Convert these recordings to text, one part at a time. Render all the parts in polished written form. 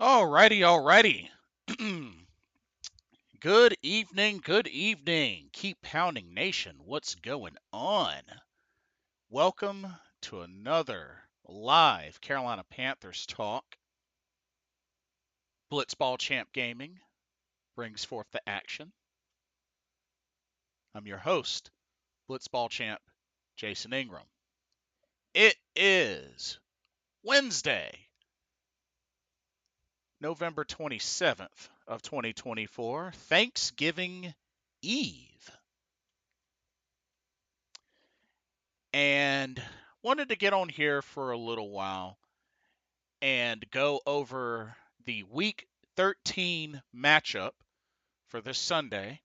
Alrighty. Good evening, good evening. Keep pounding nation. What's going on? Welcome to another live Carolina Panthers talk. Blitzball Champ Gaming brings forth the action. I'm your host, Blitzball Champ Jason Ingram. It is Wednesday, November 27th of 2024, Thanksgiving Eve. And wanted to get on here for a little while and go over the Week 13 matchup for this Sunday,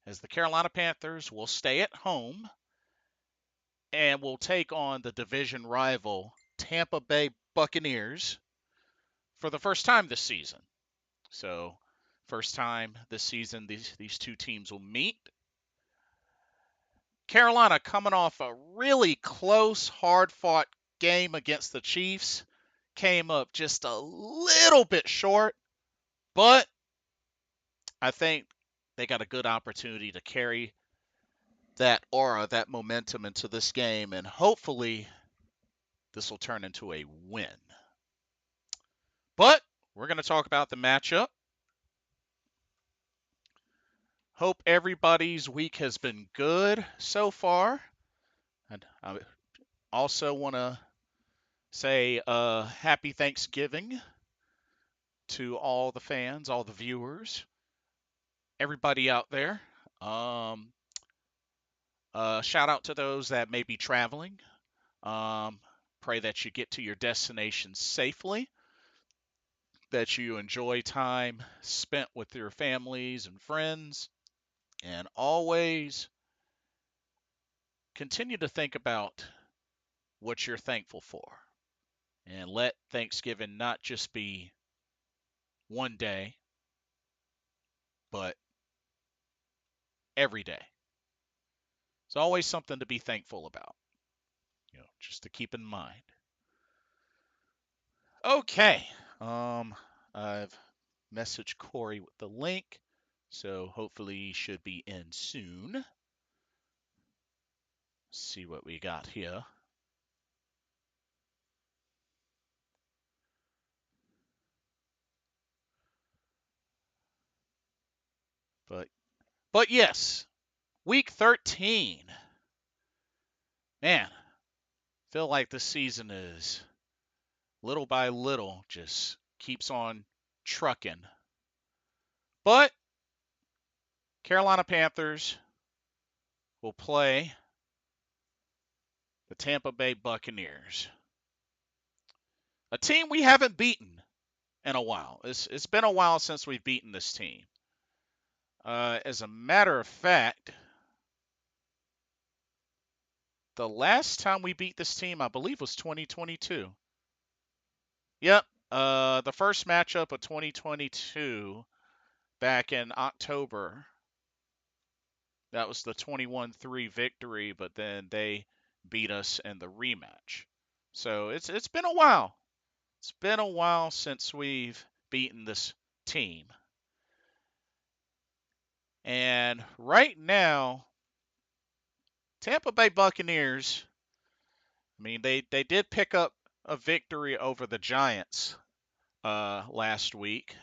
as the Carolina Panthers will stay at home and will take on the division rival Tampa Bay Buccaneers for the first time this season. So, first time this season these two teams will meet. Carolina coming off a really close, hard-fought game against the Chiefs. Came up just a little bit short, but I think they got a good opportunity to carry that aura, that momentum into this game, and hopefully this will turn into a win. But we're going to talk about the matchup. Hope everybody's week has been good so far. And I also want to say happy Thanksgiving to all the fans, all the viewers, everybody out there. Shout out to those that may be traveling. Pray that you get to your destination safely, that you enjoy time spent with your families and friends, and always continue to think about what you're thankful for. And let Thanksgiving not just be one day, but every day. It's always something to be thankful about, just to keep in mind. Okay. I've messaged Corey with the link, so hopefully he should be in soon. See what we got here. But yes, week 13. Man, feel like this season is little by little just keeps on trucking. But Carolina Panthers will play the Tampa Bay Buccaneers, a team we haven't beaten in a while. It's been a while since we've beaten this team. As a matter of fact, the last time we beat this team, I believe, was 2022. Yep. The first matchup of 2022 back in October. That was the 21-3 victory, but then they beat us in the rematch. So it's been a while. It's been a while since we've beaten this team. And right now, Tampa Bay Buccaneers, I mean, they did pick up a victory over the Giants last week,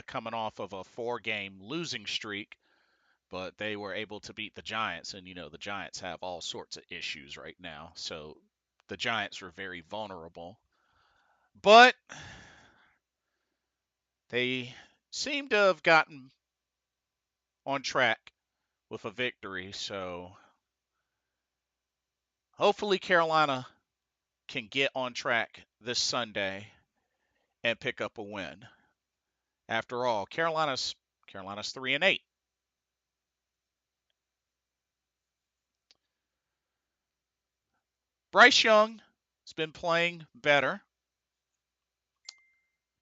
coming off of a 4-game losing streak, but they were able to beat the Giants, and the Giants have all sorts of issues right now, so the Giants were very vulnerable. But they seem to have gotten on track with a victory, so hopefully Carolina can get on track this Sunday and pick up a win. After all, Carolina's 3-8. Bryce Young has been playing better.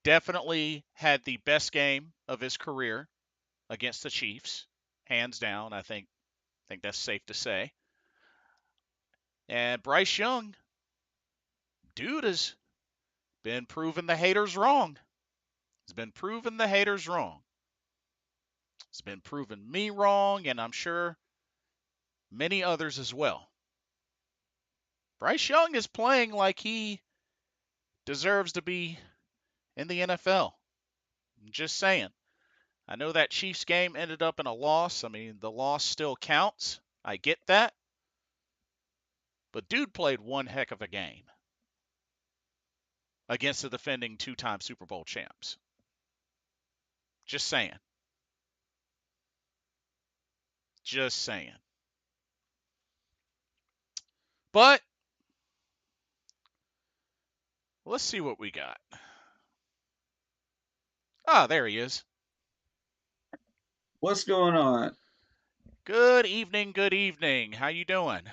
Definitely had the best game of his career against the Chiefs, hands down. I think that's safe to say. And Bryce Young, dude, has been proving the haters wrong. It's been proving the haters wrong. It's been proving me wrong, and I'm sure many others as well. Bryce Young is playing like he deserves to be in the NFL. I'm just saying. I know that Chiefs game ended up in a loss. I mean, the loss still counts. I get that. But dude played one heck of a game against the defending two-time Super Bowl champs. Just saying. Just saying. But let's see what we got. Ah, there he is. What's going on? Good evening, good evening. How you doing?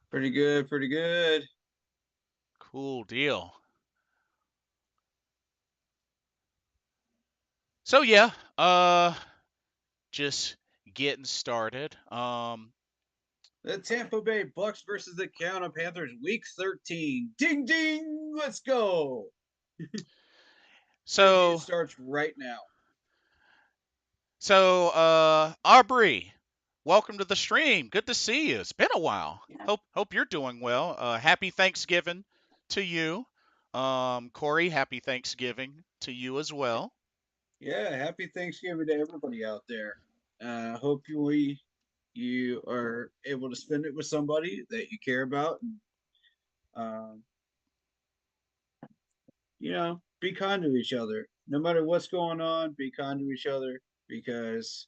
Pretty good, pretty good. Cool deal. So yeah, just getting started. The Tampa Bay Bucks versus the Carolina Panthers, Week 13. Ding ding, let's go. That game so starts right now. Aubrey, welcome to the stream. Good to see you. It's been a while. Hope you're doing well. Happy Thanksgiving to you. Corey, happy Thanksgiving to you as well. Yeah, happy Thanksgiving to everybody out there. Hope you are able to spend it with somebody that you care about, and um, be kind to each other. No matter what's going on, be kind to each other because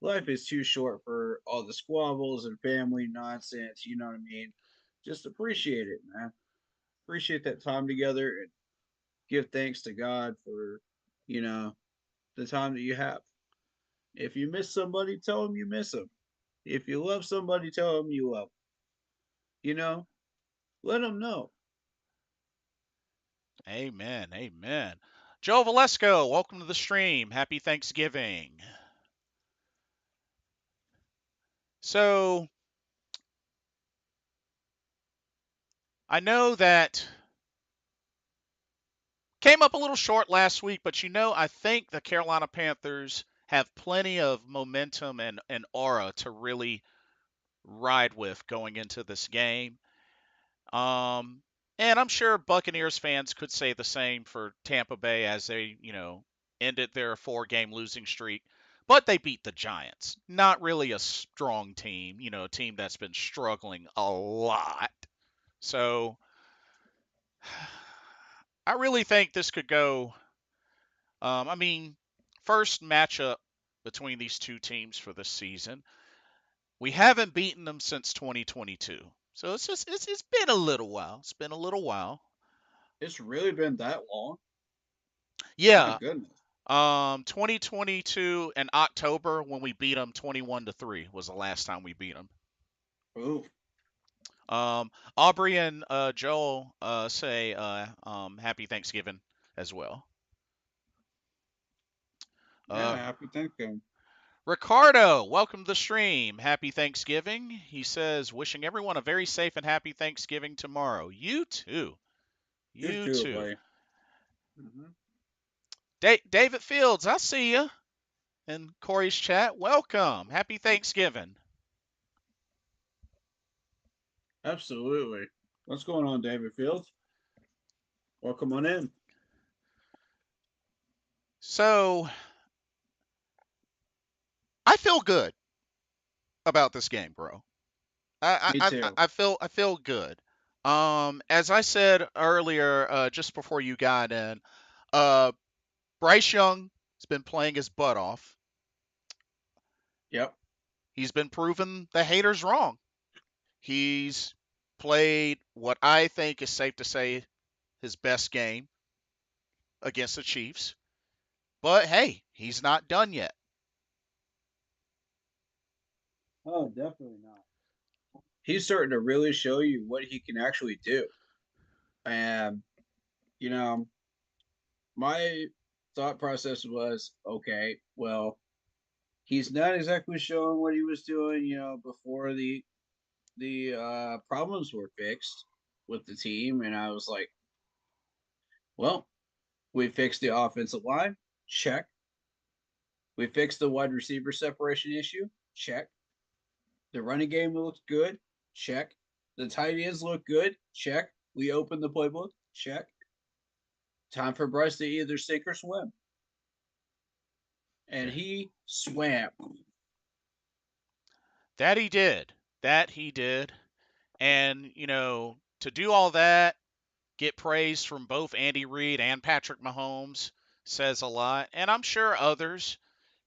life is too short for all the squabbles and family nonsense. You know what I mean? Just appreciate it, man. Appreciate that time together and give thanks to God for, you know, the time that you have. If you miss somebody, tell them you miss them. If you love somebody, tell them you love them. You know, let them know. Amen. Amen. Joe Valesco, welcome to the stream. Happy Thanksgiving. So I know that came up a little short last week, but I think the Carolina Panthers have plenty of momentum and aura to really ride with going into this game. Um, and I'm sure Buccaneers fans could say the same for Tampa Bay as they, ended their 4-game losing streak. But they beat the Giants. Not really a strong team, a team that's been struggling a lot. So I really think this could go. I mean, first matchup between these two teams for this season. We haven't beaten them since 2022. So it's been a little while. It's been a little while. It's really been that long. My Yeah. goodness. 2022 in October when we beat them 21-3 was the last time we beat them. Oh, Aubrey and Joel say Happy Thanksgiving as well. yeah. Uh, Happy Thanksgiving. Ricardo, welcome to the stream. Happy Thanksgiving. He says, wishing everyone a very safe and happy Thanksgiving tomorrow. You too. You You too, too. buddy. Mm-hmm. David Fields, I see you in Corey's chat. Welcome. Happy Thanksgiving. Absolutely. What's going on, David Fields? Welcome on in. So, I feel good about this game, bro. Me too. I feel good. As I said earlier, just before you got in, uh, Bryce Young has been playing his butt off. Yep. He's been proving the haters wrong. He's played what I think is safe to say his best game against the Chiefs. But hey, he's not done yet. Oh, definitely not. He's starting to really show you what he can actually do. And, you know, my thought process was okay, well, he's not exactly showing what he was doing, before the problems were fixed with the team. And I was like, well, We fixed the offensive line. Check. We fixed the wide receiver separation issue. Check. The running game looks good. Check. The tight ends look good. Check. We opened the playbook. Check. Time for Bryce to either sink or swim. And Yeah. he swam. That he did. That he did. And, to do all that, get praise from both Andy Reid and Patrick Mahomes says a lot. And I'm sure others,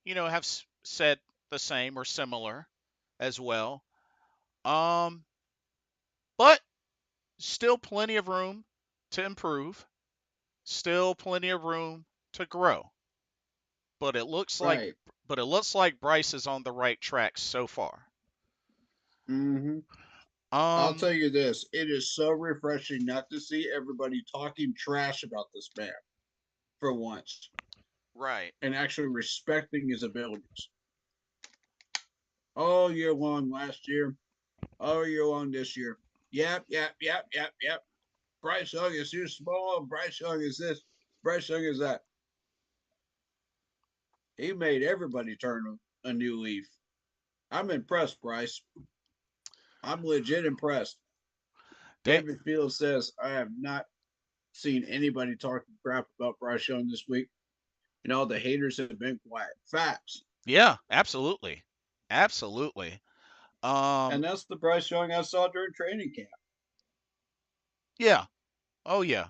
have said the same or similar as well. Um, but still plenty of room to improve. Still plenty of room to grow. But it looks like Right. Bryce is on the right track so far. Mm-hmm. I'll Um, tell you this. It is so refreshing not to see everybody talking trash about this man for once right. and actually respecting his abilities. All year long last year, all year long this year. Yep, yep, yep, yep, yep. Bryce Young is too small. Bryce Young is this. Bryce Young is that. He made everybody turn a new leaf. I'm impressed, Bryce. I'm legit impressed. Da- David Fields says, I have not seen anybody talking crap about Bryce Young this week. And all the haters have been quiet. Facts. yeah, absolutely. Absolutely. And Um, that's the Bryce Young I saw during training camp. yeah. Oh yeah.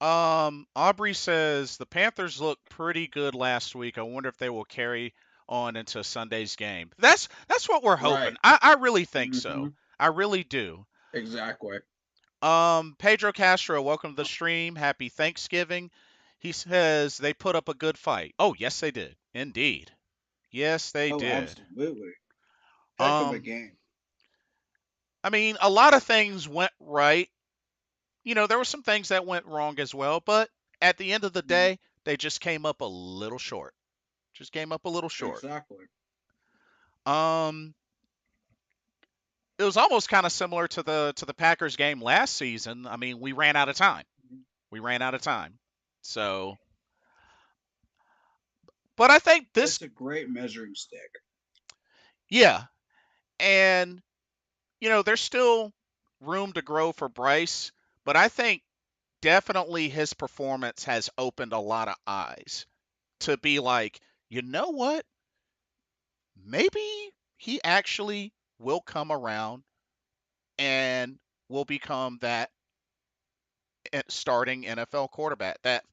Aubrey says the Panthers looked pretty good last week. I wonder if they will carry on into Sunday's game. That's what we're hoping. Right. I really think Mm-hmm. so. I really do. Exactly. Pedro Castro, welcome to the stream. Happy Thanksgiving. He says they put up a good fight. Oh, yes, they did. Indeed. Yes, they Oh, did. absolutely. Heck of a Um, game. I mean, a lot of things went right. There were some things that went wrong as well, but at the end of the Mm-hmm. day, they just came up a little short. Just came up a little short. Exactly. Um, it was almost kind of similar to the Packers game last season. I mean, we ran out of time. Mm-hmm. We ran out of time. So, but I think this, It's a great measuring stick. yeah, and there's still room to grow for Bryce, but I think definitely his performance has opened a lot of eyes to be like, you know what? Maybe he actually will come around and will become that starting NFL quarterback that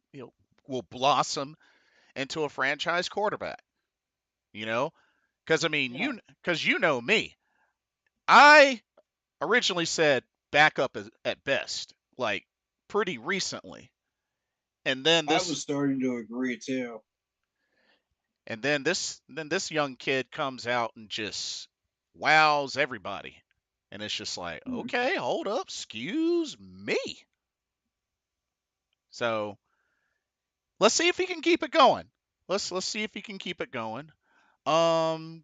will blossom into a franchise quarterback. You know, because I mean, Yeah. because me, I originally said backup at best, like pretty recently, and then I this was starting to agree too. this young kid comes out and just wows everybody, and it's just like, Mm-hmm. okay, hold up, excuse me. So let's see if he can keep it going. Let's see if he can keep it going.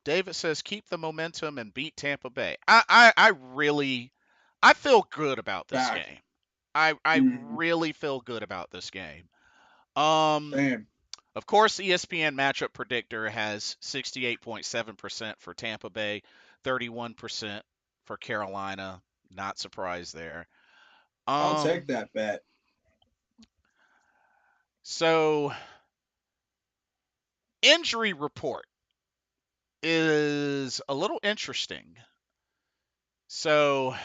David says keep the momentum and beat Tampa Bay. I really I feel good about this Fact. game. I Mm-hmm. really feel good about this game. Um, Same. of course, ESPN matchup predictor has 68.7% for Tampa Bay, 31% for Carolina. Not surprised there. I'll take Um, that bet. so injury report is a little interesting. So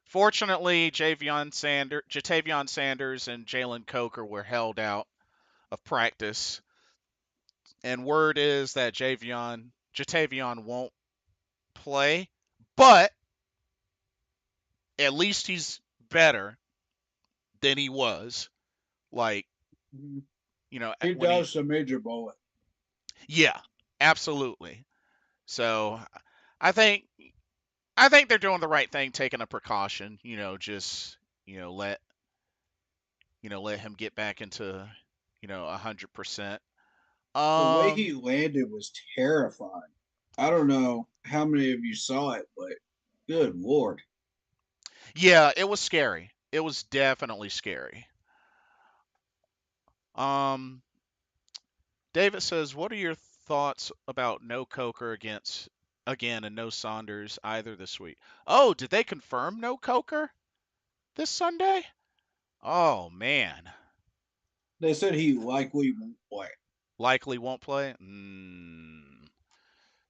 fortunately, Jatavion Sanders and Jalen Coker were held out of practice, and word is that Jatavion won't play, but at least he's better than he was. Like, Mhm. He when he, dodged a major bullet. yeah, absolutely. So I think I think they're doing the right thing, taking a precaution. Just let let him get back into 100%. The way he Um, landed was terrifying. I don't know how many of you saw it, but good lord. yeah, it was scary. It was definitely scary. Um, David says, "What are your thoughts about no Coker against again and no Saunders either this week?" Oh, did they confirm no Coker this Sunday? Oh man, They said he likely won't play. likely won't play.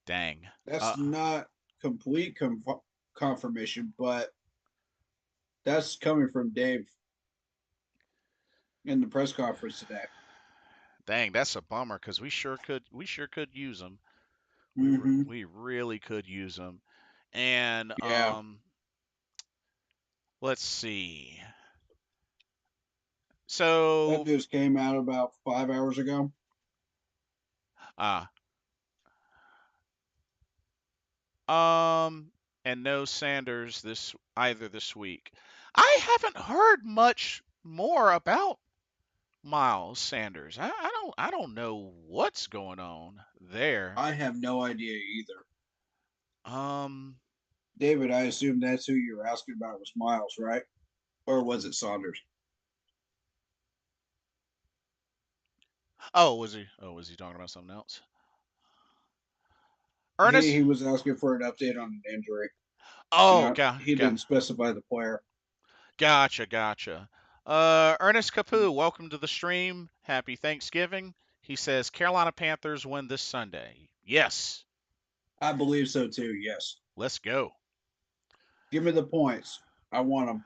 Dang. That's Uh, not complete confirmation, but that's coming from Dave in the press conference today. dang, that's a bummer because we sure could use them. Mm-hmm. We really could use them. And Yeah, let's see. that So just came out about 5 hours ago. uh Um, and no Sanders this either this week. I haven't heard much more about Miles Sanders. I don't know what's going on there. I have no idea either. Um, David, I assume that's who you were asking about was Miles, right? Or was it Saunders? oh was he talking about something else? He Ernest. he was asking for an update on an injury. Oh, He didn't specify the player. gotcha. Ernest Capu, welcome to the stream. Happy Thanksgiving. He says Carolina Panthers win this Sunday. Yes, I believe so too. Yes. let's go. Give me the points. I want them.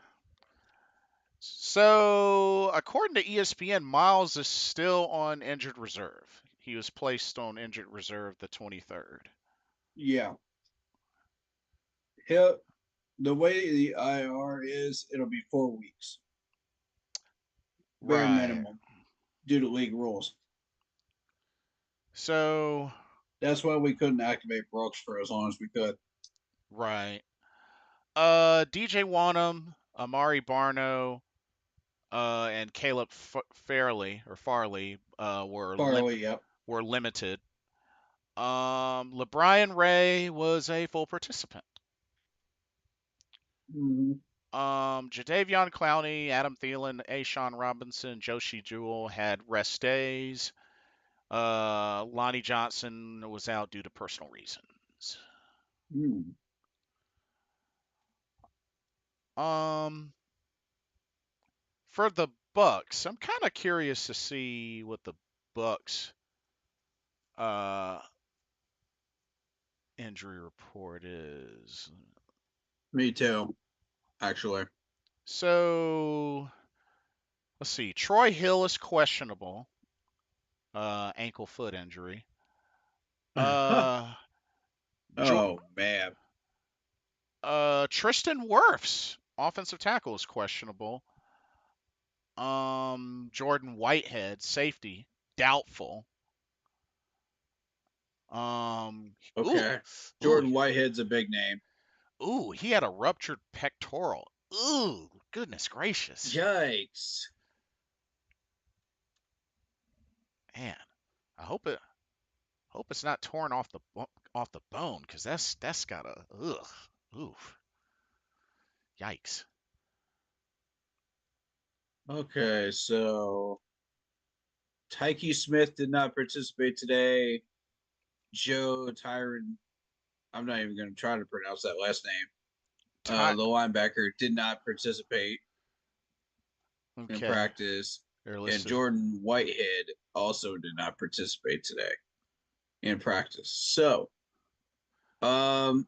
So, according to ESPN, Miles is still on injured reserve. He was placed on injured reserve the 23rd. Yeah. He'll, the way the IR is, it'll be 4 weeks, bare Right. minimum, due to league rules. So, That's why we couldn't activate Brooks for as long as we could. right. DJ Wanham, Amari Barno, and Caleb Farley Farley, yep. were limited. LeBrian Ray was a full participant. Mm-hmm. Jadavion Clowney, Adam Thielen, Ashawn Robinson, Joshi Jewell had rest days. Lonnie Johnson was out due to personal reasons. Mm. Um, for the Bucks, I'm kind of curious to see what the Bucks uh injury report is. Me too, actually. So let's see. Troy Hill is questionable, ankle foot injury. Uh, jo- Oh man. Tristan Wirfs, offensive tackle, is questionable. Jordan Whitehead, safety, doubtful. Um, ooh, Okay. ooh, Jordan Whitehead's a big name. ooh, he had a ruptured pectoral. Ooh, goodness gracious, Yikes. man. I hope it's not torn off the bone, because that's gotta oof, yikes. Okay, so Tyke Smith did not participate today. Joe Tyron, I'm not even going to try to pronounce that last name. Ty, The linebacker did not participate in okay, practice, they're and listed. Jordan Whitehead also did not participate today in practice. So, um,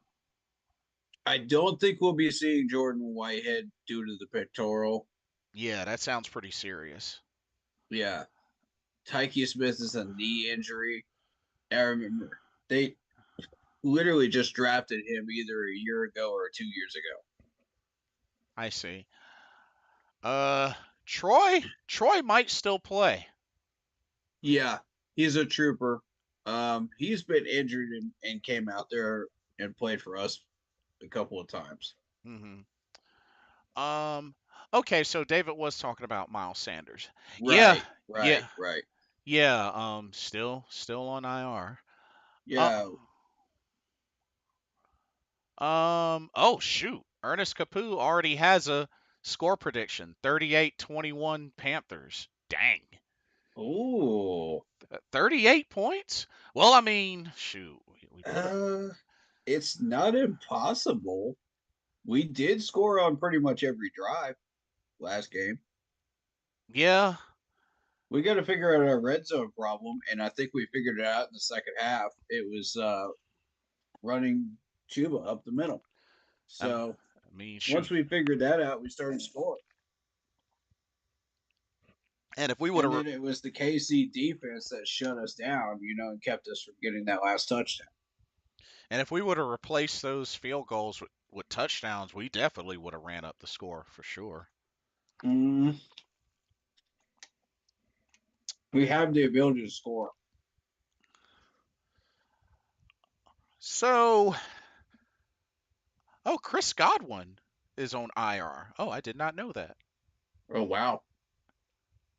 I don't think we'll be seeing Jordan Whitehead due to the pectoral. Yeah, that sounds pretty serious. Yeah, Tyke Smith is a knee injury. I remember they literally just drafted him either a year ago or 2 years ago. I see. Uh, Troy might still play. Yeah, he's a trooper. He's been injured and came out there and played for us a couple of times. Hmm. Um, okay, so David was talking about Miles Sanders. Yeah, Right, yeah, right, right. yeah. Still on IR. Uh, Yeah. oh shoot. Ernest Capu already has a score prediction. 38-21 Panthers. Dang. Ooh. 38 points? Well, I mean, shoot, we put it. Uh, it's not impossible. We did score on pretty much every drive last game. Yeah, We got to figure out our red zone problem, and I think we figured it out in the second half. It was running Chuba up the middle. I So mean, once shoot. we figured that out, we started scoring. And if we would And have then it was the KC defense that shut us down, and kept us from getting that last touchdown. and if we would have replaced those field goals with touchdowns, we definitely would have ran up the score for sure. Mm, we have the ability to score. So, oh, Chris Godwin is on IR. Oh, I did not know that. Oh wow,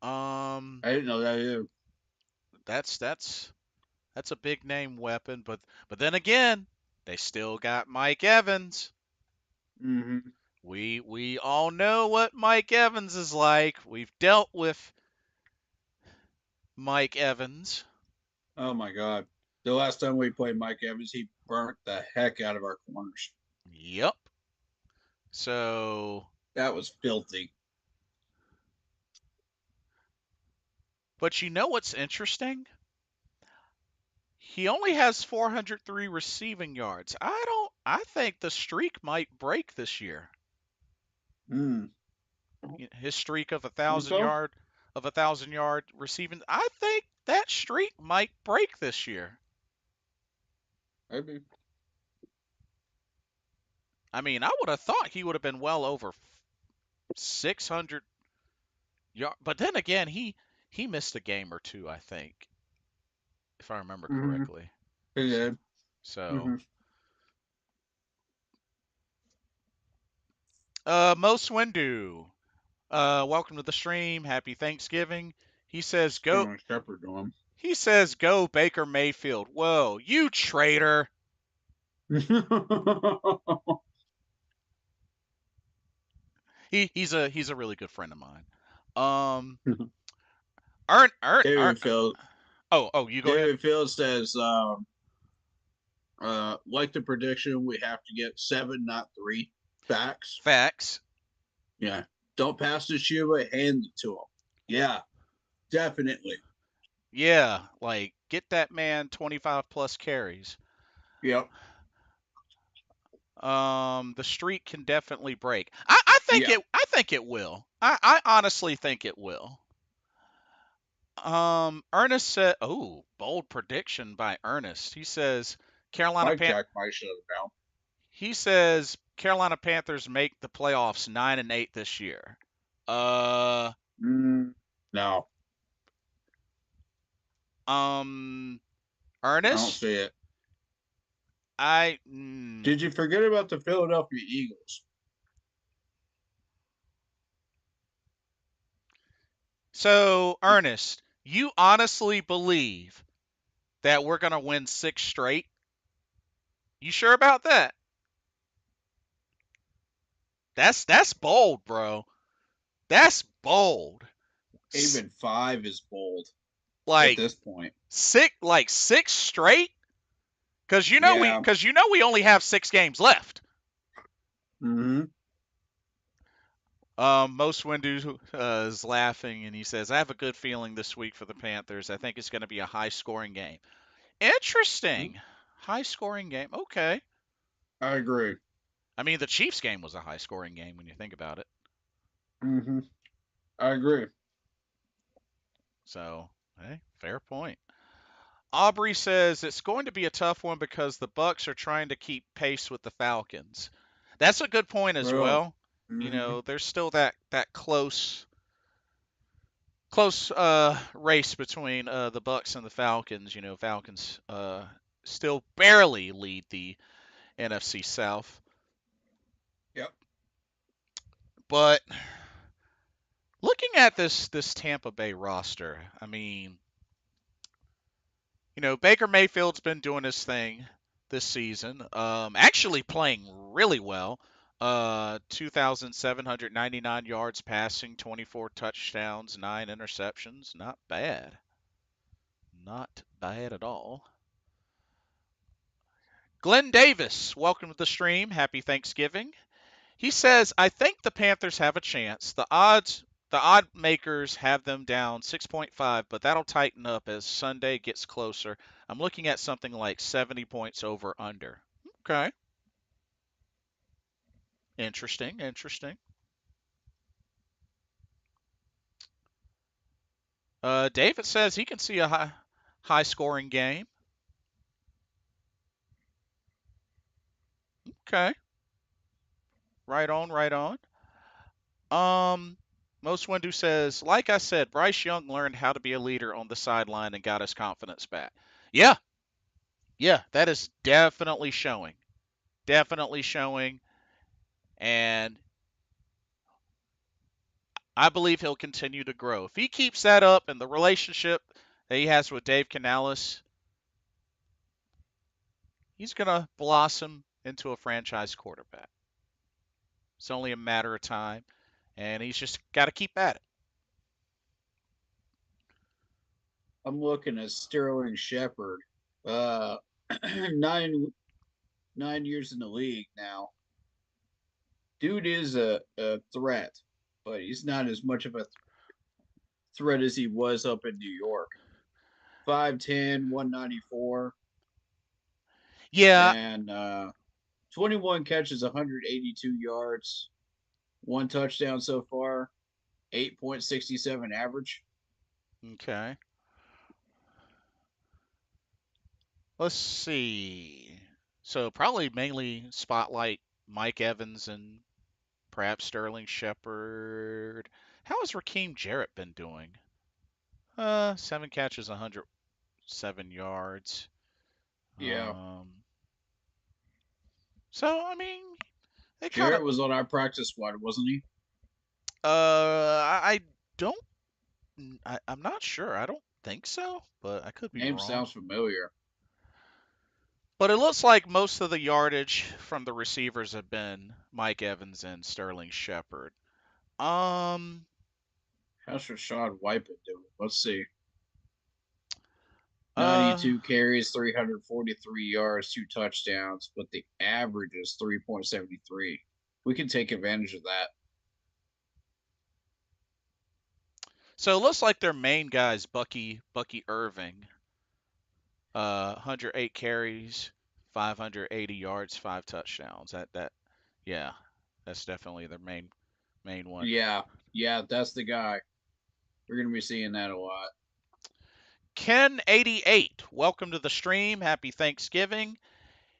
Um, I didn't know that either. that's a big name weapon, but then again, they still got Mike Evans. Mm-hmm. We all know what Mike Evans is like. We've dealt with Mike Evans. Oh my god, the last time we played Mike Evans, he burnt the heck out of our corners. Yep. So, That was filthy. but you know what's interesting? He only has 403 receiving yards. I think the streak might break this year. Mm. His streak of Think so? a thousand yard receiving. I think that streak might break this year. Maybe. I mean, I would have thought he would have been well over 600 yards, but then again, he missed a game or two, I think, if I remember Mm-hmm. correctly. He did. So, Mm-hmm. Most Windu, welcome to the stream. Happy Thanksgiving. He says go. Sterling Shepard to him. He says go Baker Mayfield. Whoa, you traitor! He's a really good friend of mine. Um, Ern. David Phil. Oh, you go ahead. David Phil says, like the prediction, we have to get 7, not 3 backs. Facts. Yeah. Don't pass to Chuba, hand it to him. Yeah, definitely. Yeah, like get that man 25 plus carries. Yep. The streak can definitely break. I think Yeah. it. I think it will. I honestly think it will. Ernest said, "Oh, bold prediction by Ernest." He says Carolina Mike Pan. Jack might shut it down. He says Carolina Panthers make the playoffs 9-8 this year. Uh, No, um, I don't Ernest, see it. I. Did you forget about the Philadelphia Eagles? So Ernest, you honestly believe that we're gonna win 6 straight? You sure about that? That's bold, bro. That's bold. Even 5 is bold at Like this point. six straight? Cause you know we Yeah. cause you know we only have 6 games left. Mm-hmm. Most Windu is laughing and he says, "I have a good feeling this week for the Panthers. I think it's going to be a high-scoring game." Interesting, high-scoring game. Okay. I agree. I mean, the Chiefs game was a high-scoring game when you think about it. Mm-hmm. I agree. So, hey, fair point. Aubrey says it's going to be a tough one because the Bucks are trying to keep pace with the Falcons. That's a good point as Really. well. Mm-hmm. There's still that close race between the Bucks and the Falcons. Falcons still barely lead the NFC South, Yep. but looking at this Tampa Bay roster, I mean, Baker Mayfield's been doing his thing this season, actually playing really well. 2,799 yards passing, 24 touchdowns, 9 interceptions. Not bad. Not bad at all. Glenn Davis, welcome to the stream. Happy Thanksgiving. He says, I think the Panthers have a chance. The odd makers have them down 6.5, but that'll tighten up as Sunday gets closer. I'm looking at something like 70 points over under. Okay. Interesting, interesting. David says he can see a high scoring game. Okay. Right on, right on. Um, Most Windu says, like I said, Bryce Young learned how to be a leader on the sideline and got his confidence back. Yeah, yeah, that is definitely showing. Definitely showing. And I believe he'll continue to grow. If he keeps that up and the relationship that he has with Dave Canales, he's going to blossom into a franchise quarterback. It's only a matter of time, and he's just got to keep at it. I'm looking at Sterling Shepard. Uh, nine 9 years in the league now. Dude is a threat, but he's not as much of a threat as he was up in New York. 5'10", 194, Yeah, and 21 catches, 182 yards, one touchdown so far, 8.67 average. okay. Let's see. So probably mainly spotlight Mike Evans and perhaps Sterling Shepard. How has Raheem Jarrett been doing? 7 catches, 107 yards. Yeah. Um, so I mean, they kind of. Jarrett was on our practice squad, wasn't he? I don't. I'm not sure. I don't think so, but I could be Name wrong. sounds familiar. But it looks like most of the yardage from the receivers have been Mike Evans and Sterling Shepard. Um, How's Rashad White been doing? Let's see. uh, 92 carries, 343 yards, two touchdowns, but the average is 3.73. We can take advantage of that. so it looks like their main guy is Bucky Irving. 108 carries, 580 yards, 5 touchdowns. Yeah, that's definitely their main one. Yeah, yeah, that's the guy. We're going to be seeing that a lot. Ken88, welcome to the stream. Happy Thanksgiving.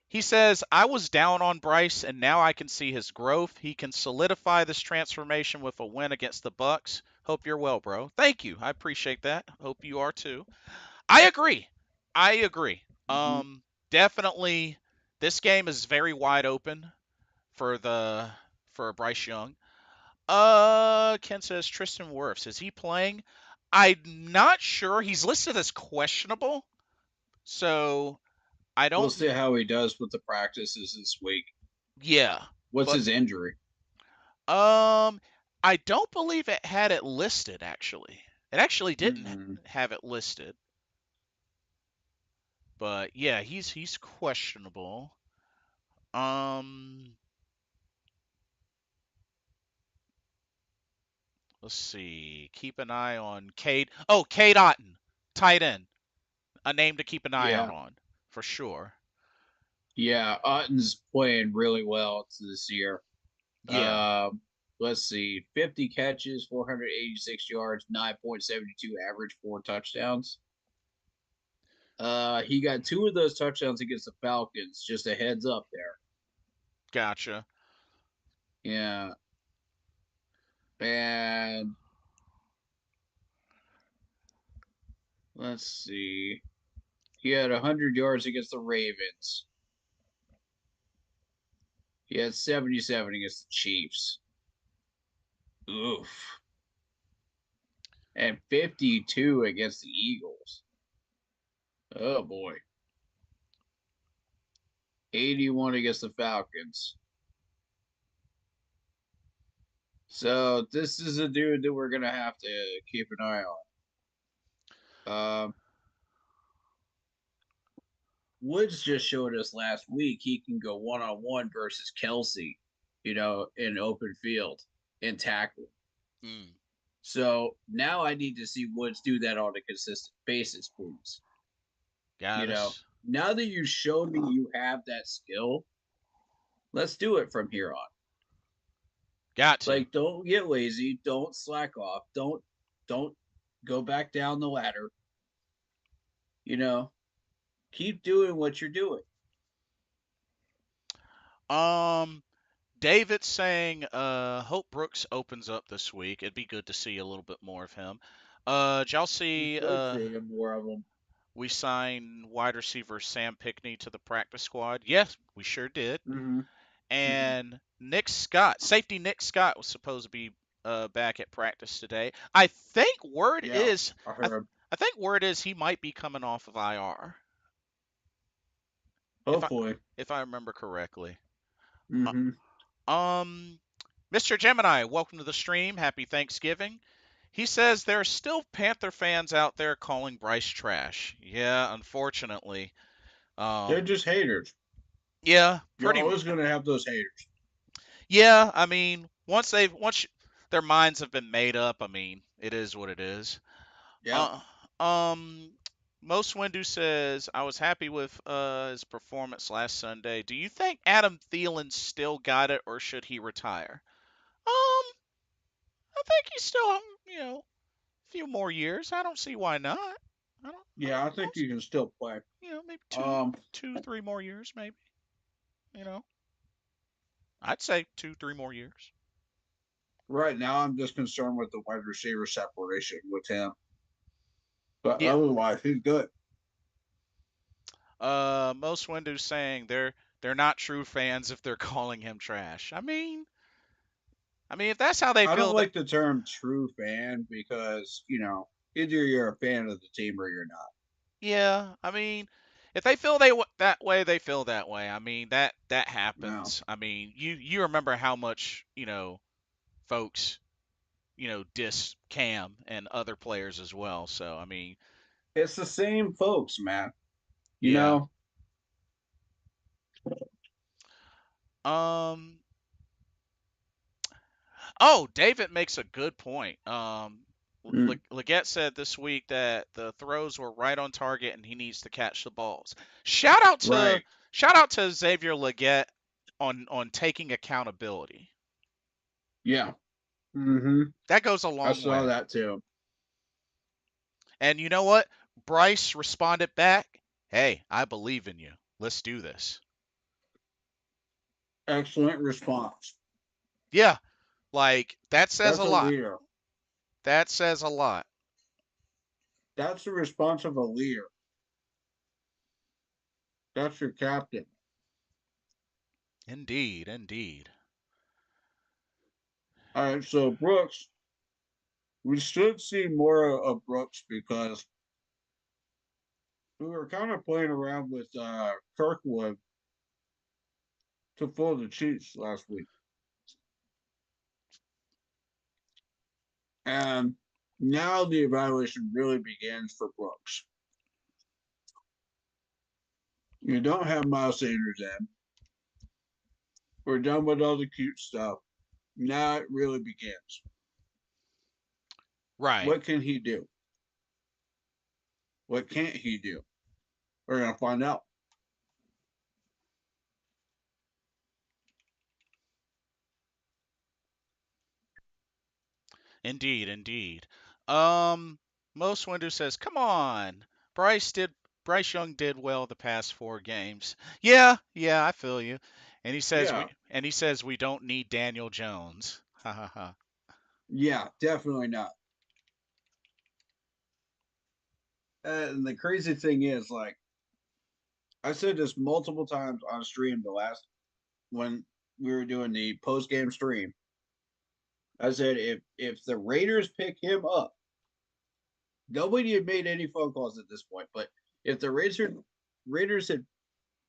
He says, I was down on Bryce and now I can see his growth. He can solidify this transformation with a win against the Bucks. Hope you're well, bro. Thank you. I appreciate that. Hope you are too. I agree. I agree. Mm-hmm. Definitely this game is very wide open for the for Bryce Young. Ken says Tristan Wirfs. Is he playing? I'm not sure. He's listed as questionable, so I We'll don't. see how he does with the practices this week. Yeah, What's but his injury? um, I don't believe it had it listed. Actually, it actually didn't Mm, have it listed. But yeah, he's questionable. Um, let's see. Keep an eye on Cade. Oh, Cade Otton, tight end. A name to keep an eye out yeah, on for sure. yeah. Otton's playing really well this year. Yeah, Um, let's see, 50 catches, 486 yards, 9.72 average, four touchdowns. He got two of those touchdowns against the Falcons. Just a heads up there. gotcha. Yeah, and let's see. He had 100 yards against the Ravens. He had 77 against the Chiefs. Oof. And 52 against the Eagles. Oh boy. 81 against the Falcons. So this is a dude that we're gonna have to keep an eye on. Woods just showed us last week he can go 1-on-1 versus Kelsey, in open field and tackle. Mm, So now I need to see Woods do that on a consistent basis, please. got us. Now that you showed me you have that skill, let's do it from here on. Got to. Like, don't get lazy, don't slack off, don't go back down the ladder. You know, keep doing what you're doing. Um, David's saying, hope Brooks opens up this week. It'd be good to see a little bit more of him. Did y'all We see, should see more of them. we signed wide receiver Sam Pickney to the practice squad? Yes, we sure did. Mm-hmm. Mm-hmm. And Nick Scott, safety Nick Scott, was supposed to be back at practice today. I think word Yeah, is, I I, th- heard. I think word is he might be coming off of IR, if I Hopefully. if I remember correctly. Mm-hmm. Um, Mr. Gemini, welcome to the stream. Happy Thanksgiving. He says there are still Panther fans out there calling Bryce trash. Yeah, unfortunately. They're Um, just haters. yeah, You're pretty. always gonna have those haters. Yeah, I mean, their minds have been made up, I mean, it is what it is. Yep. Uh, um, Most Windu says I was happy with his performance last Sunday. Do you think Adam Thielen still got it, or should he retire? I think he's still, a few more years. I don't see why not. Yeah, I I think don't, you can still play. maybe Um, 3 more years, maybe. You know, I'd say 3 more years. right now I'm just concerned with the wide receiver separation with him. But Yeah. otherwise, he's good. Most Windows saying they're not true fans if they're calling him trash. I mean, if that's how they I don't feel, that like the term true fan because, either you're a fan of the team or you're not. yeah. I mean, if they feel that way, they feel that way. I mean, that No. happens. I mean, you remember how much folks diss Cam and other players as well. So I mean, It's the same folks, man. You yeah. know? Um. Oh, David makes a good point. Mm, Leggett said this week that the throws were right on target and he needs to catch the balls. Shout out to right. shout out to Xavier Leggett on taking accountability. Yeah. Mm-hmm. That goes a I long saw way. that too. And you know what? Bryce responded back, "Hey, I believe in you. Let's do this." Excellent response. Yeah, like that says That's a a lot. leader. That says a lot. That's the response of a leader. That's your captain. Indeed, indeed. All right, so Brooks, we should see more of Brooks because we were kind of playing around with Kirkwood to fool the Chiefs last week. And now the evaluation really begins for Brooks. You don't have Miles Sanders in. We're done with all the cute stuff. Now it really begins. Right. What can he do? What can't he do? We're going to find out. Indeed, indeed. Um, Most Windows says, "Come on, Bryce Young did well the past 4 games." Yeah, yeah, I feel you. Yeah, And he says we don't need Daniel Jones. Ha ha ha. yeah, definitely not. And the crazy thing is, like, I said this multiple times on stream the last when we were doing the post game stream. I said if the Raiders pick him up, nobody had made any phone calls at this point, but if the Raiders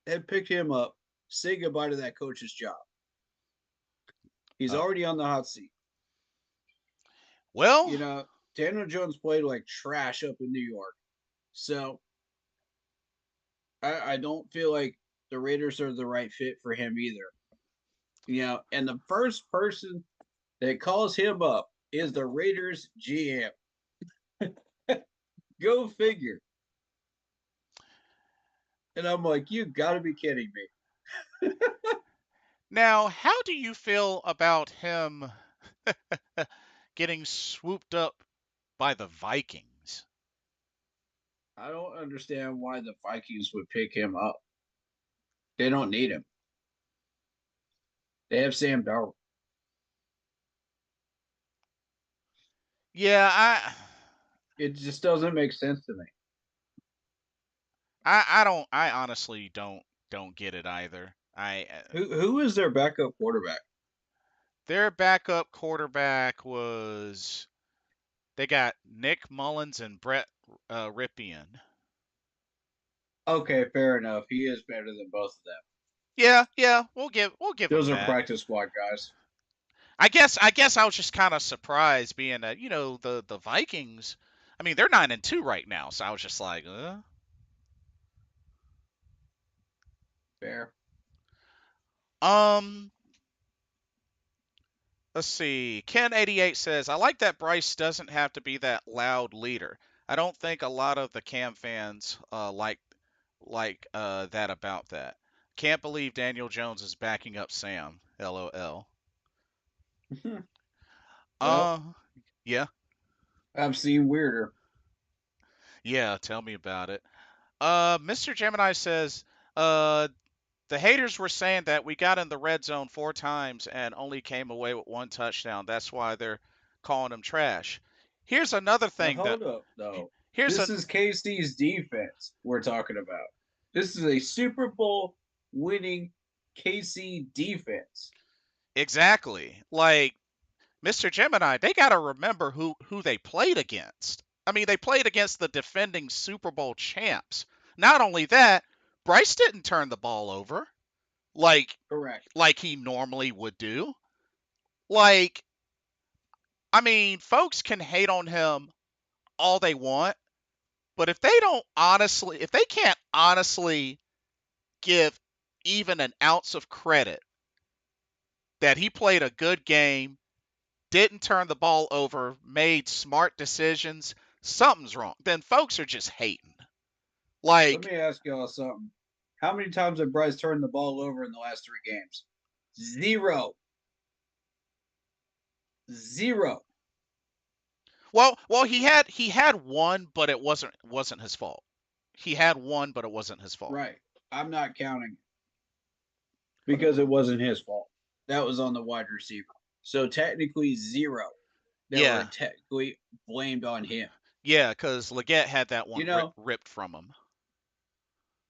had picked him up, say goodbye to that coach's job. He's Uh, already on the hot seat. Well, You know, Daniel Jones played like trash up in New York. So I don't feel like the Raiders are the right fit for him either. You know, and the first person that calls him up is the Raiders GM. Go figure. And I'm like, you gotta be kidding me. now, how do you feel about him getting swooped up by the Vikings? I don't understand why the Vikings would pick him up. They don't need him. They have Sam Darnold. Yeah, It just doesn't make sense to me. I honestly don't get it either. Who is their backup quarterback? Their backup quarterback they got Nick Mullins and Brett Ripien. Okay, fair enough. He is better than both of them. Yeah, we'll give Those him are that. practice squad guys. I guess I was just kind of surprised being that the Vikings. I mean, they're 9-2 right now, so I was just like, Fair. um. Let's see. Ken88 says, I like that Bryce doesn't have to be that loud leader. I don't think a lot of the Cam fans like that about that. Can't believe Daniel Jones is backing up Sam. LOL. Well, Uh, yeah, I've seen weirder. yeah. Tell me about it. Mr. Gemini says, uh, the haters were saying that we got in the red zone 4 times and only came away with 1 touchdown. That's why they're calling him trash. Here's another Now thing that hold up though. here's This a is KC's defense we're talking about. This is a Super Bowl winning KC defense. exactly like Mr. Gemini. They got to remember who they played against. I mean, they played against the defending Super Bowl champs. Not only that, Bryce didn't turn the ball over like Correct. like he normally would do. Like, I mean, folks can hate on him all they want, but if they can't honestly give even an ounce of credit that he played a good game, didn't turn the ball over, made smart decisions, something's wrong. Then folks are just hating. Let Like, me ask y'all something. How many times have Bryce turned the ball over in the last 3 games? Zero. Zero. well, he had one, but it wasn't his fault. He had one, but it wasn't his fault. Right. I'm not counting because it wasn't his fault. That was on the wide receiver. So technically zero that were Yeah, technically blamed on him. yeah, because Leggett had that You one know, ripped from him.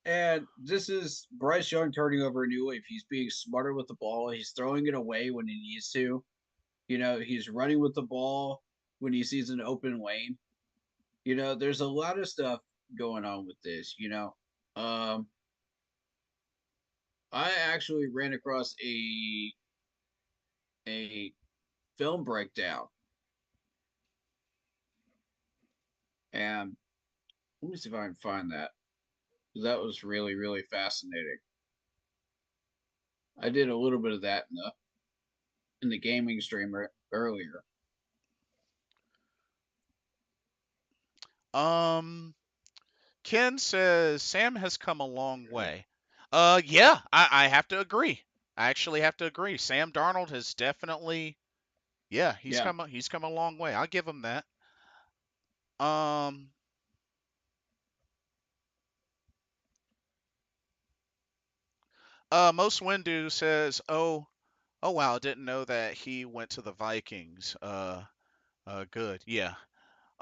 and this is Bryce Young turning over a new leaf. He's being smarter with the ball. He's throwing it away when he needs to. You know, he's running with the ball when he sees an open lane. You know, there's a lot of stuff going on with this. Um, I actually ran across a film breakdown, and let me see if I can find that. That was really really fascinating. I did a little bit of that in the gaming streamer earlier. Um, Ken says Sam has come a long way. Yeah, I have to agree. I actually have to agree. Sam Darnold has definitely, yeah, Yeah. he's come a long way. I'll give him that. Um, Most Windu says, oh wow, I didn't know that he went to the Vikings. Good, yeah.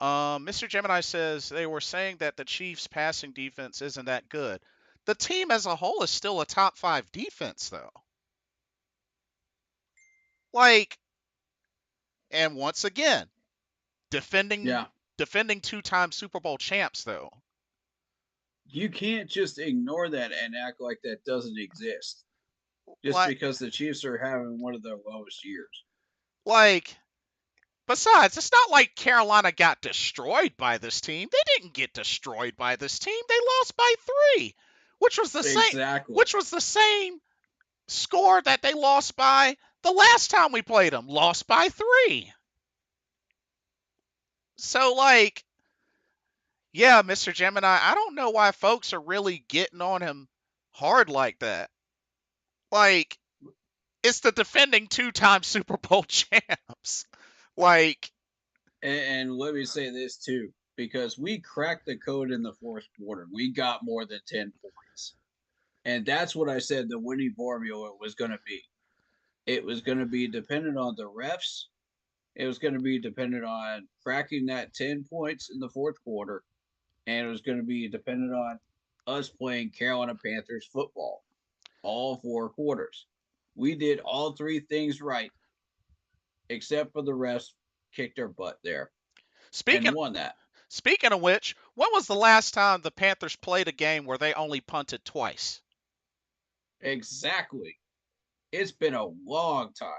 Mr. Gemini says they were saying that the Chiefs' passing defense isn't that good. The team as a whole is still a top 5 defense, though. Like, and once again, defending Yeah. defending 2-time Super Bowl champs, though. You can't just ignore that and act like that doesn't exist just Like, because the Chiefs are having one of their lowest years. like Besides, it's not like Carolina got destroyed by this team. They didn't get destroyed by this team. They lost by 3, which was the same Exactly. which was the same score that they lost by the last time we played them. Lost by 3. So like, yeah, Mr. Gemini, I don't know why folks are really getting on him hard like that. Like, it's the defending 2-time Super Bowl champs. Like, And let me say this too, because we cracked the code in the fourth quarter. We got more than 10 points. And that's what I said the winning formula was going to be. It was going to be dependent on the refs. It was going to be dependent on cracking that 10 points in the fourth quarter. And it was going to be dependent on us playing Carolina Panthers football all 4 quarters. We did all 3 things right, except for the refs kicked our butt there and speaking won that. speaking of which, when was the last time the Panthers played a game where they only punted twice? Exactly. It's been a long time.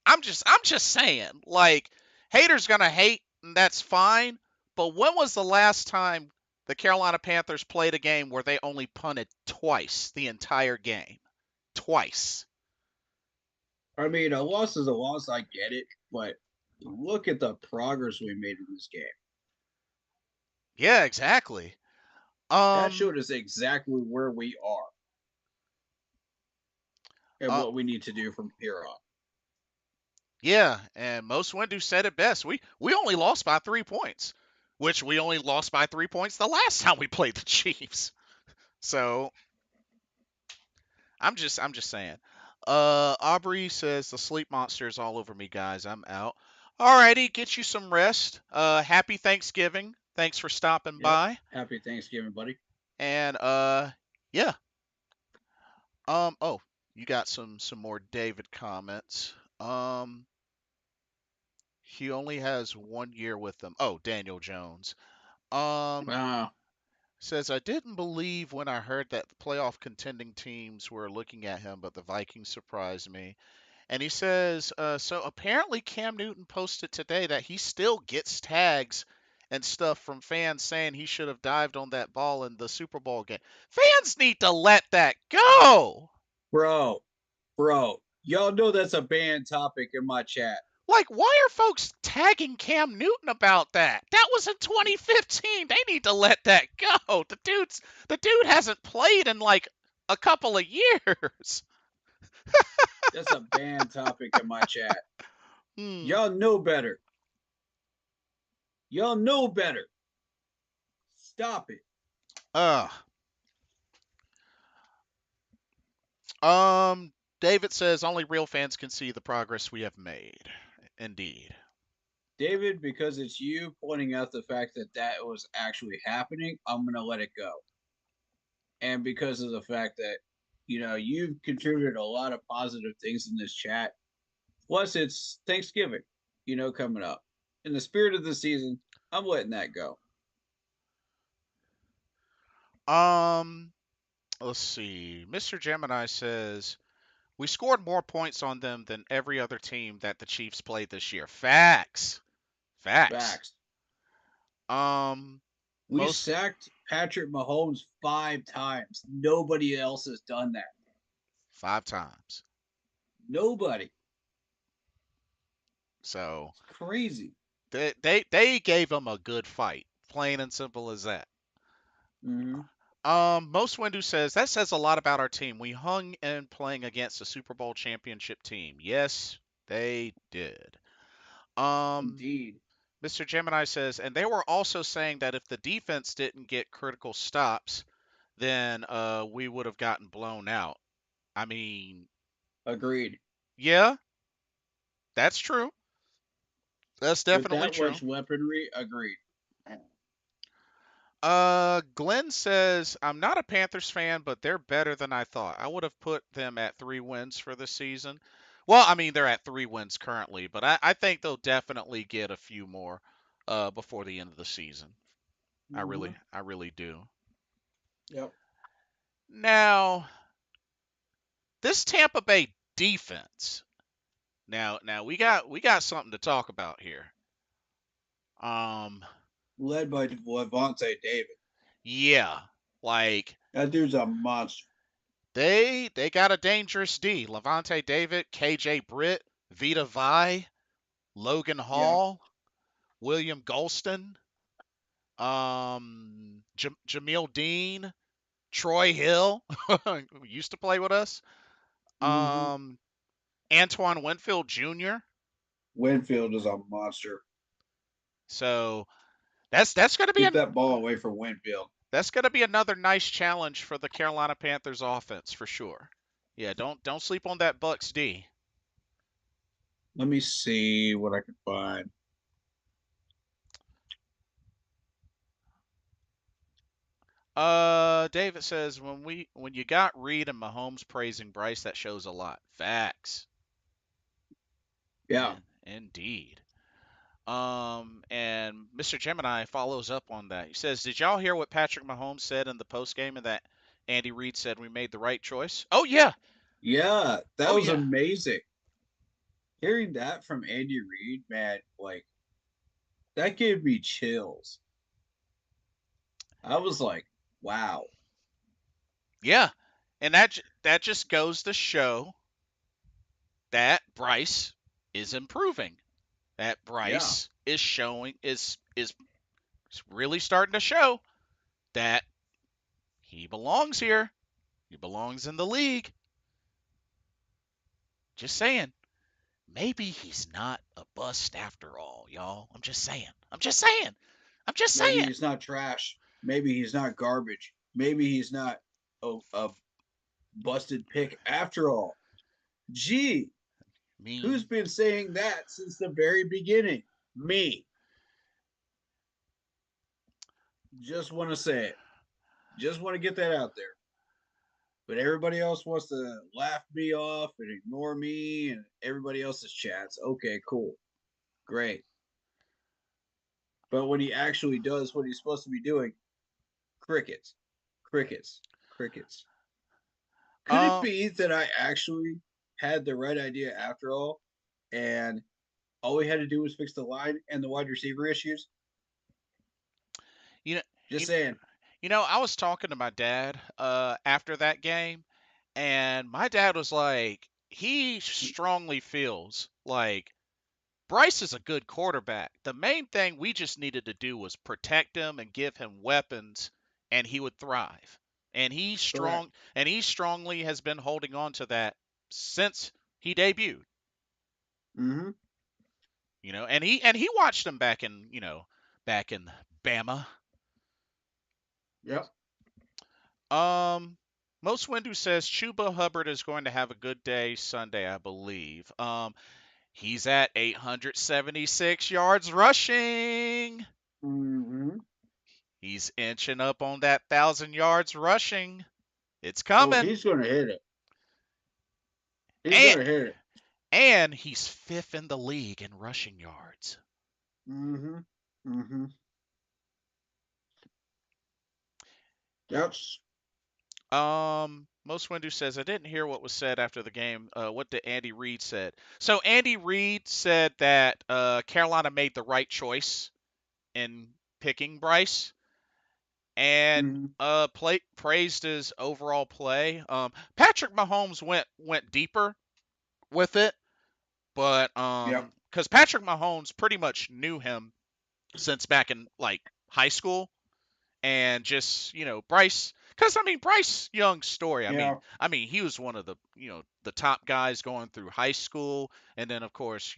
I'm just saying, like, haters gonna hate, and that's fine. But when was the last time the Carolina Panthers played a game where they only punted twice the entire game? Twice. I mean, a loss is a loss. I get it, but look at the progress we made in this game. Yeah, exactly. That Um, showed us exactly where we are and uh, what we need to do from here on. yeah, and most Windu said it best. We only lost by 3 points, which we only lost by 3 points the last time we played the Chiefs. So I'm just saying. Aubrey says the sleep monster is all over me, guys. I'm out. Alrighty, get you some rest. Happy Thanksgiving. Thanks for stopping Yep. by. Happy Thanksgiving, buddy. And yeah. Oh, you got some more David comments. Um, he only has 1 year with them. Oh, Daniel Jones. Um, Wow. says I didn't believe when I heard that the playoff contending teams were looking at him, but the Vikings surprised me. And he says, so apparently Cam Newton posted today that he still gets tags and stuff from fans saying he should have dived on that ball in the Super Bowl game. Fans need to let that go. Bro, bro, y'all know that's a banned topic in my chat. Like, why are folks tagging Cam Newton about that? That was in 2015. They need to let that go. The dude hasn't played in like a couple of years. That's a banned topic in my chat. Hmm. Y'all know better. Y'all know better. Stop it. Uh. Um. David says only real fans can see the progress we have made. Indeed. David, because it's you pointing out the fact that that was actually happening, I'm going to let it go. And because of the fact that, you've contributed a lot of positive things in this chat. Plus, it's Thanksgiving, coming up. In the spirit of the season, I'm letting that go. Um. Let's see. Mr. Gemini says we scored more points on them than every other team that the Chiefs played this year. Facts. Facts. Facts. Um. We Most sacked Patrick Mahomes 5 times. Nobody else has done that. 5 times. Nobody. So It's crazy. they gave him a good fight. Plain and simple as that. Mm-hmm. Most Windu says that says a lot about our team. We hung in playing against a Super Bowl championship team. Yes, they did. Um, Indeed. Mr. Gemini says, and they were also saying that if the defense didn't get critical stops, then we would have gotten blown out. I mean, Agreed. yeah, that's true. That's With definitely that true. much weaponry, agreed. Glenn says, I'm not a Panthers fan, but they're better than I thought. I would have put them at 3 wins for the season. Well, I mean, they're at 3 wins currently, but I think they'll definitely get a few more before the end of the season. I Mm-hmm. really, I really do. Yep. Now, this Tampa Bay defense, Now we got something to talk about here. Um, Led by Levante David. yeah, like That dude's a monster. they got a dangerous D. Levante David, KJ Britt, Vita Vi, Logan Yeah. Hall, William Golston, Jamil Dean, Troy Hill, who used to play with us, Mm-hmm. um, Antoine Winfield Jr. Winfield is a monster. So that's gonna be Keep that ball away from Winfield. another nice challenge for the Carolina Panthers offense for sure. Yeah, don't sleep on that Bucks D. Let me see what I can find. David says when you got Reed and Mahomes praising Bryce, that shows a lot. Facts. Yeah. Indeed. And Mr. Gemini follows up on that. He says, "Did y'all hear what Patrick Mahomes said in the post game and that Andy Reid said we made the right choice?" Oh yeah. Yeah. That Oh was yeah. amazing. Hearing that from Andy Reid, man, like that gave me chills. I was like, wow. Yeah. And that just goes to show that Bryce is improving. That Yeah. Bryce is showing is really starting to show that he belongs here. He belongs in the league. Just saying. Maybe he's not a bust after all, y'all. I'm just saying. I'm just saying. I'm just Maybe saying. he's not trash. Maybe he's not garbage. Maybe he's not a busted pick after all. Gee, I who's mean, been saying that since the very beginning? Me. Just want to say it. Just want to get that out there. But everybody else wants to laugh me off and ignore me and everybody else's chats. Okay, cool. Great. But when he actually does what he's supposed to be doing, crickets, crickets, crickets. Could it um, be that I actually had the right idea after all, and all we had to do was fix the line and the wide receiver issues? you know, Just you, saying. I was talking to my dad after that game, and my dad was like, he strongly feels like Bryce is a good quarterback. The main thing we just needed to do was protect him and give him weapons, and he would thrive. Correct. And he strongly has been holding on to that since he debuted. Mm-hmm. And he watched him back in Bama. Yep. Most Windu says Chuba Hubbard is going to have a good day Sunday, I believe. He's at 876 yards rushing. Mm-hmm. He's inching up on that 1,000 yards rushing. It's Oh, coming. he's going to hit it. He's And going to hit it. and he's fifth in the league in rushing yards. Mm-hmm. Mm-hmm. That's Most Windu says I didn't hear what was said after the game. What did Andy Reid said? So Andy Reid said that Carolina made the right choice in picking Bryce, and mm-hmm. praised his overall play. Patrick Mahomes went deeper with it, but Yep. because Patrick Mahomes pretty much knew him since back in like high school, and just Bryce, because Bryce Young's story. Yeah. He was one of the top guys going through high school, and then of course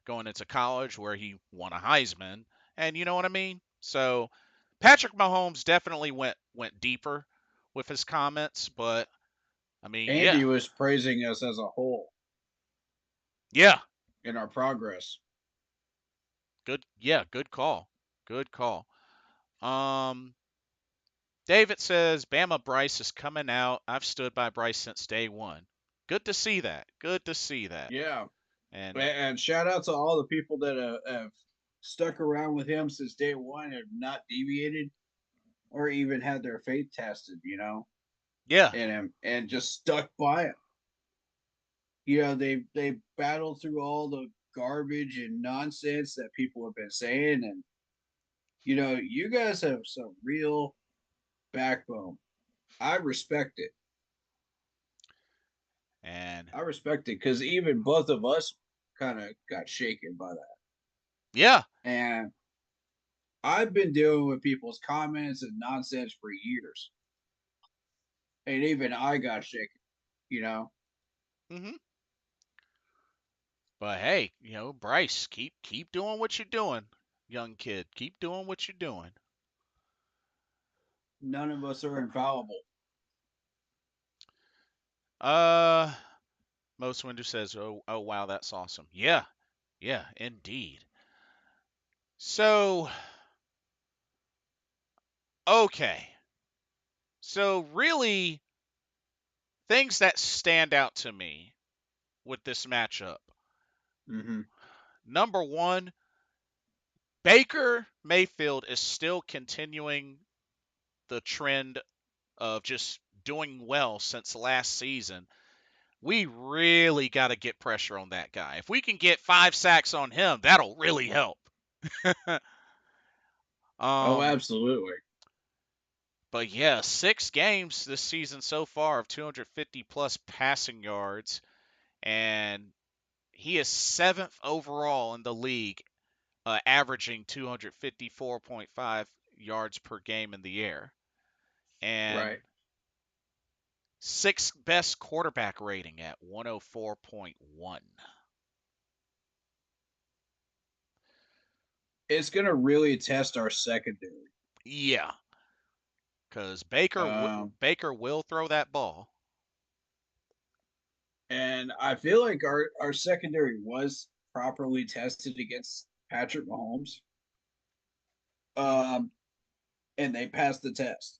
going into college where he won a Heisman, and you know what I mean. So Patrick Mahomes definitely went deeper with his comments, but yeah, Andy was praising us as a whole yeah, in our progress. good call, good call. Um, David says Bama Bryce is coming out. I've stood by Bryce since day one. Good to see that. Good to see that. Yeah. And And shout out to all the people that have stuck around with him since day one and have not deviated or even had their faith tested, yeah, and just stuck by him. They battled through all the garbage and nonsense that people have been saying, and you guys have some real backbone. I respect it. And I respect it because even both of us kind of got shaken by that. yeah, And I've been dealing with people's comments and nonsense for years, and even I got shaken. You know, hmm but hey, Bryce, keep doing what you're doing, young kid. Keep doing what you're doing. none of us are infallible. Uh, Most Winter says, oh wow, that's awesome. Yeah, yeah, indeed. So, okay. So really, things that stand out to me with this matchup. Mm-hmm. Number one, Baker Mayfield is still continuing the trend of just doing well since last season. We really got to get pressure on that guy. If we can get 5 sacks on him, that'll really help. Oh, um, absolutely. but yeah, 6 games this season so far of 250 plus passing yards, and he is 7th overall in the league, averaging 254.5 yards per game in the air, and Right. sixth best quarterback rating at 104.1. It's going to really test our secondary. Yeah, because Um, Baker will throw that ball. and I feel like our secondary was properly tested against Patrick Mahomes. Mm-hmm. Um, and they passed the test.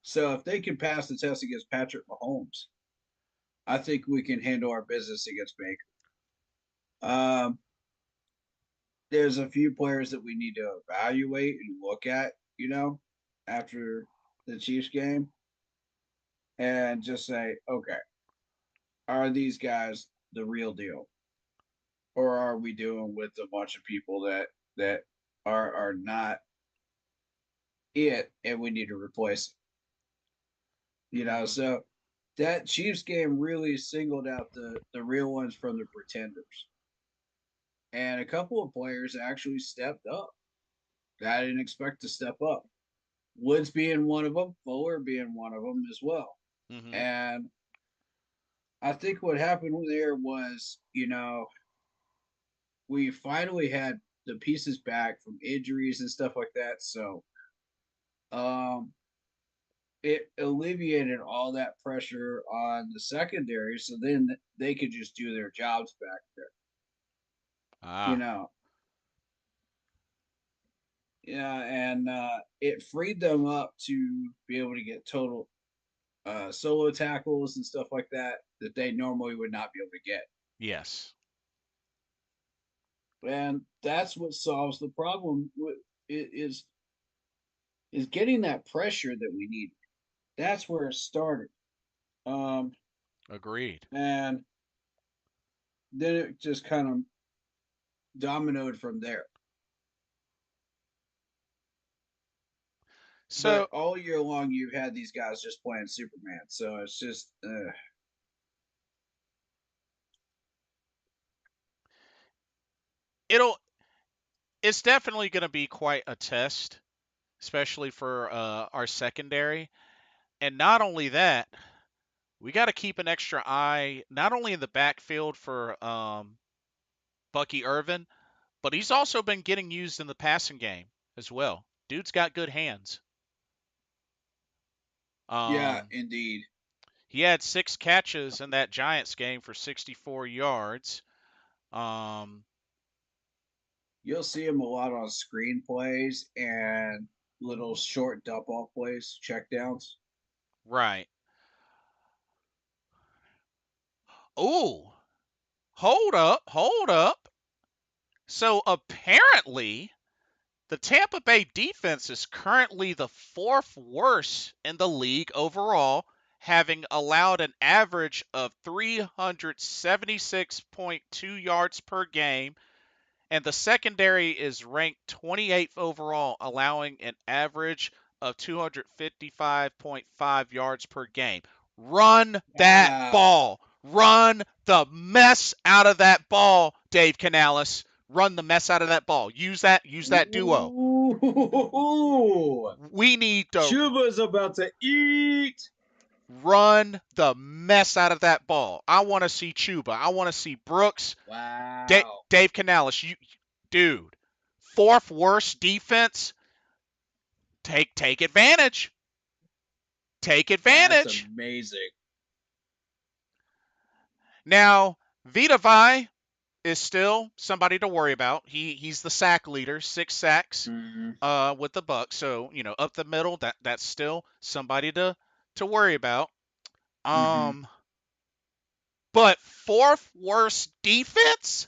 So if they can pass the test against Patrick Mahomes, I think we can handle our business against Baker. Um, there's a few players that we need to evaluate and look at, after the Chiefs game, and just say, okay, are these guys the real deal, or are we dealing with a bunch of people that are not it, and we need to replace them? Mm-hmm. So that Chiefs game really singled out the real ones from the pretenders, and a couple of players actually stepped up that I didn't expect to step up. Woods being one of them, Fuller being one of them as well. Mm-hmm. And I think what happened there was, we finally had the pieces back from injuries and stuff like that. So um, it alleviated all that pressure on the secondary. So then they could just do their jobs back there. You Ah, know, yeah, and it freed them up to be able to get total solo tackles and stuff like that they normally would not be able to get. yes, And that's what solves the problem. Is getting that pressure that we need. That's where it started, um, agreed. and then it just kind of dominoed from there. So But all year long, you've had these guys just playing Superman, so it's just it'll it's definitely going to be quite a test, especially for our secondary. And not only that, we got to keep an extra eye not only in the backfield for Bucky Irvin, but he's also been getting used in the passing game as well. Dude's got good hands. yeah, Um, indeed. he had 6 catches in that Giants game for 64 yards. Um, You'll see him a lot on screen plays and little short dump off plays, check downs. right. Ooh, hold up. So apparently, the Tampa Bay defense is currently the 4th worst in the league overall having allowed an average of 376.2 yards per game, and the secondary is ranked 28th overall, allowing an average of 255.5 yards per game. Run that Wow. ball. Run the mess out of that ball, Dave Canales. Run the mess out of that ball. Use that duo. Ooh. We need to Chuba's about to eat. run the mess out of that ball. I want to see Chuba. I want to see Brooks. Wow. Dave Canales, dude, fourth worst defense. Take advantage. Take That's advantage. amazing. Now, Vita Vi is still somebody to worry about. He's the sack leader, 6 sacks Mm-hmm. with the Bucks. So, up the middle, that's still somebody to worry about. Mm-hmm. Um, but fourth worst defense?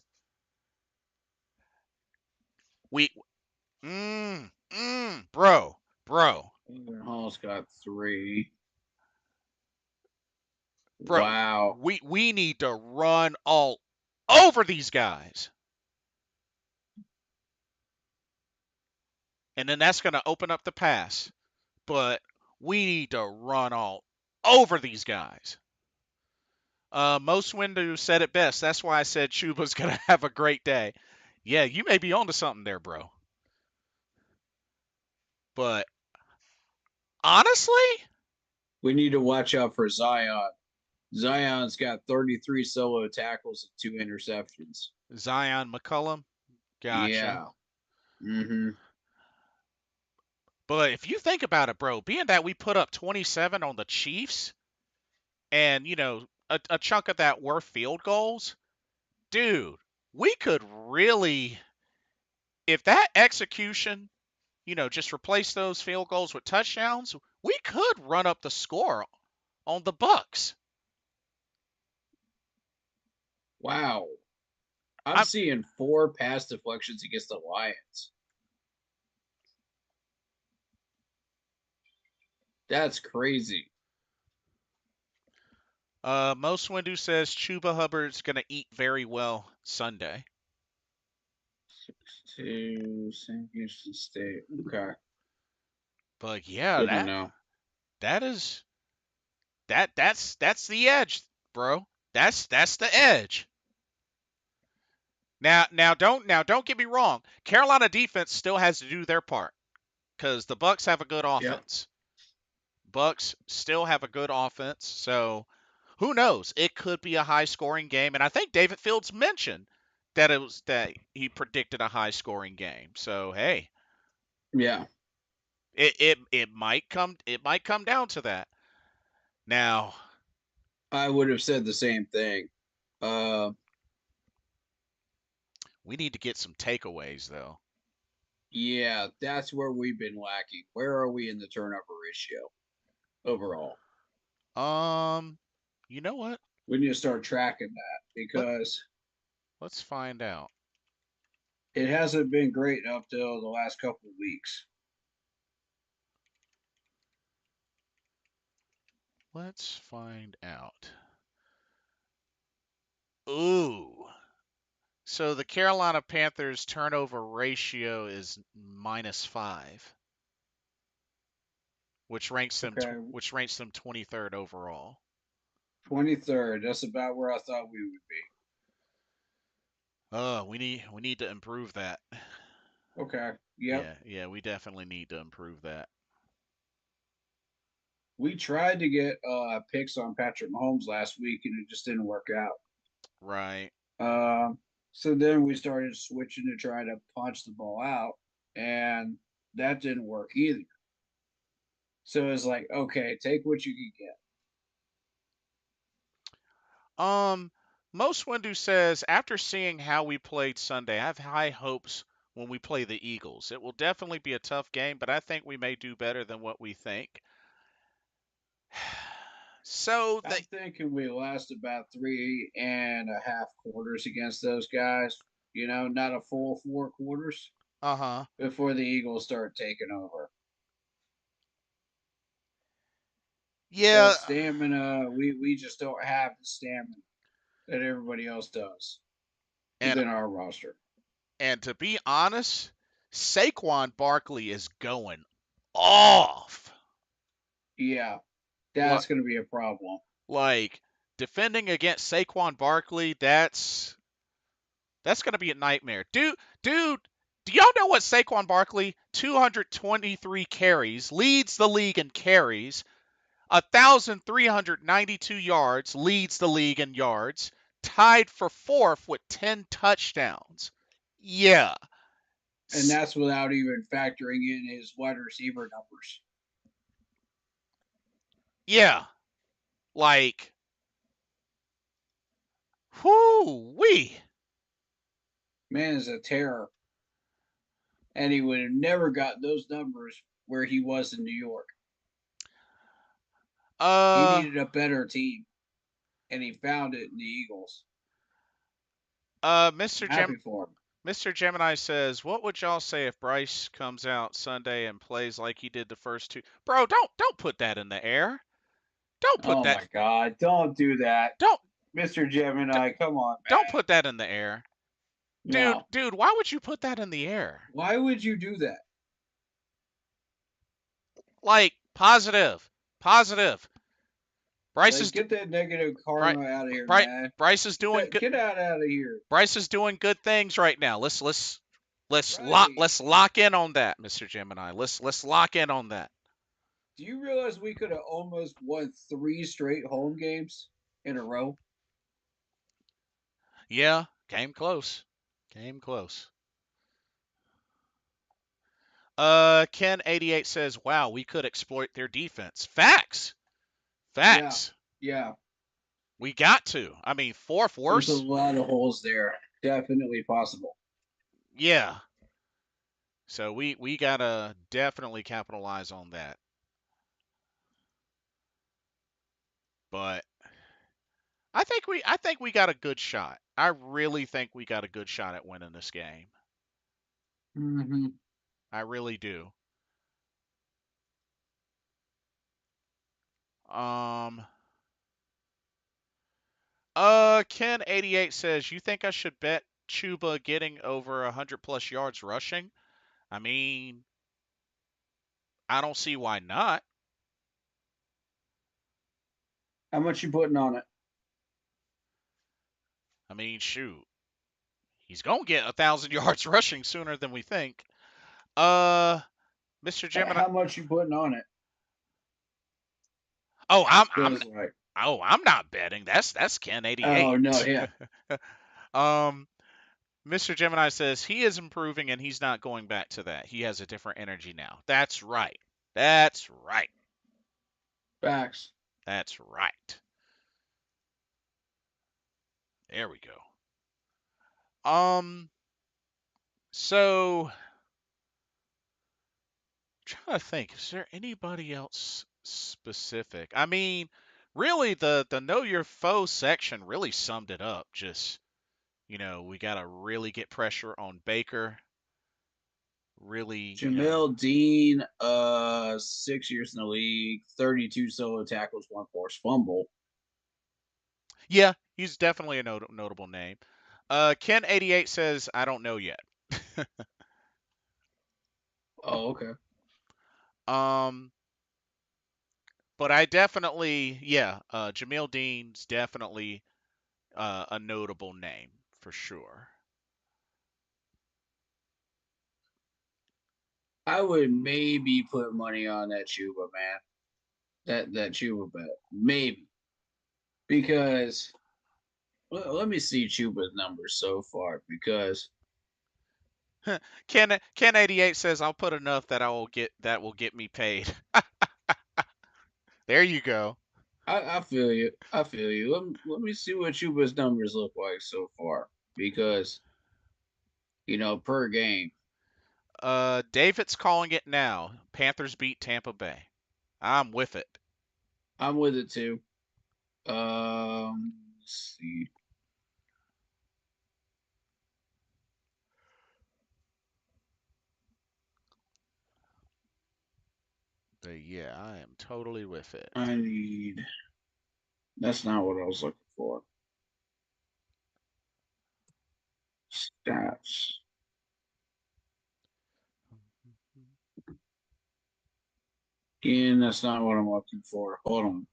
We bro, Hall's got 3. bro. Wow. We need to run all over these guys. And then that's going to open up the pass. But we need to run all over these guys. Most Windu said it best. That's why I said Chuba's going to have a great day. Yeah, you may be onto something there, bro. But honestly, We need to watch out for Zion. Zion's got 33 solo tackles and 2 interceptions. Zion McCullum, gotcha. Yeah. Mm-hmm. But if you think about it, bro, being that we put up 27 on the Chiefs and, a chunk of that were field goals, dude, we could really, if that execution, just replace those field goals with touchdowns, we could run up the score on the Bucks. Wow. I'm I'm seeing 4 pass deflections against the Lions. That's crazy. Most Windu says Chuba Hubbard's gonna eat very well Sunday. 6-2, St. Houston State. Okay. But yeah, Good to that know. that is that's the edge, bro. That's the edge. Now don't get me wrong. Carolina defense still has to do their part because the Bucks have a good Yep. offense. Bucks still have a good offense, so who knows? It could be a high-scoring game, and I think David Fields mentioned that he predicted a high-scoring game. So hey, Yeah. it might come down to that. Now I would have said the same thing. Uh, we need to get some takeaways though. yeah, that's where we've been lacking. Where are we in the turnover ratio overall? Um, you know what? We need to start tracking that Let because let's find out. it hasn't been great up till the last couple of weeks. Let's find out. Ooh. So the Carolina Panthers turnover ratio is -5, Okay, which ranks them 23rd overall. 23rd. That's about where I thought we would be. We need to improve that. Okay. Yep. Yeah, we definitely need to improve that. We tried to get picks on Patrick Mahomes last week and it just didn't work out. Right. Um, so then we started switching to try to punch the ball out, and that didn't work either. So it's like, okay, take what you can get. Um, Most Windu says after seeing how we played Sunday, I have high hopes when we play the Eagles. It will definitely be a tough game, but I think we may do better than what we think. So the I'm thinking we last about 3.5 quarters against those guys. Not a full 4 quarters uh-huh. before the Eagles start taking over. Yeah, That stamina, we just don't have the stamina that everybody else does and within our roster. and to be honest, Saquon Barkley is going off. Yeah, Like, that's going to be a problem. like defending against Saquon Barkley, that's gonna be a nightmare. Dude, do y'all know what Saquon Barkley 223 carries, leads the league in carries, 1,392 yards, leads the league in yards, tied for fourth with 10 touchdowns. Yeah. And that's without even factoring in his wide receiver numbers. Yeah. Like, whoo wee. Man is a terror. And he would have never got those numbers where he was in New York. He Uh, needed a better team, and he found it in the Eagles. I'm Mr. happy for him. Mr. Gemini says, "What would y'all say if Bryce comes out Sunday and plays like he did the first two?" Bro, don't put that in the air. Don't put Oh that. my God. Don't do that. Don't Mr. Gemini, come on, don't man. put that in the air, dude. No. Dude, why would you put that in the air? Why would you do that? Like positive, positive. Bryce Like, is get that negative Bryce, karma out of here, Bryce, man. Bryce is doing good. Get out of here. Bryce is doing good things right now. Right. Let's lock in on that, Mr. Gemini. Let's lock in on that. Do you realize we could have almost won 3 straight home games in a row? Yeah, came close. Came close. Ken88 says, "Wow, we could exploit their defense." Facts. Yeah. Facts. Yeah. We got to. I mean, fourth There's a worst. lot of holes there. Definitely possible. Yeah. So we gotta definitely capitalize on that. But I think we got a good shot. I really think we got a good shot at winning this game. Mm-hmm. I really do. Um Ken88 says, "You think I should bet Chuba getting over 100 plus yards rushing?" I mean, I don't see why not. How much you putting on it? I mean, shoot. He's going to get 1,000 yards rushing sooner than we think. Uh Mr. Gemini. How much you putting on it? Oh, I'm Feels like. oh, I'm not betting. That's Oh Ken88. no, yeah. um Mr. Gemini says he is improving and he's not going back to that. He has a different energy now. That's right. That's right. Facts. That's right. There we go. Um, so trying to think, is there anybody else specific? I mean, really the know your foe section really summed it up. Just, we gotta really get pressure on Baker. Really, Jamel Dean, 6 years in the league, 32 solo tackles, one forced fumble. yeah, he's definitely a notable name. Ken88 says, I don't know yet. Oh, okay. Um, but I definitely, yeah, Jamil Dean's definitely a notable name for sure. I would maybe put money on that Chuba, man. That Chuba bet. Maybe. Because let me see Chuba's numbers so far because Ken 88 says I'll put enough that will get me paid. There you go. I feel you. I feel you. Let me see what Chuba's numbers look like so far because per game. David's calling it now. Panthers beat Tampa Bay. I'm with it. I'm with it too. Let's see. But Yeah, I am totally with it. I need. That's not what I was looking for. Stats. Again, that's not what I'm looking for. Hold on.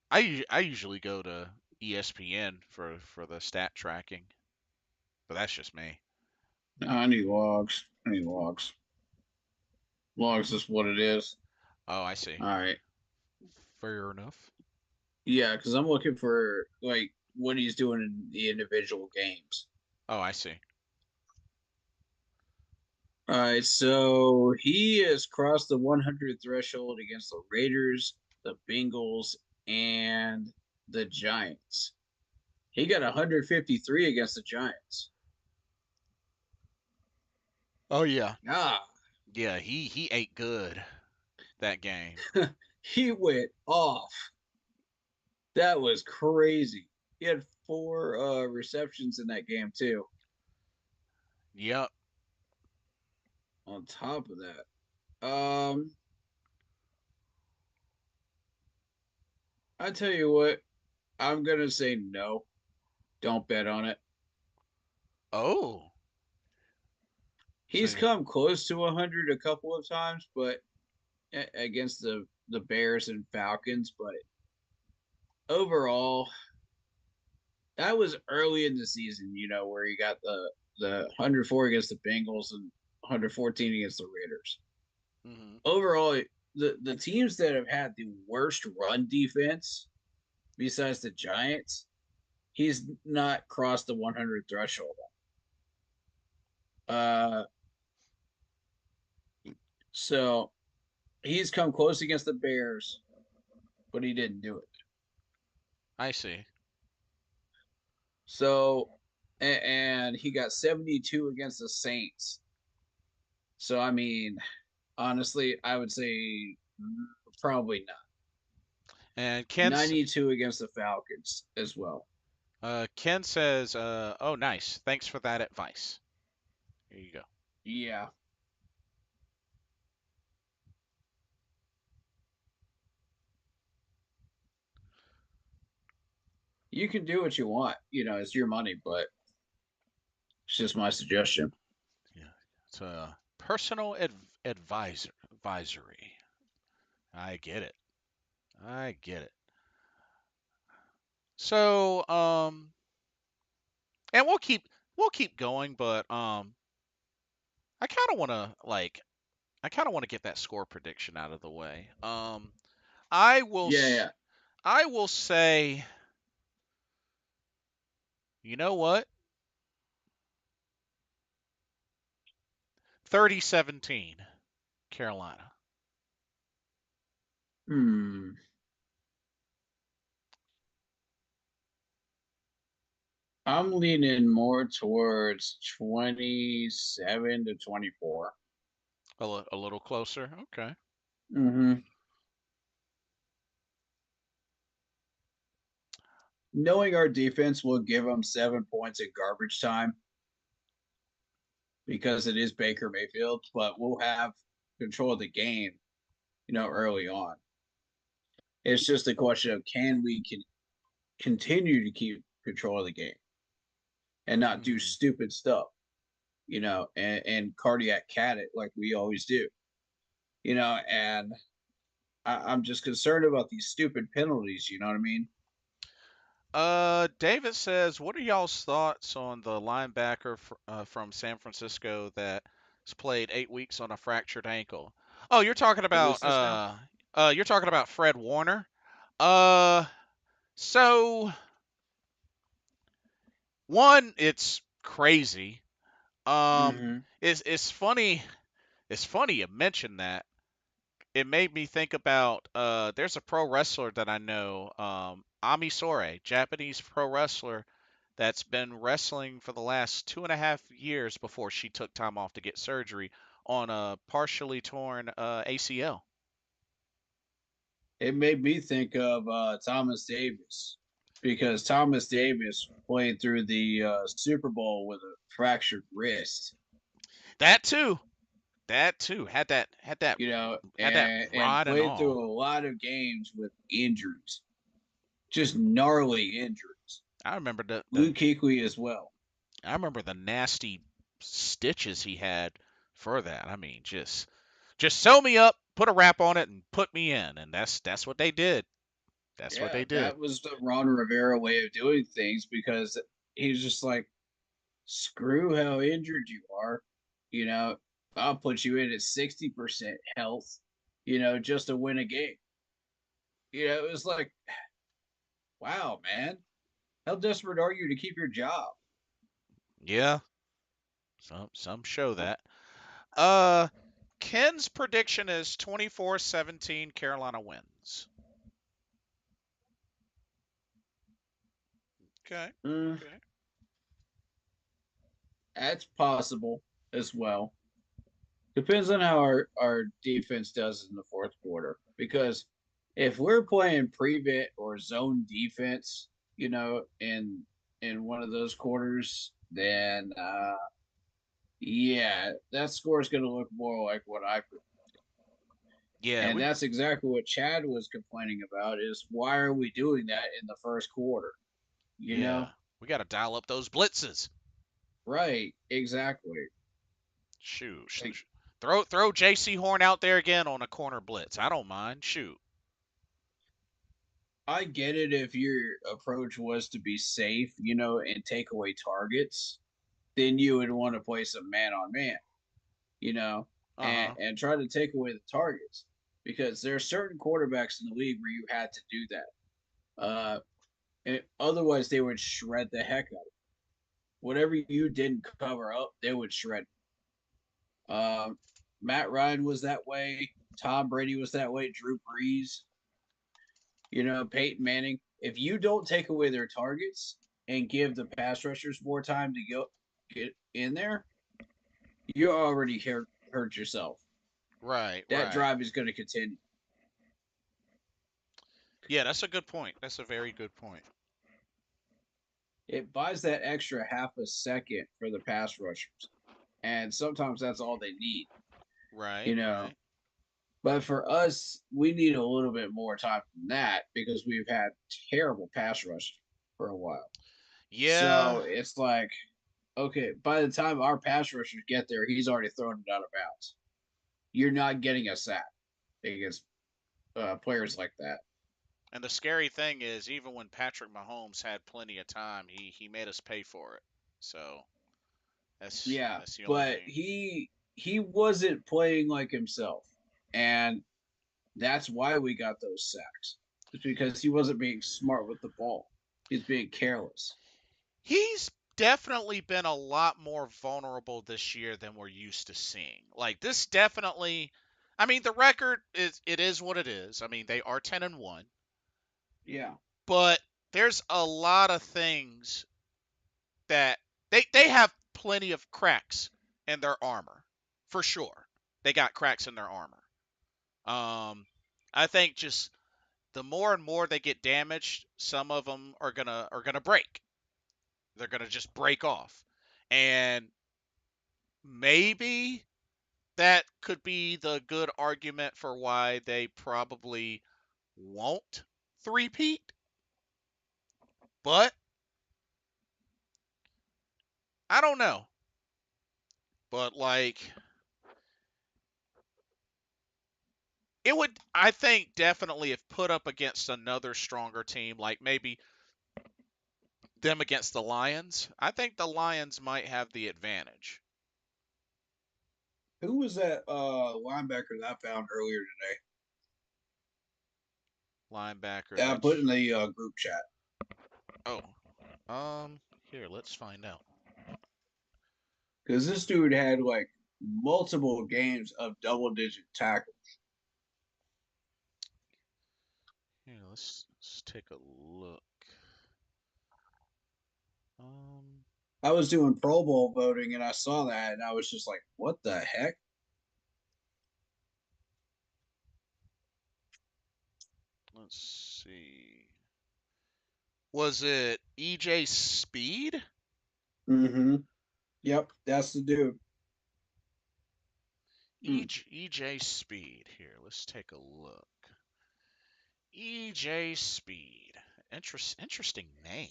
I usually go to ESPN for the stat tracking, but that's just me. I need logs. I need logs. Logs is what it is. Oh, I see. All right. Fair enough. Yeah, because I'm looking for like what he's doing in the individual games. Oh, I see. All right, so he has crossed the 100 threshold against the Raiders, the Bengals, and the Giants. He got 153 against the Giants. Oh yeah. Ah, Yeah, he ate good that game. he went off. That was crazy. He had four receptions in that game too. Yep. On top of that, I tell you what, I'm gonna say no. Don't bet on it. Oh. So He's come close to 100 a couple of times, but against the Bears and Falcons. But overall, that was early in the season. Where he got the 104 against the Bengals and 114 against the Raiders. hmm Overall, the teams that have had the worst run defense, besides the Giants, he's not crossed the 100 threshold. Uh, so he's come close against the Bears, but he didn't do it. I see. So, and he got 72 against the Saints. So, I mean, honestly, I would say probably not. And 92 against the Falcons as well. Ken says, oh nice. Thanks for that advice. Here you go. Yeah. You can do what you want. It's your money, but it's just my suggestion. Yeah. It's a personal advisory. I get it. I get it. So, and we'll keep going, but I kind of want to get that score prediction out of the way. I will Yeah, s- yeah. I will say, you know what? 30-17 Carolina. Hmm. I'm leaning more towards 27 to 24. A little closer. Okay. Mm-hmm. Knowing our defense will give them 7 points in garbage time because it is Baker Mayfield, but we'll have control of the game, early on. It's just a question of can we continue to keep control of the game and not do hmm stupid stuff, and cardiac cat it like we always do, and I'm just concerned about these stupid penalties, you know what I mean? David says, "What are y'all's thoughts on the linebacker from San Francisco that's played 8 weeks on a fractured ankle?" Oh, Who is this now? you're talking about Fred Warner. Uh, so one, it's crazy. Mm-hmm. It's funny. It's funny you mentioned that. It made me think about there's a pro wrestler that I know, Ami Sourei, Japanese pro wrestler that's been wrestling for the last 2.5 years before she took time off to get surgery on a partially torn ACL. It made me think of Thomas Davis because Thomas Davis played through the Super Bowl with a fractured wrist. That too. That too. You know, Had that and rod and played through all. a lot of games with injuries, just gnarly injuries. I remember the Luke Kuechly as well. I remember the nasty stitches he had for that. I mean, just sew me up, put a wrap on it, and put me in, and that's what they did. That's what Yeah, they did. that was the Ron Rivera way of doing things because he's just like, screw how injured you are. You know, I'll put you in at 60% health, just to win a game. It was like, wow, man. How desperate are you to keep your job? Yeah, some show that. Uh, Ken's prediction is 24-17 Carolina wins. Okay. Mm, Okay. that's possible as well. Depends on how our defense does in the fourth quarter. Because if we're playing prevent or zone defense, in one of those quarters, then yeah, that score is going to look more like what I put. Yeah, And that's exactly what Chad was complaining about is why are we doing that in the first quarter? You yeah, know? we got to dial up those blitzes. Right, exactly. Shoot, Like throw J.C. Horn out there again on a corner blitz. I don't mind. Shoot. I get it if your approach was to be safe, and take away targets, then you would want to play some man on man, you know, Uh and huh. and try to take away the targets because there are certain quarterbacks in the league where you had to do that. And otherwise they would shred the heck out of it. Whatever you didn't cover up, they would shred. Um, Matt Ryan was that way. Tom Brady was that way. Drew Brees, Peyton Manning. If you don't take away their targets and give the pass rushers more time to get in there, you already hurt yourself. Right, That right. drive is going to continue. Yeah, that's a good point. That's a very good point. It buys that extra half a second for the pass rushers, and sometimes that's all they need. Right, You know, right. But for us, we need a little bit more time than that because we've had terrible pass rush for a while. Yeah, So it's like, okay, by the time our pass rushers get there, he's already thrown it out of bounds. You're not getting a sack against players like that. and the scary thing is, even when Patrick Mahomes had plenty of time, he made us pay for it. So Yeah, that's the only but thing. he wasn't playing like himself, and that's why we got those sacks. It's because he wasn't being smart with the ball. He's being careless. He's definitely been a lot more vulnerable this year than we're used to seeing. Like this definitely I mean the record is what it is. I mean they are 10-1, Yeah. but there's a lot of things that they have plenty of cracks in their armor. For sure. They got cracks in their armor. Um I think just the more and more they get damaged, some of them are gonna break. They're gonna just break off, and maybe that could be the good argument for why they probably won't three-peat. But I don't know. But like it would, I think, definitely if put up against another stronger team, like maybe them against the Lions, I think the Lions might have the advantage. Who was that linebacker that I found earlier Linebacker, today? I put that's in the group chat oh, here let's find out. because this dude had like multiple games of double-digit tackle. Here, let's take a look. Um, I was doing Pro Bowl voting and I saw that and I was just like, "What the heck?" let's see. Was it EJ Speed? Mm-hmm. Yep, that's the dude. Mm. EJ Speed. Here, let's take a look. EJ Speed. Interesting name.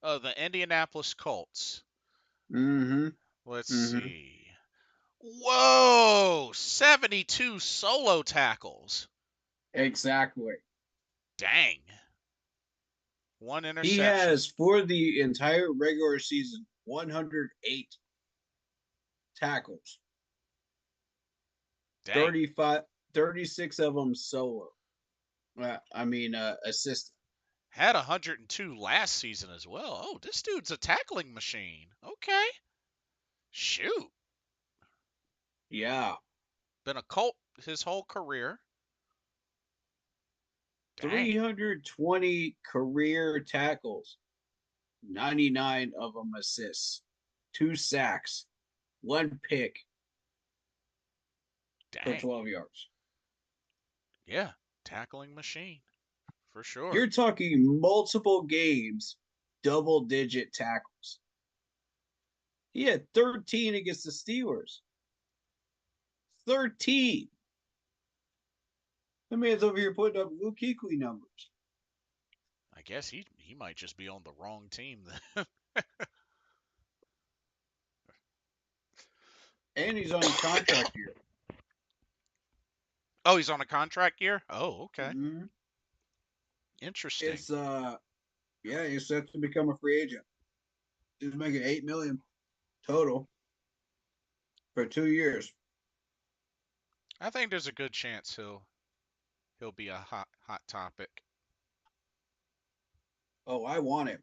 Oh, the Indianapolis Colts. Mm-hmm. Let's Mm-hmm. see. Whoa! 72 solo tackles. Exactly. Dang. One He interception. has, for the entire regular season, 108 tackles, Dang. 35, 36 of them solo. Assistant. Had 102 last season as well. Oh, this dude's a tackling machine. Okay. Shoot. Yeah. Been a Colt his whole career. Dang. 320 career tackles, 99 of them assists, 2 sacks, 1 pick for Dang. 12 yards. Yeah. Tackling machine. For sure. You're talking multiple games, double digit tackles. He had 13 against the Steelers. 13. The man's over here putting up Luke Kuechly numbers. I guess he might just be on the wrong team then. And he's on contract year. Oh, he's on a contract year? Oh, okay. Mm-hmm. Interesting. It's yeah, he's set to become a free agent. He's making $8 million total for 2 years. I think there's a good chance he'll be a hot topic. Oh, I want him.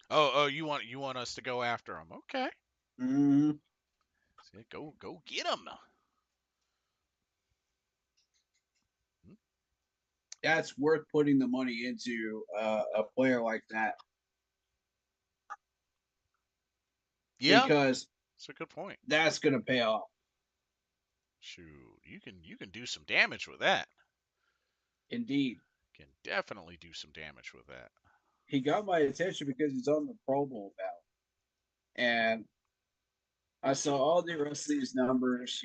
Oh, you want us to go after him? Okay. Mm-hmm. Go get him. That's worth putting the money into a player like that Yeah, because that's a good point. that's going to pay off. Shoot, you can do some damage with that. Indeed. Can definitely do some damage with that. He got my attention because he's on the Pro Bowl ballot. And I saw all the rest of these numbers,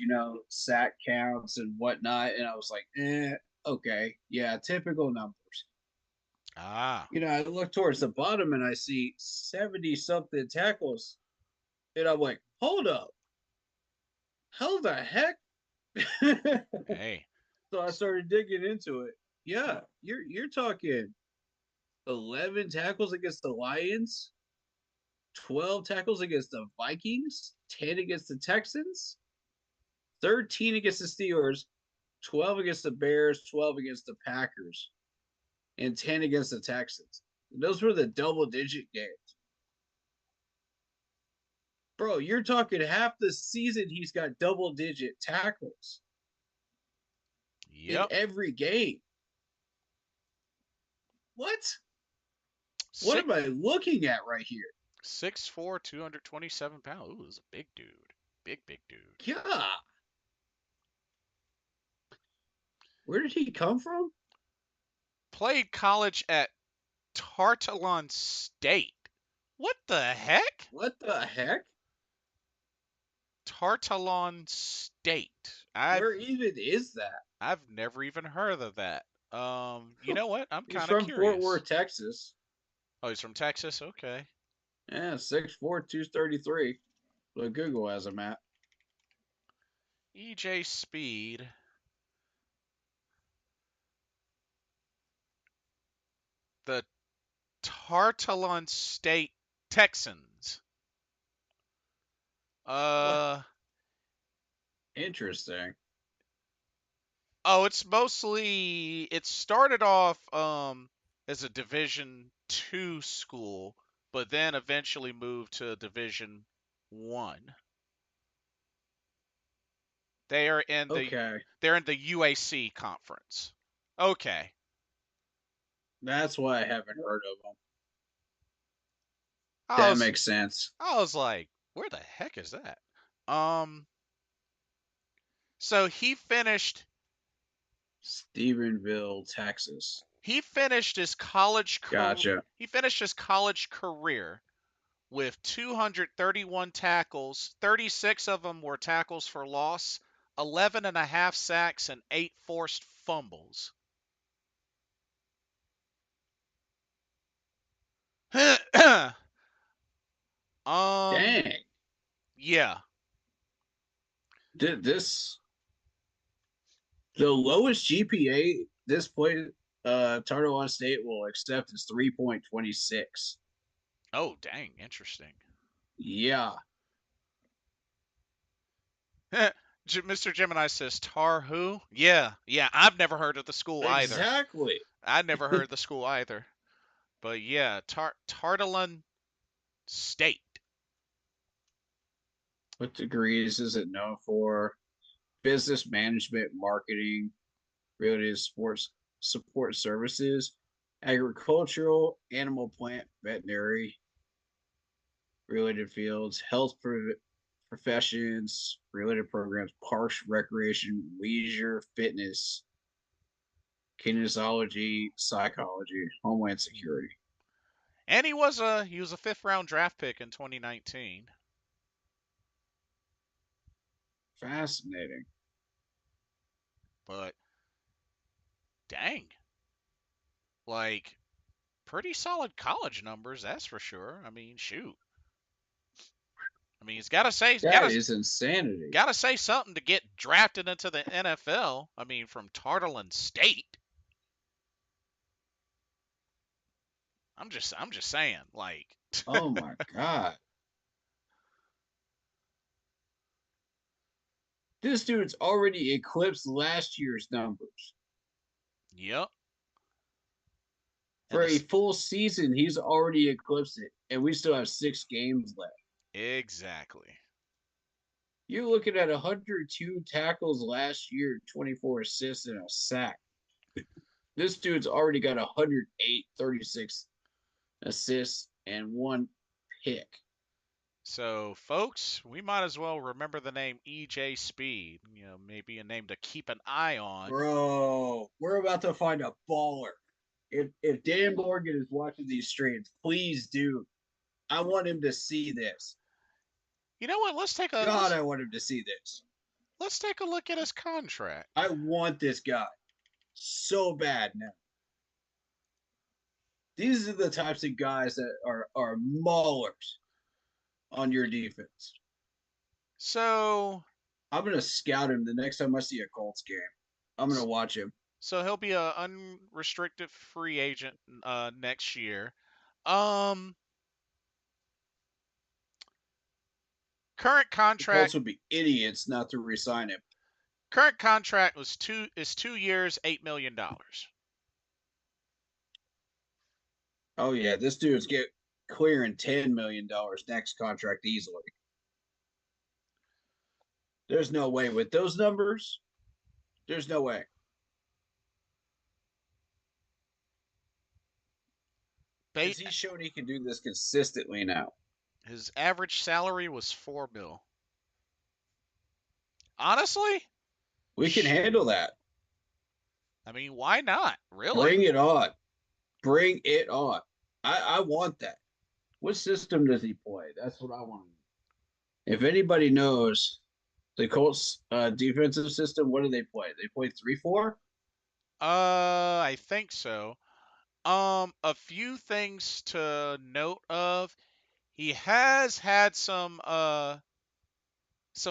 sack counts and whatnot. And I was like, okay. Yeah, typical numbers. Ah, I look towards the bottom and I see 70 something tackles. And I'm like, hold up. How the heck? hey, So I started digging into it. Yeah, you're talking 11 tackles against the Lions, 12 tackles against the Vikings, 10 against the Texans, 13 against the Steelers, 12 against the Bears, 12 against the Packers, and 10 against the Texans. Those were the double digit games. Bro, you're talking half the season he's got double digit tackles in yep. every game. What? What Six am I looking at right here? 6'4", 227 pounds. Ooh, this is a big dude. Big dude. Yeah. Where did he come from? Played college at Tarleton State. What the heck? What the heck? Tarleton State. I've Where even is that? I've never even heard of that. You know what? I'm He's kind of from Fort curious. Worth, Texas. Oh, he's from Texas. Okay. Yeah, 6'4", 233. But Google has him at. EJ Speed. The Tarleton State Texans. What? Uh Interesting. oh, it started off as a Division 2 school, but then eventually moved to Division 1. They are in the Okay. they're in the UAC conference. Okay. That's why I haven't heard of him. I That was makes sense. I was like, where the heck is that? Um so Stephenville, Texas. he finished his college career Gotcha. he finished his college career with 231 tackles. 36 of them were tackles for loss, 11 and a half sacks, and 8 forced fumbles. Dang. Yeah. This the lowest GPA this point Tarleton State will accept is 3.26. Oh, dang, interesting. Yeah, Mr. Gemini says Tar who? Yeah, yeah. I've never heard of the school either. exactly. I never heard of the school either. But yeah, Tarleton State. What degrees is it known for? Business management, marketing, related sports support services, agricultural, animal plant, veterinary, related fields, professions, related programs, parks, recreation, leisure, fitness, kinesiology, psychology, homeland Mhm. security. And he was a fifth round draft pick in 2019. Fascinating. But dang, like pretty solid college numbers, that's for sure. I mean, shoot. I mean, he's got to say That is insanity. got to say something to get drafted into the NFL. I mean, from Tarleton State. I'm just saying, like, Oh my God. This dude's already eclipsed last year's numbers. yep. And For a this full season, he's already eclipsed it, and we still have 6 games left. exactly. You're looking at 102 tackles last year, 24 assists, and a sack. This dude's already got 108, 36 assists, and one pick. So, folks, we might as well remember the name EJ Speed. Maybe a name to keep an eye on. Bro, we're about to find a baller. If Dan Morgan is watching these streams, please do. I want him to see this. You know what? Let's take a God, let's I want him to see this. let's take a look at his contract. I want this guy so bad now. These are the types of guys that are maulers on your defense. So, I'm gonna scout him the next time I see a Colts game. I'm gonna watch him. so he'll be a unrestricted free agent next year. Um, current The contract Colts would be idiots not to resign him. current contract is 2 years, $8 million. Oh yeah, this dude's get clearing $10 million next contract easily. There's no way with those numbers. There's no way. Because he's shown he can do this consistently now. His average salary was 4 mil. Honestly, We can handle that. I mean, why not? Really? Bring it on. Bring it on. I want that. What system does he play? That's what I want to know. If anybody knows the Colts defensive system, what do they play? They play 3-4? I think so. A few things to note of. He has had some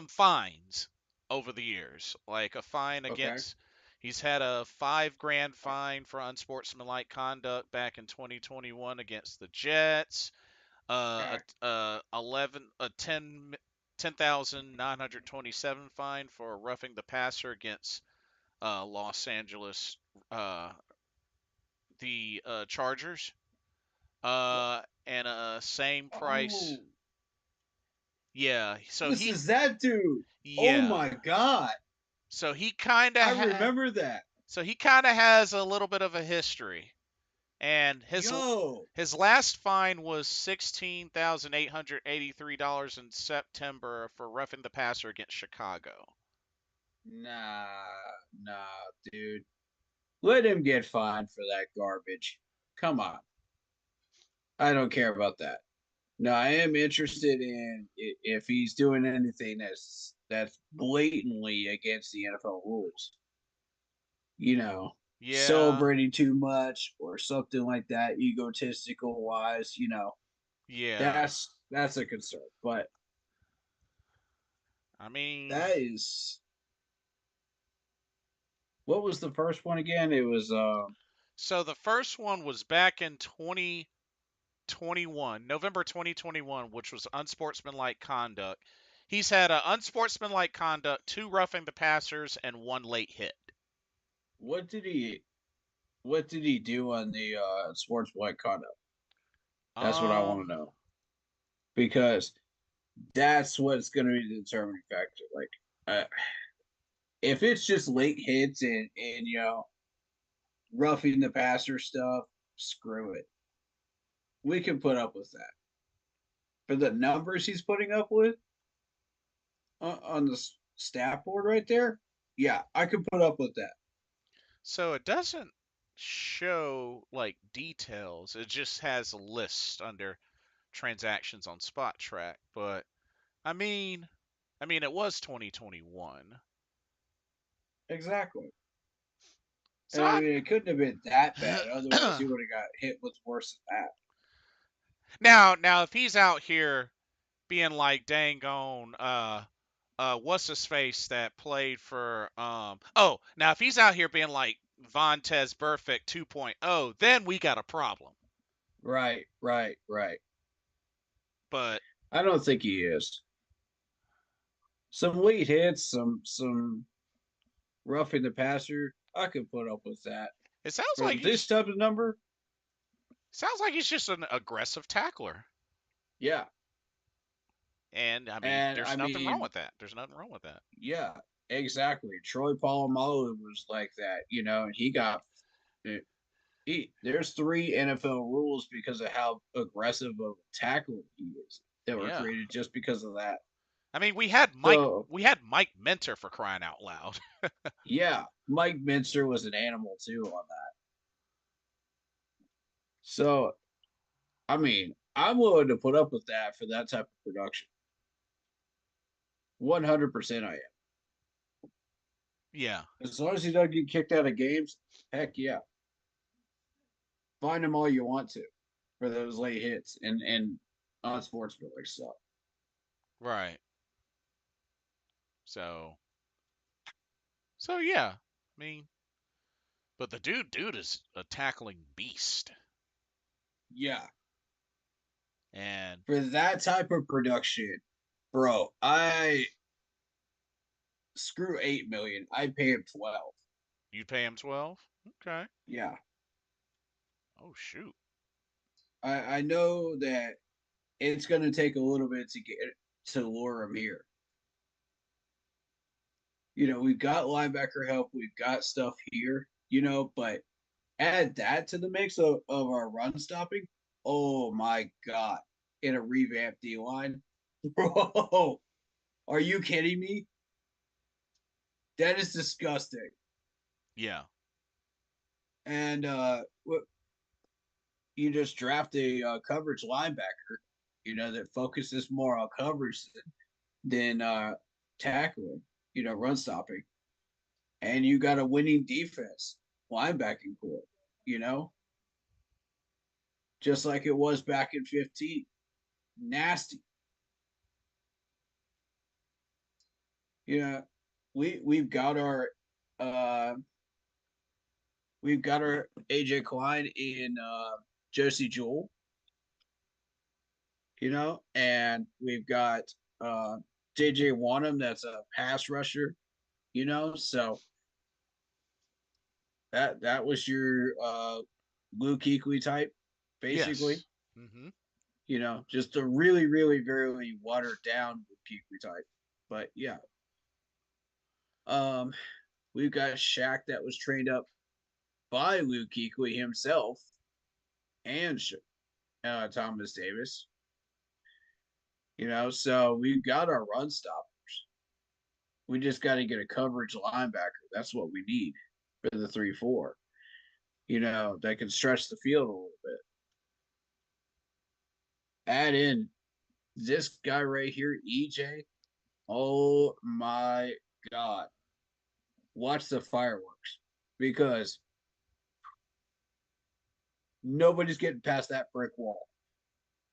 fines over the years, like a fine Okay. against. He's had a $5 grand fine for unsportsmanlike conduct back in 2021 against the Jets. Okay. 11 a 10,927 fine for roughing the passer against Los Angeles, uh, the Chargers. And same price. Oh, Yeah. this is that dude. Oh Yeah. my God. So he kind of I had. remember that. So he kind of has a little bit of a history, and Yo. his last fine was $16,883 in September for roughing the passer against Chicago. Nah, dude. Let him get fined for that garbage. Come on. I don't care about that. No, I am interested in if he's doing anything that's blatantly against the NFL rules. You know, Yeah, celebrating too much or something like that, egotistical wise. yeah. That's a concern. But I mean, that is what was the first one again? It was so the first one was back in 2021, November 2021, which was unsportsmanlike conduct. He's had a unsportsmanlike conduct, two roughing the passers, and one late hit. what did he do on the sports white conduct? That's what I want Um, to know because that's what's going to be the determining factor. Like, if it's just late hits and roughing the passer stuff, screw it. We can put up with that. For the numbers he's putting up with on the stat board right there, yeah, I can put up with that. so it doesn't show like details. It just has a list under transactions on Spot Track. But I mean, it was 2021. Exactly. So And I I mean, it couldn't have been that bad. Otherwise, he would have got hit with worse than that. now if he's out here being like dang on what's his face that played for now if he's out here being like Vontez Burfict 2.0, then we got a problem. Right, right, right. But I don't think he is. Some late hits, some roughing the passer, I could put up with that. it sounds For like this he's type of number, just an aggressive tackler. yeah. And I mean, And I there's nothing wrong mean, with that. There's nothing wrong with that. yeah, exactly. Troy Polamalu was like that, and he got there's three NFL rules because of how aggressive of a tackler he is that were Yeah. created just because of that. I mean, So we had Mike Mentor for crying out loud. yeah, Mike Minster was an animal too on that. So I mean, I'm willing to put up with that for that type of production. 100% I am. Yeah. As long as he doesn't get kicked out of games, heck yeah. Find him all you want to for those late hits and unsportsmanlike stuff. Right. So yeah. I mean, but the dude is a tackling beast. Yeah. And For that type of production, bro, I screw 8 million. I'd pay him 12. you'd pay him 12? Okay. Yeah. Oh shoot. I know that it's gonna take a little bit to lure him here. We've got linebacker help, we've got stuff here, but add that to the mix of our run stopping. Oh my god. In a revamped D line. Bro, are you kidding me? That is disgusting. Yeah. And you just draft a coverage linebacker, that focuses more on coverage than tackling, run stopping. And you got a winning defense, linebacking core, you know, just like it was back in 15. Nasty. You know, we've got our uh we've got our AJ Klein in Josie Jewell, and we've got JJ Wanham that's a pass rusher, so that was your Luke Kuechly type, basically. Yes. Mm-hmm. Just a really, really, very watered down Luke Kuechly type. But yeah, um, we've got Shaq that was trained up by Luke Kuechly himself and Thomas Davis. So we've got our run stoppers. We just got to get a coverage linebacker. That's what we need for the 3-4. That can stretch the field a little bit. Add in this guy right here, EJ. Oh my God. Watch the fireworks because nobody's getting past that brick wall.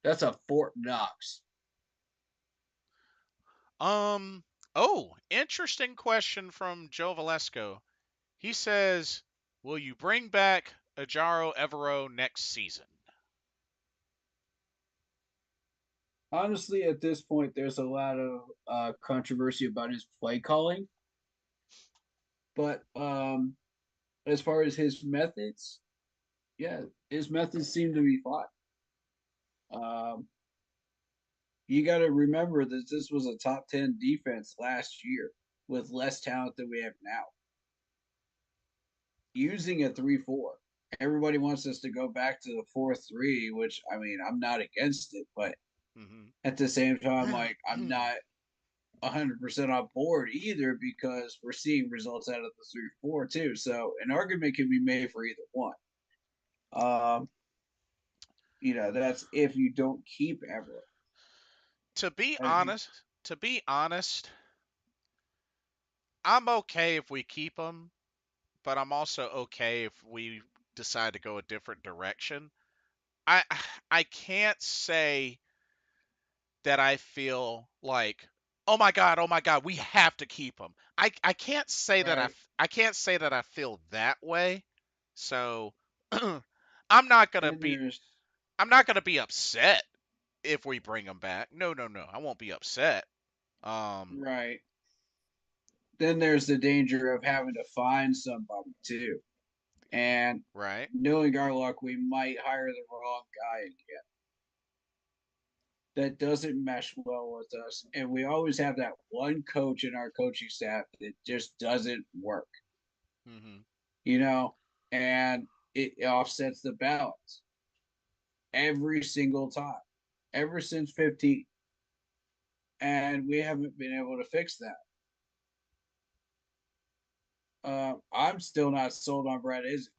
That's a Fort Knox. Um. Oh, interesting question from Joe Valesco. He says, "Will you bring back Ajaro Evero next season?" Honestly, at this point, there's a lot of controversy about his play calling, but as far as his methods, yeah, his methods seem to be fine. Um, you got to remember that this was a top 10 defense last year with less talent than we have now. Using a 3-4. Everybody wants us to go back to the 4-3, which I mean, I'm not against it, but Mm-hmm. at the same time, like, I'm not 100% on board either because we're seeing results out of the 3-4 too. So an argument can be made for either one. Um, that's if you don't keep Everett. to be If you honest, to be honest, I'm okay if we keep him, but I'm also okay if we decide to go a different direction. I I can't say that I feel like, oh my god, we have to keep him. I can't say that right, I can't say that I feel that way. So I'm not gonna then be there's I'm not gonna be upset if we bring him back. No, no, no, I won't be upset. Um, right. Then there's the danger of having to find somebody too. And right. knowing our luck, we might hire the wrong guy again. That doesn't mesh well with us. And we always have that one coach in our coaching staff that just doesn't work, Hmm. you know, and it offsets the balance every single time, ever since 15. And we haven't been able to fix that. I'm still not sold on Brad Izzy.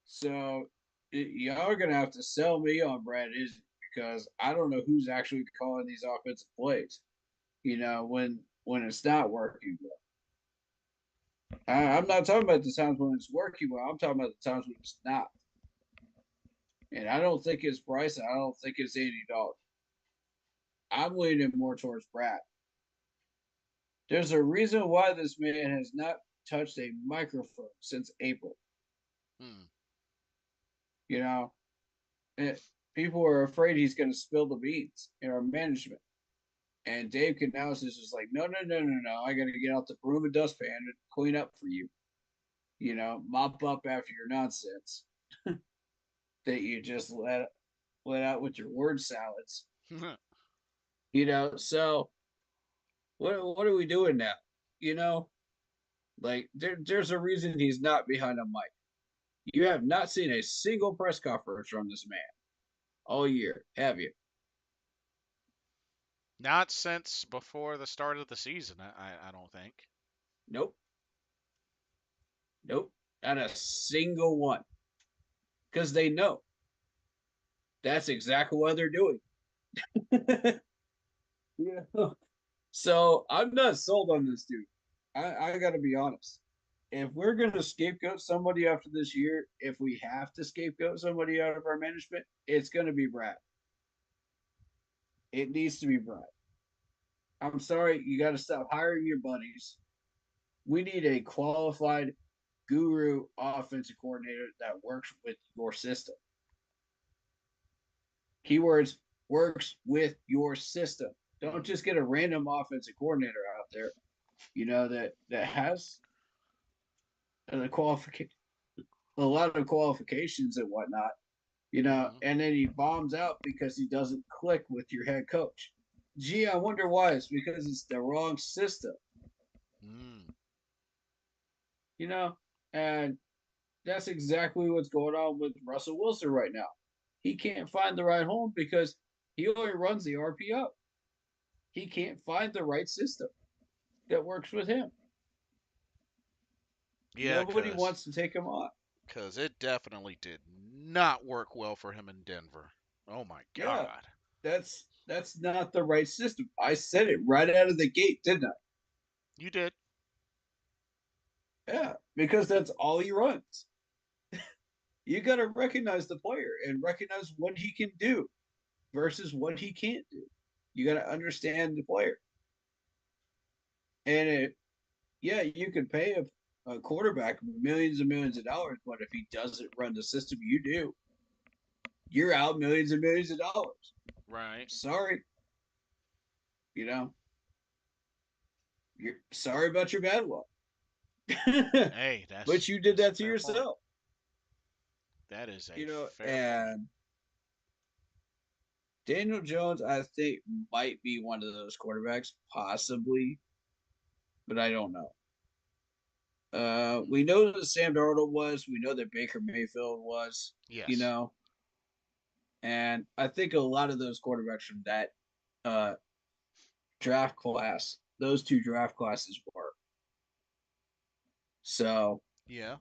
So y'all are going to have to sell me on Brad Izzy because I don't know who's actually calling these offensive plays, when it's not working well. I'm not talking about the times when it's working well. I'm talking about the times when it's not. And I don't think it's Bryce. I don't think it's $80. I'm leaning more towards Brad. There's a reason why this man has not touched a microphone since April. Hmm. You know, it, people are afraid he's going to spill the beans in our management. And Dave Canales is just like, no, no, no, no, no. I got to get out the broom and dustpan and clean up for you. Mop up after your nonsense that you just let out with your word salads. So what are we doing now? You know, like there's a reason he's not behind a mic. You have not seen a single press conference from this man all year, have you? Not since before the start of the season. I don't think. Nope, nope, not a single one. Because they know that's exactly what they're doing. Yeah. So I'm not sold on this dude. I got to be honest. If we're going to scapegoat somebody after this year, if we have to scapegoat somebody out of our management, it's going to be Brad. It needs to be Brad. I'm sorry, you got to stop hiring your buddies. We need a qualified guru offensive coordinator that works with your system. Keywords works with your system. Don't Hmm. just get a random offensive coordinator out there, that has a qualification, a lot of qualifications and whatnot, Hmm. and then he bombs out because he doesn't click with your head coach. Gee, I wonder why. It's because it's the wrong system, Hmm. you know, and that's exactly what's going on with Russell Wilson right now. He can't find the right home because he only runs the RPO. He can't find the right system that works with him. Yeah, Nobody cause wants to take him on. cause it definitely did not work well for him in Denver. Oh my Yeah, God. that's not the right system. I said it right out of the gate, didn't I? You did. Yeah, because that's all he runs. You got to recognize the player and recognize what he can do versus what he can't do. You got to understand the player. And yeah, you can pay a quarterback millions and millions of dollars, but if he doesn't run the system you do, you're out millions and millions of dollars. Right. Sorry, you know, you're sorry about your bad luck. Hey, But you did that's a that to fair point. yourself, That is a you know, fair point. and Daniel Jones, I think, might be one of those quarterbacks, possibly, but I don't know. We know that Sam Darnold was. We know that Baker Mayfield was. You Yes. know, and I think a lot of those quarterbacks from that uh, draft class, those two draft classes were. So, Yeah.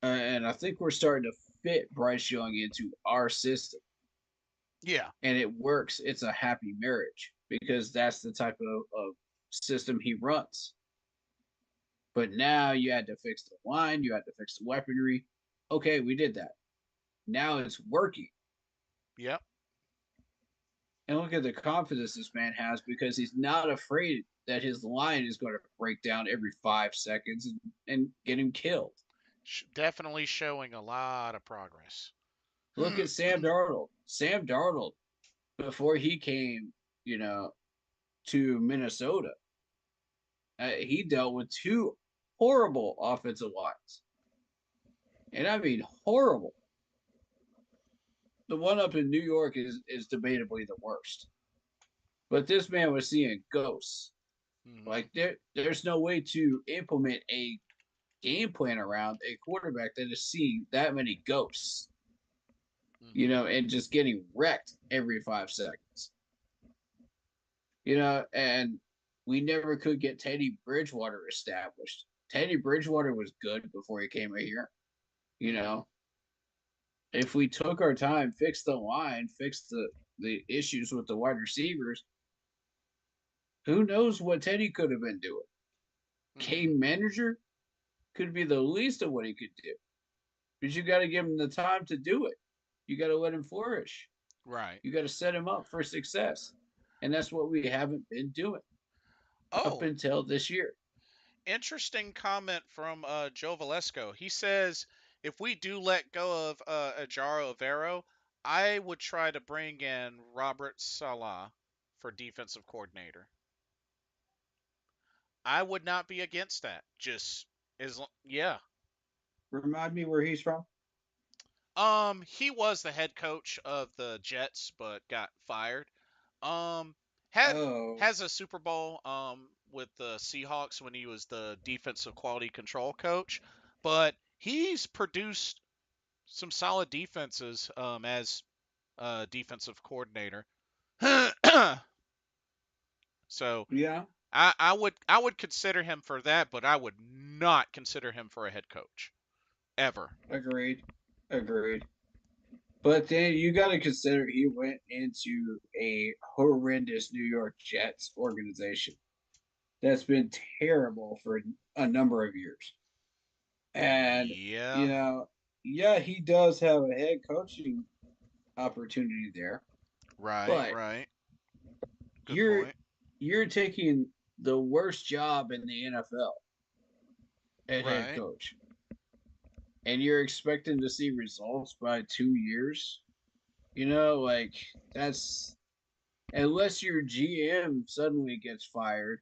and I think we're starting to fit Bryce Young into our system, Yeah. and it works. It's a happy marriage because that's the type of system he runs. But now you had to fix the line, you had to fix the weaponry. Okay, we did that. Now it's working. Yep. And look at the confidence this man has because he's not afraid that his line is going to break down every 5 seconds and get him killed. Definitely showing a lot of progress. Look at Sam Darnold. Sam Darnold, before he came, you know, to Minnesota, he dealt with two horrible offensive lines. And I mean horrible. The one up in New York is debatably the worst. But this man was seeing ghosts. Mm-hmm. Like there's no way to implement a game plan around a quarterback that is seeing that many ghosts, Mm-hmm. and just getting wrecked every 5 seconds. And we never could get Teddy Bridgewater established. Teddy Bridgewater was good before he came here. You Mm-hmm. know, if we took our time, fixed the line, fixed the issues with the wide receivers, who knows what Teddy could have been doing? Mm-hmm. Game manager could be the least of what he could do. Because you got to give him the time to do it. You got to let him flourish. Right. You got to set him up for success. And that's what we haven't been doing up Oh, until this year. interesting comment from Joe Valesco. He says if we do let go of Ajaro Avero, I would try to bring in Robert Salah for defensive coordinator. I would not be against that. Just yeah. Remind me where he's from. He was the head coach of the Jets, but got fired. Um, had Oh, has a Super Bowl with the Seahawks when he was the defensive quality control coach, but he's produced some solid defenses as defensive coordinator. So yeah. I would consider him for that, but I would not consider him for a head coach ever. Agreed. Agreed. But then you got to consider he went into a horrendous New York Jets organization that's been terrible for a number of years. And, you Yeah, know, yeah, he does have a head coaching opportunity there, right, but right. Good you're point. you're taking the worst job in the NFL at head Right. coach, and you're expecting to see results by 2 years. Like that's unless your GM suddenly gets fired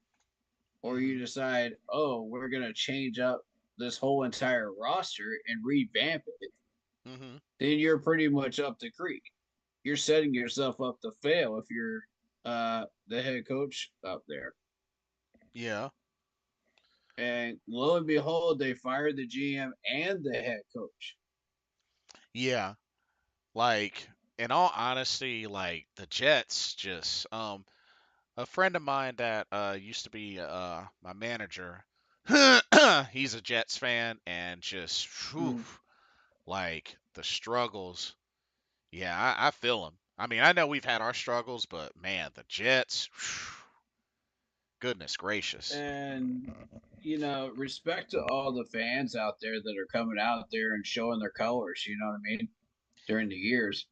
or you Mhm. decide, oh, we're gonna change up this whole entire roster and revamp it, Mhm. then you're pretty much up the creek. You're setting yourself up to fail if you're the head coach up there. Yeah. And lo and behold, they fired the GM and the head coach. Yeah. Like in all honesty, like the Jets just a friend of mine that used to be my manager. He's a Jets fan and just whew, Mm. Like the struggles. Yeah, I feel them. I mean, I know we've had our struggles, but man, the Jets, goodness gracious. And respect to all the fans out there that are coming out there and showing their colors. You know what I mean? During the years,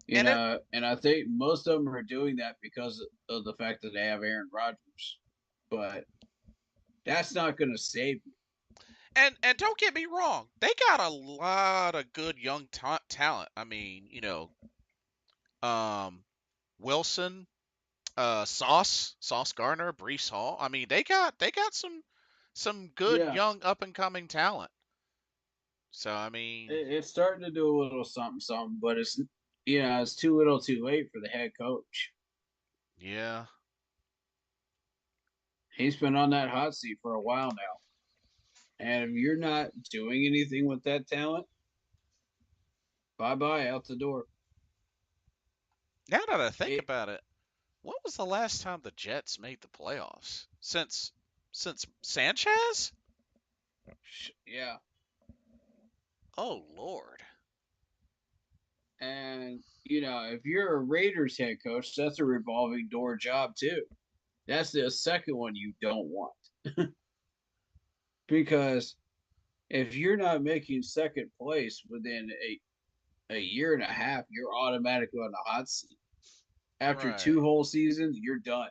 And it and I think most of them are doing that because of the fact that they have Aaron Rodgers. But that's not going to save you. and don't get me wrong, they got a lot of good young talent. I mean, um, Wilson, Sauce Gardner, Brees Hall. I mean, they got some good Yeah, young up and coming talent. So I mean, it's starting to do a little something, something, but it's too little, too late for the head coach. yeah. He's been on that hot seat for a while now, and if you're not doing anything with that talent, bye bye out the door. Now that I think It, about it, when was the last time the Jets made the playoffs? Since Sanchez? yeah, Oh Lord. and if you're a Raiders head coach, that's a revolving door job too. That's the second one you don't want because if you're not making second place within a year and a half, you're automatically on the hot seat. After Right. two whole seasons, you're done.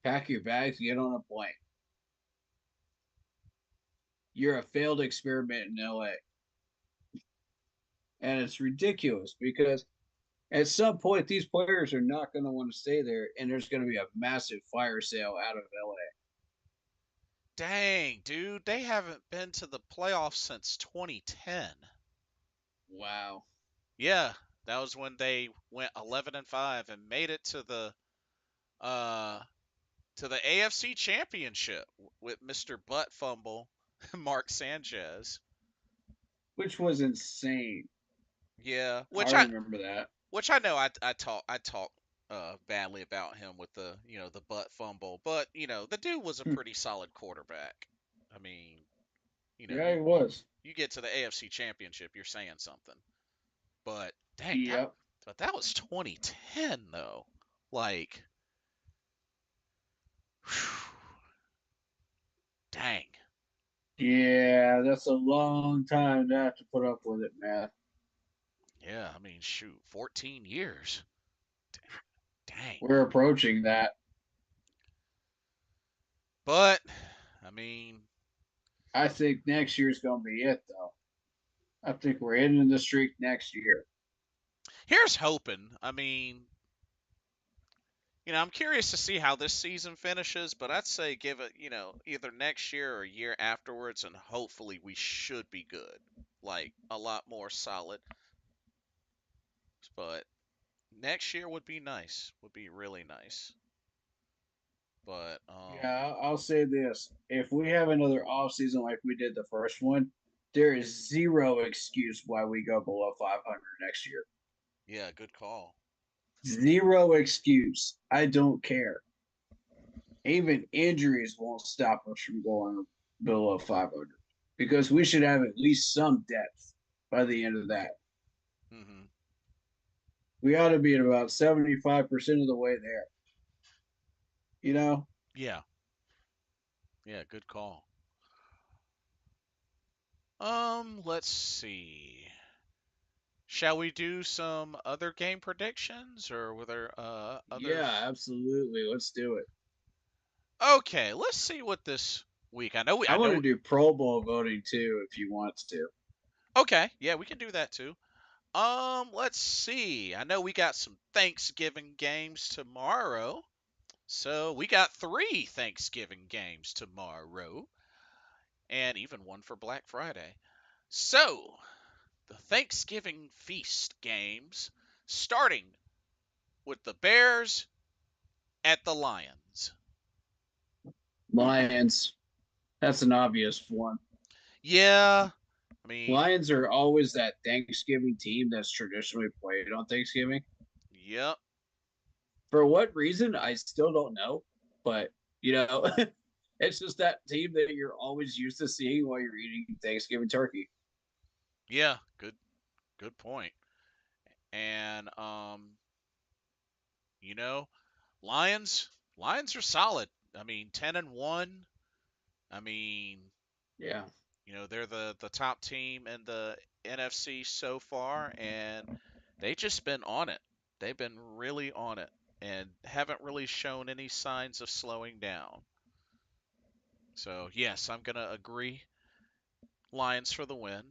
Pack your bags, get on a plane. You're a failed experiment in LA. And it's ridiculous because at some point, these players are not going to want to stay there, and there's going to be a massive fire sale out of LA. Dang, dude, they haven't been to the playoffs since 2010. Wow. Yeah, that was when they went 11-5 and made it uh to the AFC Championship with Mr. Butt Fumble, Mark Sanchez. Which was insane. Yeah, I which I remember that. which I know I talk badly about him with the the butt fumble, but the dude was a pretty solid quarterback. I mean, Yeah, you it was. you get to the AFC Championship, you're saying something. But dang, Yep. that was 2010 though. Like, whew, dang. Yeah, that's a long time to have to put up with it, man. Yeah, I mean, shoot, 14 years. Dang. We're approaching that. But I mean, I think next year's going to be it, though. I think we're ending the streak next year. here's hoping. I mean, I'm curious to see how this season finishes, but I'd say give it, either next year or a year afterwards, and hopefully we should be good. Like, a lot more solid. But next year would be nice. Would be really nice. But, Yeah, I'll say this. If we have another off season like we did the first one, there is zero excuse why we go below 500 next year. yeah, good call. Zero excuse. I don't care. Even injuries won't stop us from going below 500 because we should have at least some depth by the end of that. Hmm. We ought to be at about 75% of the way there. You know? Yeah, yeah, good call. Let's see. Shall we do some other game predictions, or were there Yeah, others? absolutely. Let's do it. Okay, let's see what this week. I I want to know. do Pro Bowl voting too if you want to. Okay, yeah, we can do that too. Let's see. I know we got some Thanksgiving games tomorrow. So we got 3 Thanksgiving games tomorrow, and even one for Black Friday. So the Thanksgiving feast games, starting with the Bears at the Lions. Lions. That's an obvious one. Yeah, I mean, Lions are always that Thanksgiving team that's traditionally played on Thanksgiving. yep. For what reason, I still don't know. But, you know, it's just that team that you're always used to seeing while you're eating Thanksgiving turkey. Yeah, good point. And you know, Lions Lions are solid. I mean, 10-1. I mean, Yeah. they're the top team in the NFC so far, and they just been on it. They've been really on it and haven't really shown any signs of slowing down. So, yes, I'm going to agree. Lions for the win.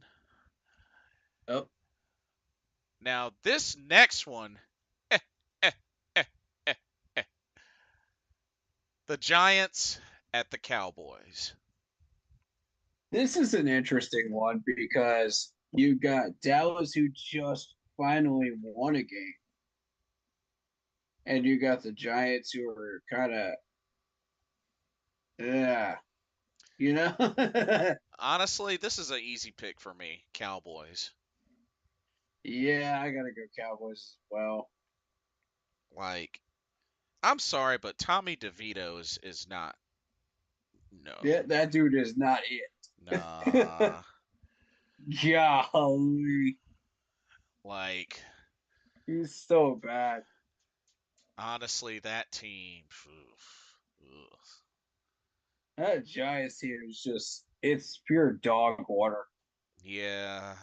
Oh, Now, this next one, eh, eh, eh, eh, eh. The Giants at the Cowboys. this is an interesting one because you got Dallas who just finally won a game, and you got the Giants who are kind of, yeah, you know. Honestly, this is an easy pick for me, Cowboys. Yeah, I gotta go Cowboys as well. Like, I'm sorry, but Tommy DeVito is not. Yeah, No. that dude is not it. Nah. Golly, Like, he's so bad. honestly, that team. Ugh. That Giants team is just, it's pure dog water. Yeah,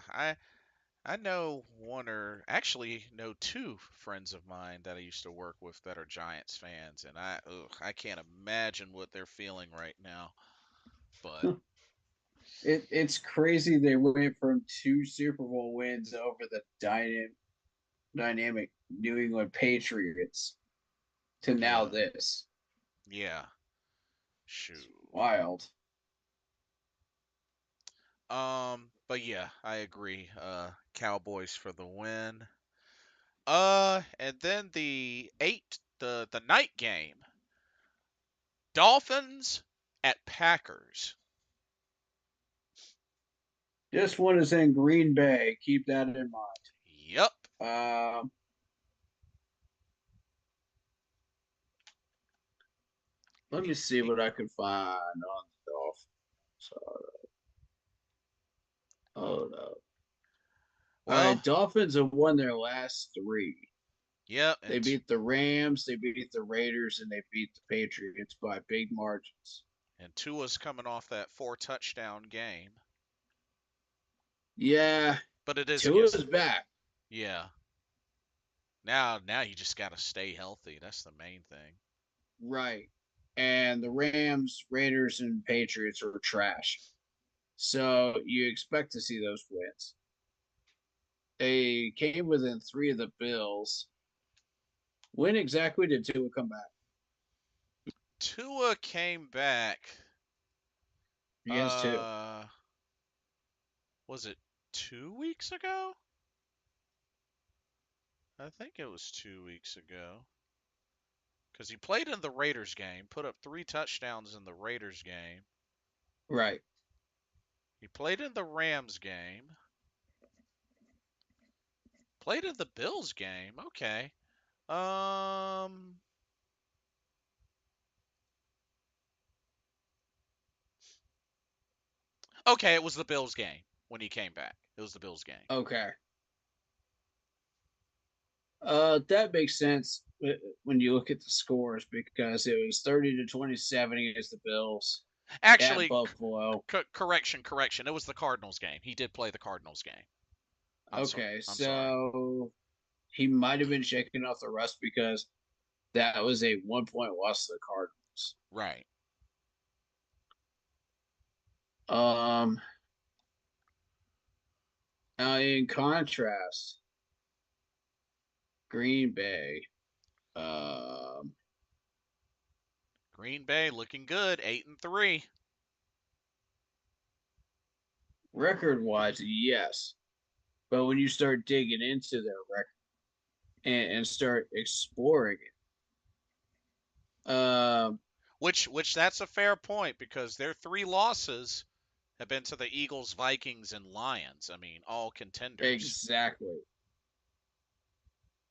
I know one or actually know two friends of mine that I used to work with that are Giants fans, and I can't imagine what they're feeling right now. But It's crazy they went from two Super Bowl wins over the dynamic New England Patriots to now yeah, this. yeah, It's shoot. wild. But yeah, I agree. Cowboys for the win. And then the night game, Dolphins at Packers. This one is in Green Bay. Keep that in Yup. mind. Let me see what I can find on the Dolphins. Hold up. All right, Well, Dolphins have won their last three. yep, They beat the Rams, they beat the Raiders, and they beat the Patriots by big margins. and Tua's coming off that four touchdown game, Yeah, but it is against. Tua's back. Yeah. Now you just got to stay healthy. That's the main thing. Right. And the Rams, Raiders, and Patriots are trash. So you expect to see those wins. They came within three of the Bills. When exactly did Tua come back? Tua came back. Against two. Uh, was it 2 weeks ago? I think it was 2 weeks ago. Because he played in the Raiders game, put up three touchdowns in the Raiders game. Right. He played in the Rams game. Played in the Bills game. Okay. Um. Okay, it was the Bills game when he came back. It was the Bills game. Okay. That makes sense when you look at the scores because it was 30-27 against the Bills at Actually, Buffalo. correction. It was the Cardinals game. He did play the Cardinals game. I'm sorry. Okay, I'm sorry. so he might have been shaking off the rust because that was a 1 point loss to the Cardinals. Right. Um, Now in contrast, Green Bay, um, Green Bay looking good, 8-3. record wise, yes, but when you start digging into their record and start exploring it, Which that's a fair point because their three losses have been to the Eagles, Vikings, and Lions. I mean, all contenders. exactly.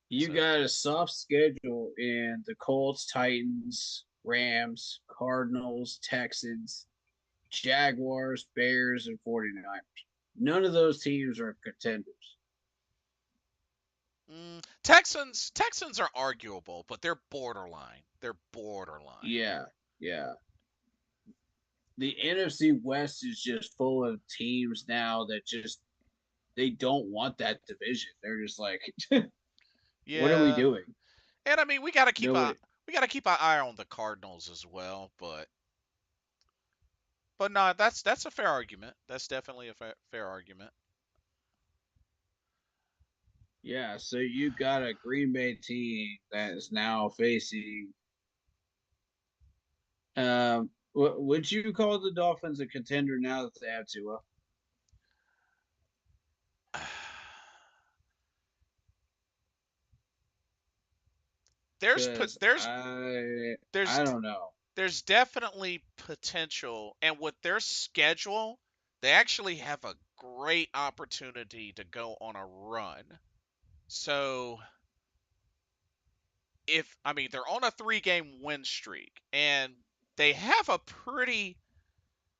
You So got a soft schedule in the Colts, Titans, Rams, Cardinals, Texans, Jaguars, Bears, and 49ers. None of those teams are contenders. Texans are arguable, but they're borderline. They're borderline. Yeah, yeah. The NFC West is just full of teams now that just they don't want that division. They're just like, what are we Yeah, doing? and I mean Nobody. we gotta keep an eye on the Cardinals as well. But no, that's a fair argument. That's definitely a fair argument. Yeah, so you got a Green Bay team that is now facing. Would you call the Dolphins a contender now that they have Tua? there's put Because I there's don't know. there's definitely potential, and with their schedule, they actually have a great opportunity to go on a run. So if I mean they're on a 3-game win streak, and they have a pretty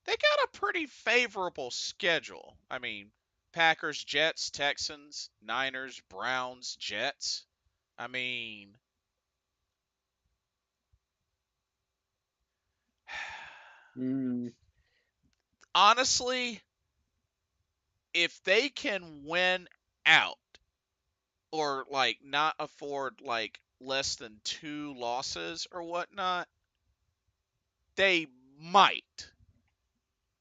they got a pretty favorable schedule. I mean, Packers, Jets, Texans, Niners, Browns, Jets. I mean, Mm, honestly, if they can win out or like not afford like less than 2 losses or whatnot, they might,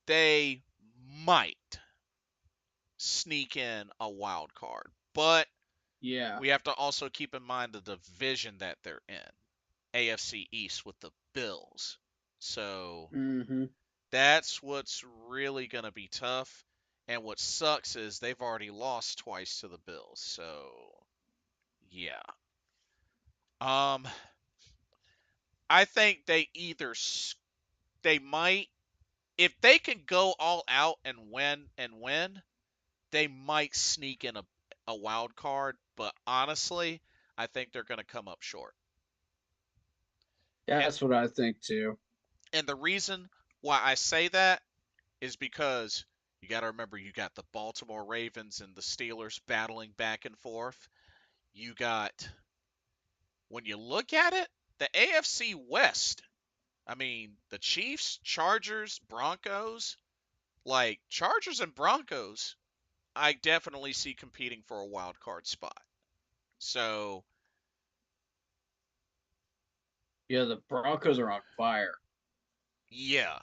they might sneak in a wild card. But yeah. we have to also keep in mind the division that they're in, AFC East with the Bills. So Hmm. that's what's really going to be tough. And what sucks is they've already lost twice to the Bills. So, yeah. Um I think they might, if they can go all out and win, they might sneak in a wild card, but honestly, I think they're going to come up short. And That's what I think too. and the reason why I say that is because you got to remember you got the Baltimore Ravens and the Steelers battling back and forth. You got, when you look at it, the AFC West. I mean, the Chiefs, Chargers, Broncos, like Chargers and Broncos, I definitely see competing for a wild card spot. So, Yeah, the Broncos are on fire. yeah.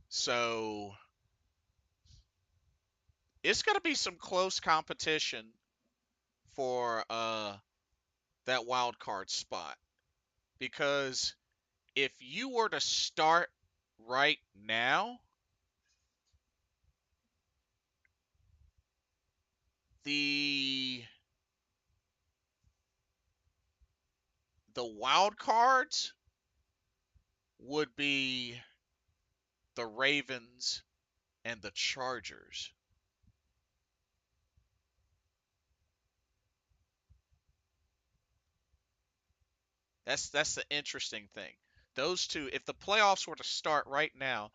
So, it's going to be some close competition for that wild card spot, because if you were to start right now, the the wild cards would be the Ravens and the Chargers. That's the interesting thing. Those two, if the playoffs were to start right now,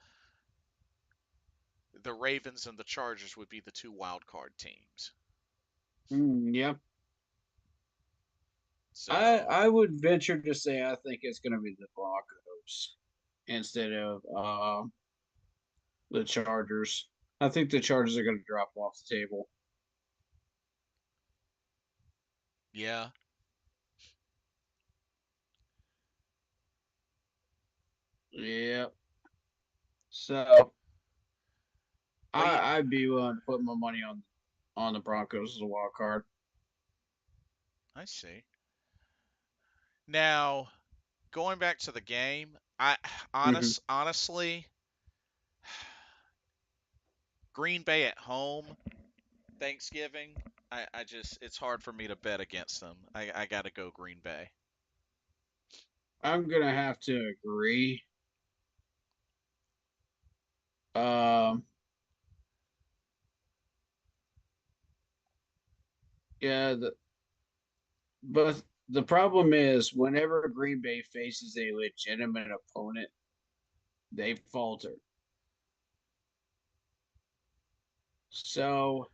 the Ravens and the Chargers would be the two wild card teams. Yeah, So, I would venture to say I think it's going to be the Broncos instead of the Chargers. I think the Chargers are going to drop off the table. yeah. Yeah. So But yeah, I'd be willing to put my money on the Broncos as a wild card. I see. Now, going back to the game, I Hmm. honestly, Green Bay at home, Thanksgiving, I just, it's hard for me to bet against them. I got to go Green Bay. I'm gonna have to agree. Um, yeah, but the problem is whenever Green Bay faces a legitimate opponent, they falter. So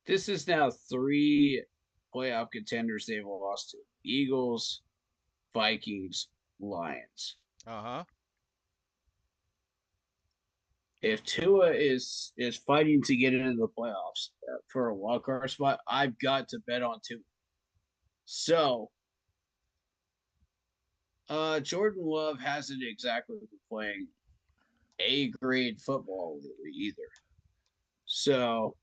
this is now three playoff contenders they've lost to: Eagles, Vikings, Lions. Uh-huh. If Tua is fighting to get into the playoffs for a wild card spot, I've got to bet on Tua. So Jordan Love hasn't exactly been playing A grade football lately either. So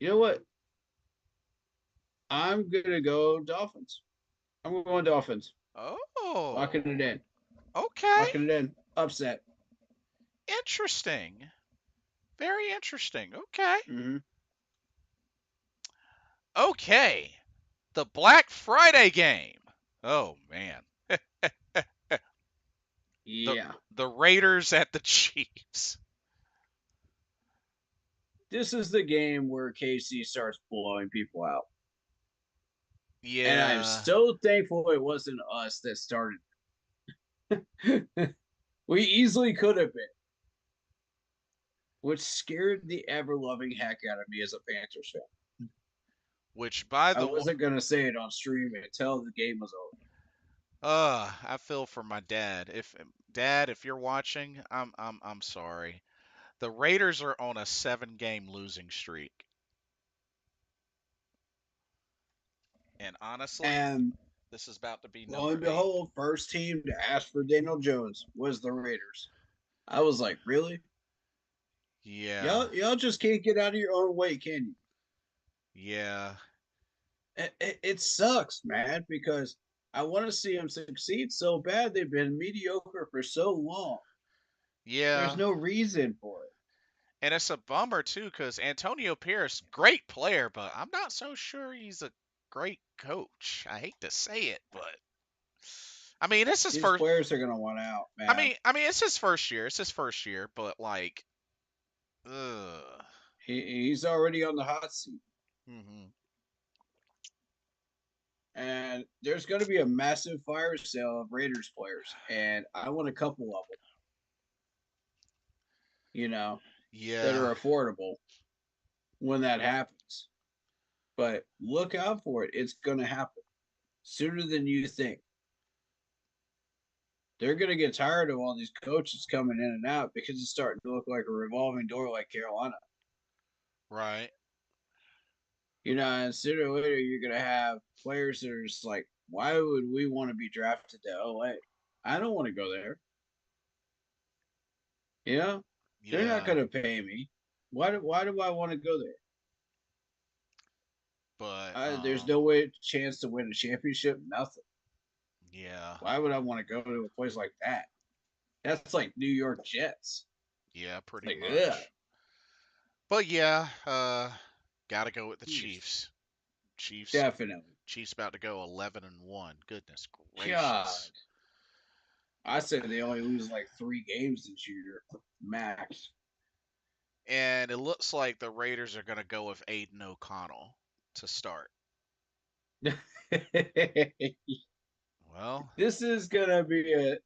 you know what? I'm gonna go Dolphins. I'm going Dolphins. Locking it Oh. in. Okay. Locking it in. Upset. Interesting. Very interesting. Okay. Mm-hmm. Okay. The Black Friday game. Oh man. The Yeah. the Raiders at the Chiefs. This is the game where KC starts blowing people out. And I'm Yeah. so thankful it wasn't us that started. We easily could have been, which scared the ever loving heck out of me as a Panthers fan. Which by I the way, wasn't going to say it on stream until the game was over. I feel for my dad. If you're watching, I'm sorry. The Raiders are on a 7-game losing streak. And honestly, And this is about to be lo number and 8. behold, first team to ask for Daniel Jones was the Raiders. I was like, really? Yeah. Y'all just can't get out of your own way, can you? Yeah. It sucks, man, because I want to see them succeed so bad. They've been mediocre for so long. There's Yeah. no reason for it. And it's a bummer too cuz Antonio Pierce, great player, but I'm not so sure he's a great coach. I hate to say it, but I mean, this is These first players are gonna want out, I man. mean, I mean it's his first year. It's his first year, but like ugh. He's already on the hot seat, Mhm. and there's going to be a massive fire sale of Raiders players, and I want a couple of them, you know, that Yeah. are affordable when that happens. But look out for it; it's going to happen sooner than you think. They're going to get tired of all these coaches coming in and out because it's starting to look like a revolving door, like Carolina. Right. And sooner or later, you're going to have players that are just like, why would we want to be drafted to LA? I don't want to go there. You know, they're not Yeah. going to pay me. Why do I want to go there? But There's no way chance to win a championship. Nothing. yeah. Why would I want to go to a place like that? That's like New York Jets. Yeah, pretty Like, ugh. much. But yeah, got to go with the Chiefs. Chiefs. Chiefs Definitely. Chiefs about to go 11-1. Goodness God, gracious. I said they only lose like 3 games this year, max. And it looks like the Raiders are going to go with Aiden O'Connell to start. Well, This is gonna be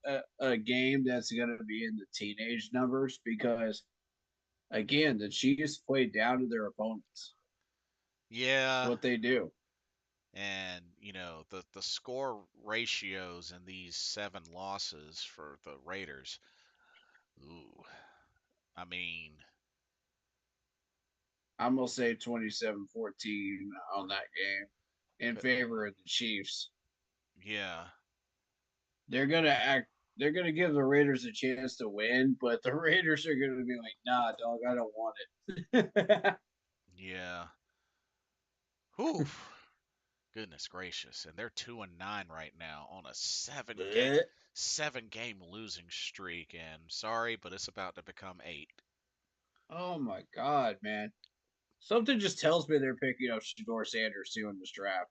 a game that's gonna be in the teenage numbers because again the Chiefs play down to their opponents. It's yeah, what they do. and the score ratios in these 7 losses for the Raiders. Ooh, I mean, I'm gonna say 27-14 on that game in favor of the Chiefs. yeah, They're gonna act. They're gonna give the Raiders a chance to win, but the Raiders are gonna be like, "Nah, dog, I don't want it." yeah. Whew. Goodness gracious. And they're 2-9 right now on a 7-game losing streak. And sorry, but it's about to become 8. Oh my god, man! Something just tells me they're picking up Shador Sanders too in this draft.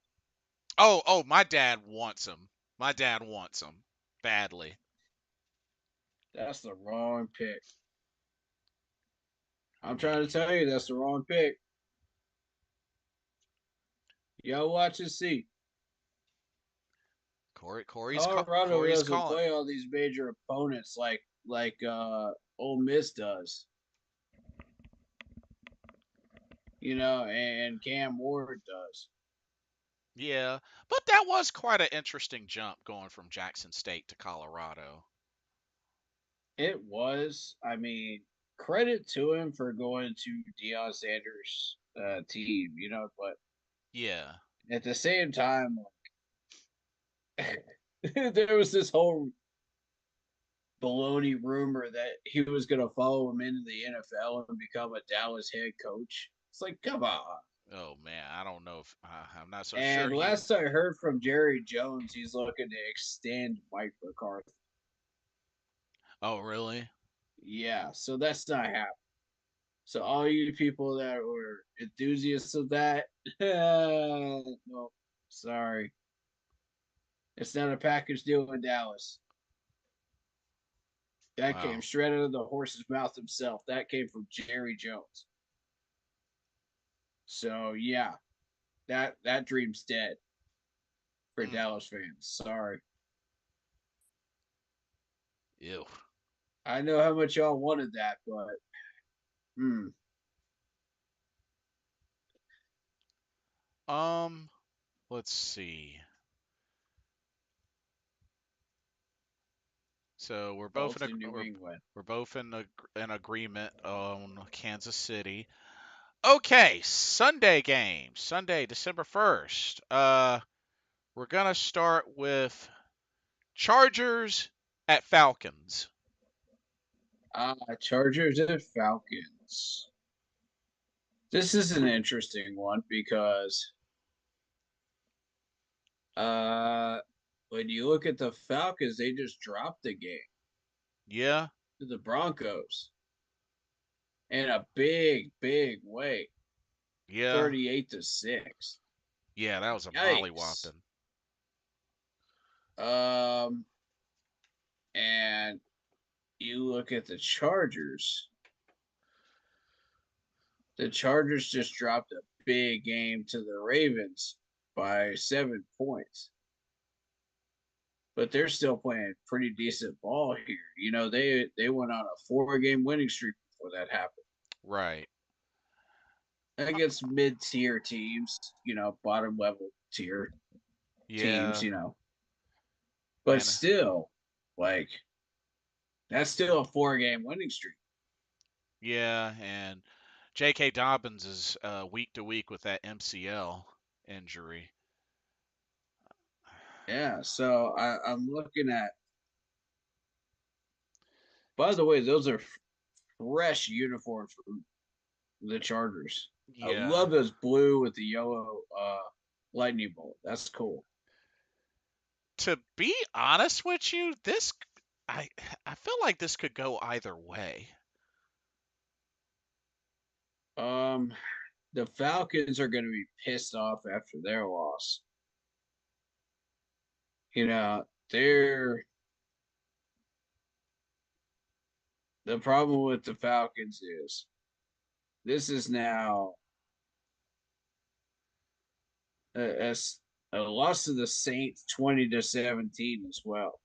Oh, my dad wants him. My dad wants him badly. That's the wrong pick. I I'm trying to mean, tell you, that's the wrong pick. Y'all watch and see. Colorado Corey's doesn't calling. play all these major opponents like Ole Miss does. and Cam Ward does. Yeah, but that was quite an interesting jump going from Jackson State to Colorado. It was. I mean, credit to him for going to Deion Sanders' team, but Yeah. at the same time, there was this whole baloney rumor that he was going to follow him into the NFL and become a Dallas head coach. It's like, come on. Oh man, I don't know if I'm not so sure And he. last I heard from Jerry Jones, he's looking to extend Mike McCarthy. Oh really? Yeah, so that's not happening. So all you people that were enthusiasts of that, no, sorry, it's not a package deal in Dallas. That came Wow. straight out of the horse's mouth himself. That came from Jerry Jones. So yeah, that dream's dead for Mm. Dallas fans. Sorry, Ew. I know how much y'all wanted that, but hmm. Um. Let's see. So we're both in Both a in New England. we're both in an agreement on Kansas City. Okay, Sunday game, Sunday, December 1st. We're gonna start with Chargers at Falcons. Chargers and Falcons. This is an interesting one because uh when you look at the Falcons, they just dropped the game Yeah, to the Broncos in a big, big way. yeah, 38-6. yeah. That was a Yikes. mollywhopping. Um and you look at the Chargers. The Chargers just dropped a big game to the Ravens by 7 points. But they're still playing pretty decent ball here. They went on a 4 game winning streak before that happened Right. Uh, against mid tier teams, bottom level tier teams, Yeah, but and still, like that's still a 4 game winning streak. yeah, and J.K. Dobbins is week to week with that MCL injury. Yeah, so I'm looking at. By the way, those are fresh uniforms from the Chargers. I Yeah. love those blue with the yellow lightning bolt. That's cool. To be honest with you, I I feel like this could go either way. Um, the Falcons are going to be pissed off after their loss. They're the problem with the Falcons is this is now a, a, a loss to the Saints 20-17 as well.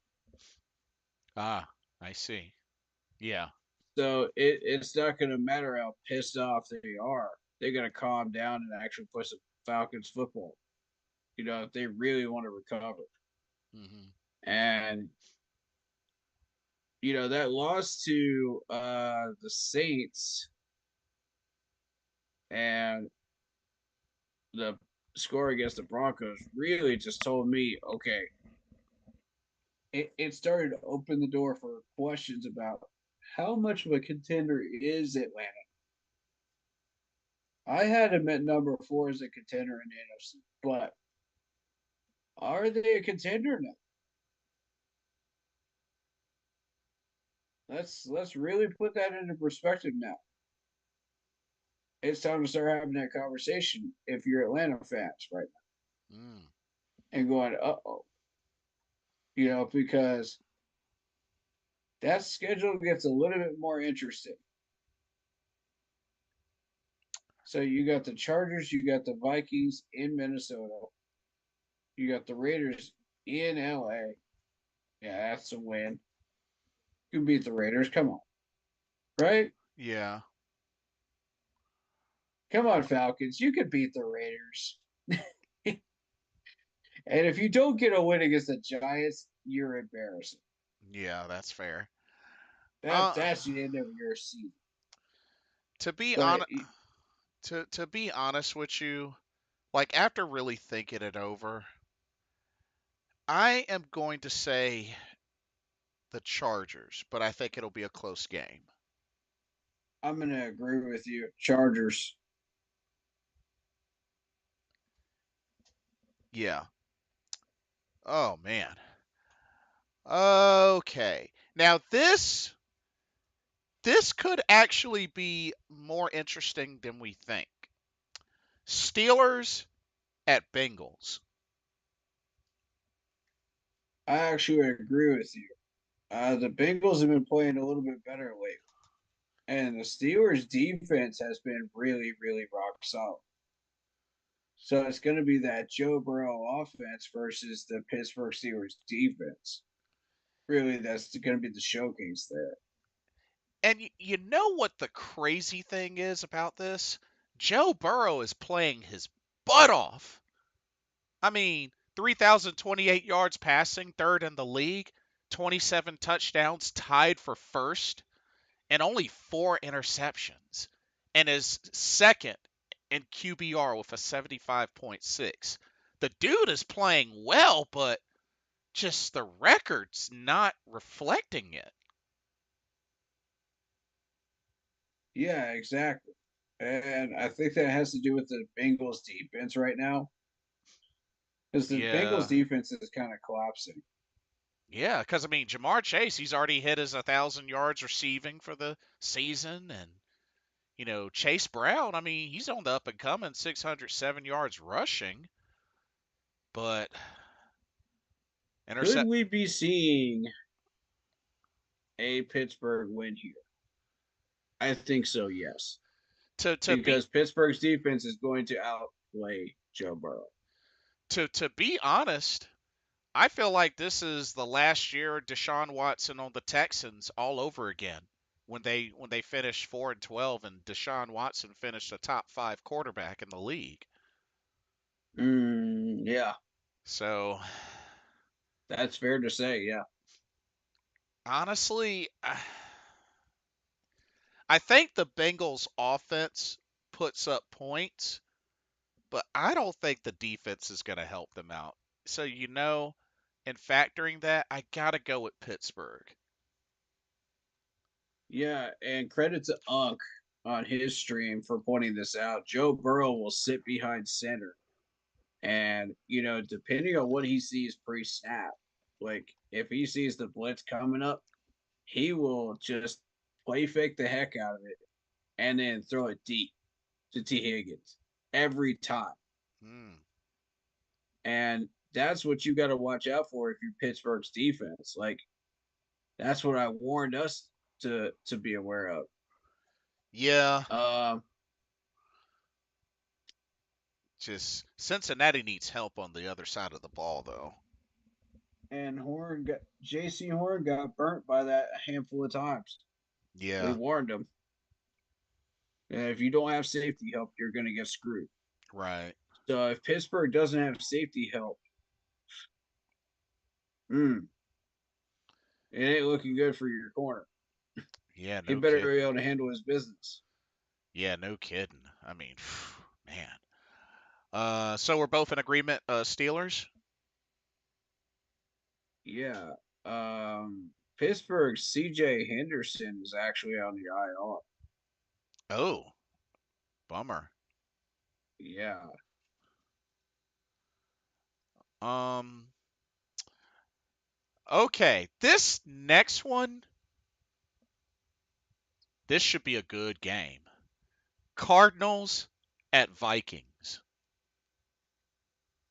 Ah, I see. Yeah. So it's not going to matter how pissed off they are. They're going to calm down and actually play some Falcons football. If they really want to recover. Hmm. And that loss to the Saints and the score against the Broncos really just told me, okay, it started to open the door for questions about how much of a contender is Atlanta. I had them at number 4 as a contender in the NFC, but are they a contender now? Let's really put that into perspective now. It's time to start having that conversation if you're Atlanta fans right Mm. now and going, uh-oh, because that schedule gets a little bit more interesting. So you got the Chargers, you got the Vikings in Minnesota, you got the Raiders in LA. Yeah, that's a win. You can beat the Raiders. Come on, right? Yeah. Come on, Falcons. You could beat the Raiders. And if you don't get a win against the Giants, you're embarrassing. Yeah, that's fair. That Uh, that's the end of your season. to be But on to be honest with you, like after really thinking it over, I am going to say the Chargers, but I think it'll be a close game. I'm gonna agree with you. Chargers. Yeah. Oh man. Okay. Now this could actually be more interesting than we think. Steelers at Bengals. I actually agree with you. The Bengals have been playing a little bit better lately, and the Steelers' defense has been really, really rock solid. So it's going to be that Joe Burrow offense versus the Pittsburgh Steelers defense. Really, that's going to be the showcase there. And you know what the crazy thing is about this? Joe Burrow is playing his butt off. I mean, 3,028 yards passing, third in the league, 27 touchdowns, tied for first, and only 4 interceptions. And is second in QBR with a 75.6. The dude is playing well, but just the record's not reflecting it. Yeah, exactly. And I think that has to do with the Bengals defense right now because the Bengals Yeah. defense is kind of collapsing. Yeah, because I mean, Jamar Chase, he's already hit his 1,000 yards receiving for the season, and Chase Brown, I mean, he's on the up and coming, 607 yards rushing, but Could intercept we be seeing a Pittsburgh win here? I think so, yes. to be Because Pittsburgh's defense is going to outplay Joe Burrow. to be honest, I feel like this is the last year of Deshaun Watson on the Texans all over again. When they finished 4-12 and Deshaun Watson finished a top 5 quarterback in the league. Yeah, So that's fair to say. Yeah. honestly, I think the Bengals offense puts up points, but I don't think the defense is going to help them out. So, in factoring that, I got to go with Pittsburgh. Yeah, and credit to Unk on his stream for pointing this out. Joe Burrow will sit behind center. And, depending on what he sees pre snap, like if he sees the blitz coming up, he will just play fake the heck out of it and then throw it deep to T. Higgins every time. Hmm. And that's what you got to watch out for if you're Pittsburgh's defense. Like that's what I warned us to be aware of. Yeah, Um, just Cincinnati needs help on the other side of the ball, though. and Horn got J.C. Horn got burnt by that a handful of times. We Yeah, warned him. And if you don't have safety help, you're going to get screwed. right. So if Pittsburgh doesn't have safety help, mm, it ain't looking good for your corner. Yeah, He no better be kidding. able to handle his business. Yeah, no kidding. I mean, man. So we're both in agreement, Steelers? Yeah. Pittsburgh's C.J. Henderson is actually on the IR. Oh, bummer. Yeah. Um, okay. This next one, this should be a good game. Cardinals at Vikings.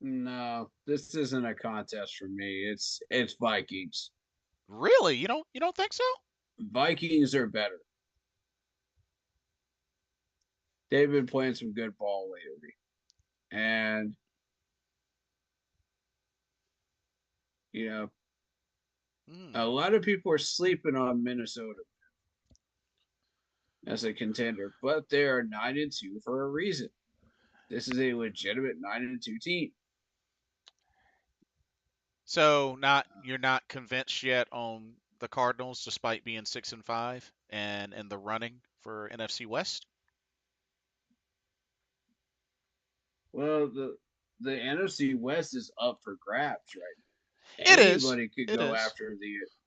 No, this isn't a contest for me. It's Vikings. Really? You don't think so? Vikings are better. They've been playing some good ball lately. And, you know, a Hmm. lot of people are sleeping on Minnesota. as a contender, but they are 9-2 for a reason. This is a legitimate 9-2 team. So not you're not convinced yet on the Cardinals, despite being 6-5 and in the running for NFC West. Well, the NFC West is up for grabs right now. It is. Anybody could It go is. after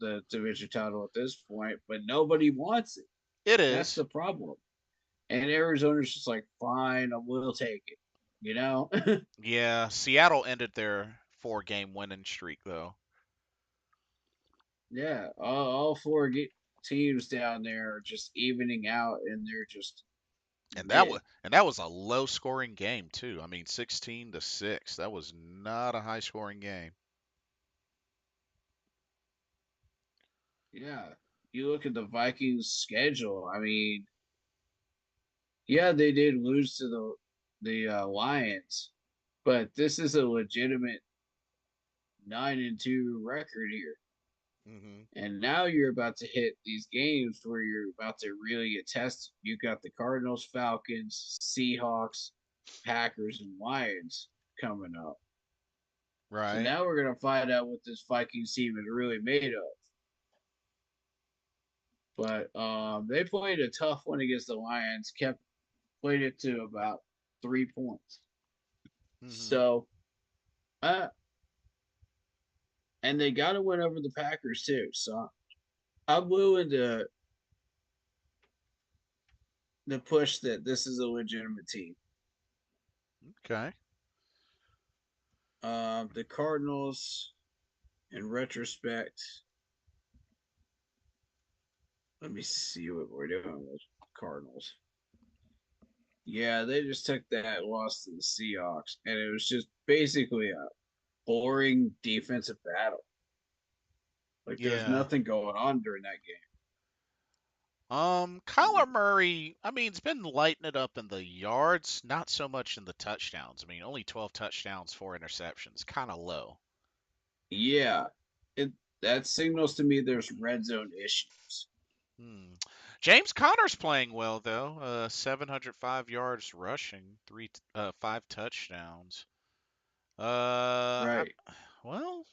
the division title at this point, but nobody wants it. It That's is. the problem. And Arizona's just like, fine, I will take it. You know? Yeah, Seattle ended their 4-game winning streak though, Yeah, all four teams down there are just evening out, and they're just mid. and that was a low scoring game too. I mean, 16-6. That was not a high scoring game. Yeah, you look at the Vikings' schedule. I mean, yeah, they did lose to the Lions, but this is a legitimate 9-2 record here. Hmm. And now you're about to hit these games where you're about to really get tested. You got the Cardinals, Falcons, Seahawks, Packers, and Lions coming up. So Right. now we're gonna find out what this Vikings team is really made of. But they played a tough one against the Lions. Played it to about 3 points. Hmm. So, uh, and they got to win over the Packers too. So I'm willing to push that this is a legitimate team. Okay. The Cardinals, in retrospect, let me see what we're doing with Cardinals. Yeah, they just took that loss to the Seahawks, and it was just basically a boring defensive battle. Like there was Yeah. nothing going on during that game. Kyler Murray, I mean, it's been lighting it up in the yards, not so much in the touchdowns. I mean, only 12 touchdowns, 4 interceptions, kind of low. Yeah, it that signals to me there's red zone issues. Hmm. James Conner's playing well though. 705 yards rushing, 5 touchdowns. Right. Well,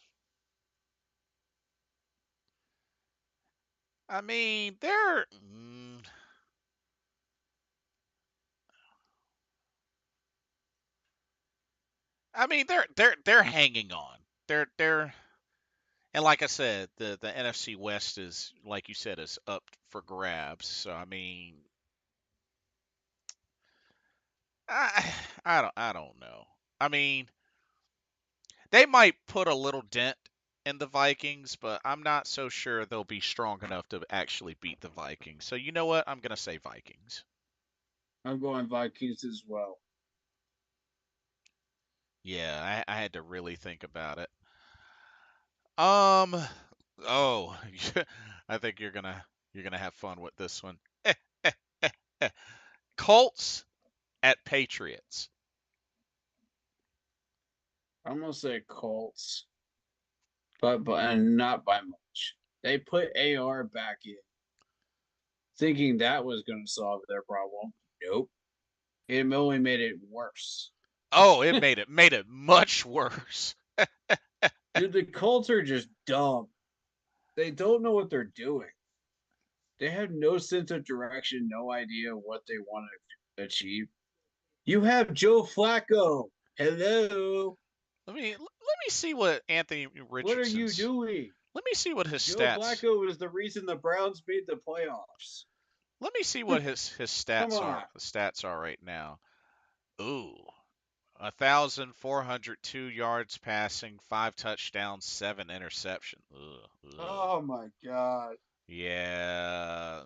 I mean, they're hanging on. They're and like I said, the NFC West is like you said is up for grabs. So I mean, I I don't know. I mean, they might put a little dent in the Vikings, but I'm not so sure they'll be strong enough to actually beat the Vikings. So you know what? I'm gonna say Vikings. I'm going Vikings as well. Yeah, I had to really think about it. Um, oh, I think you're gonna have fun with this one. Colts at Patriots. I'm gonna say Colts, but and not by much. They put AR back in, thinking that was going to solve their problem. Nope, it only made it worse. Oh, it made it much worse. Dude, the Colts are just dumb. They don't know what they're doing. They have no sense of direction, no idea what they want to achieve. You have Joe Flacco. Hello. Let me see what Anthony What are you Richardson's. doing? Let me see what his Joe stats. Flacco is the reason the Browns made the playoffs. Let me see what his Come stats on. are. The stats are right now. Ooh, 1,402 yards passing, 5 touchdowns, 7 interceptions. Ugh, ugh. Oh my god. Yeah.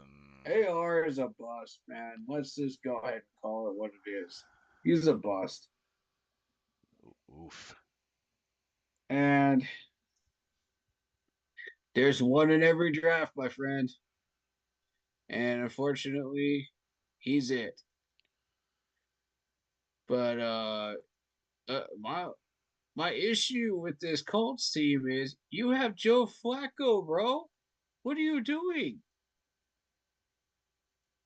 AR is a bust, man. Let's just go ahead and call it what it is. He's a bust. Oof. And there's one in every draft, my friend. And unfortunately, he's it. But my issue with this Colts team is you have Joe Flacco, bro. What are you doing?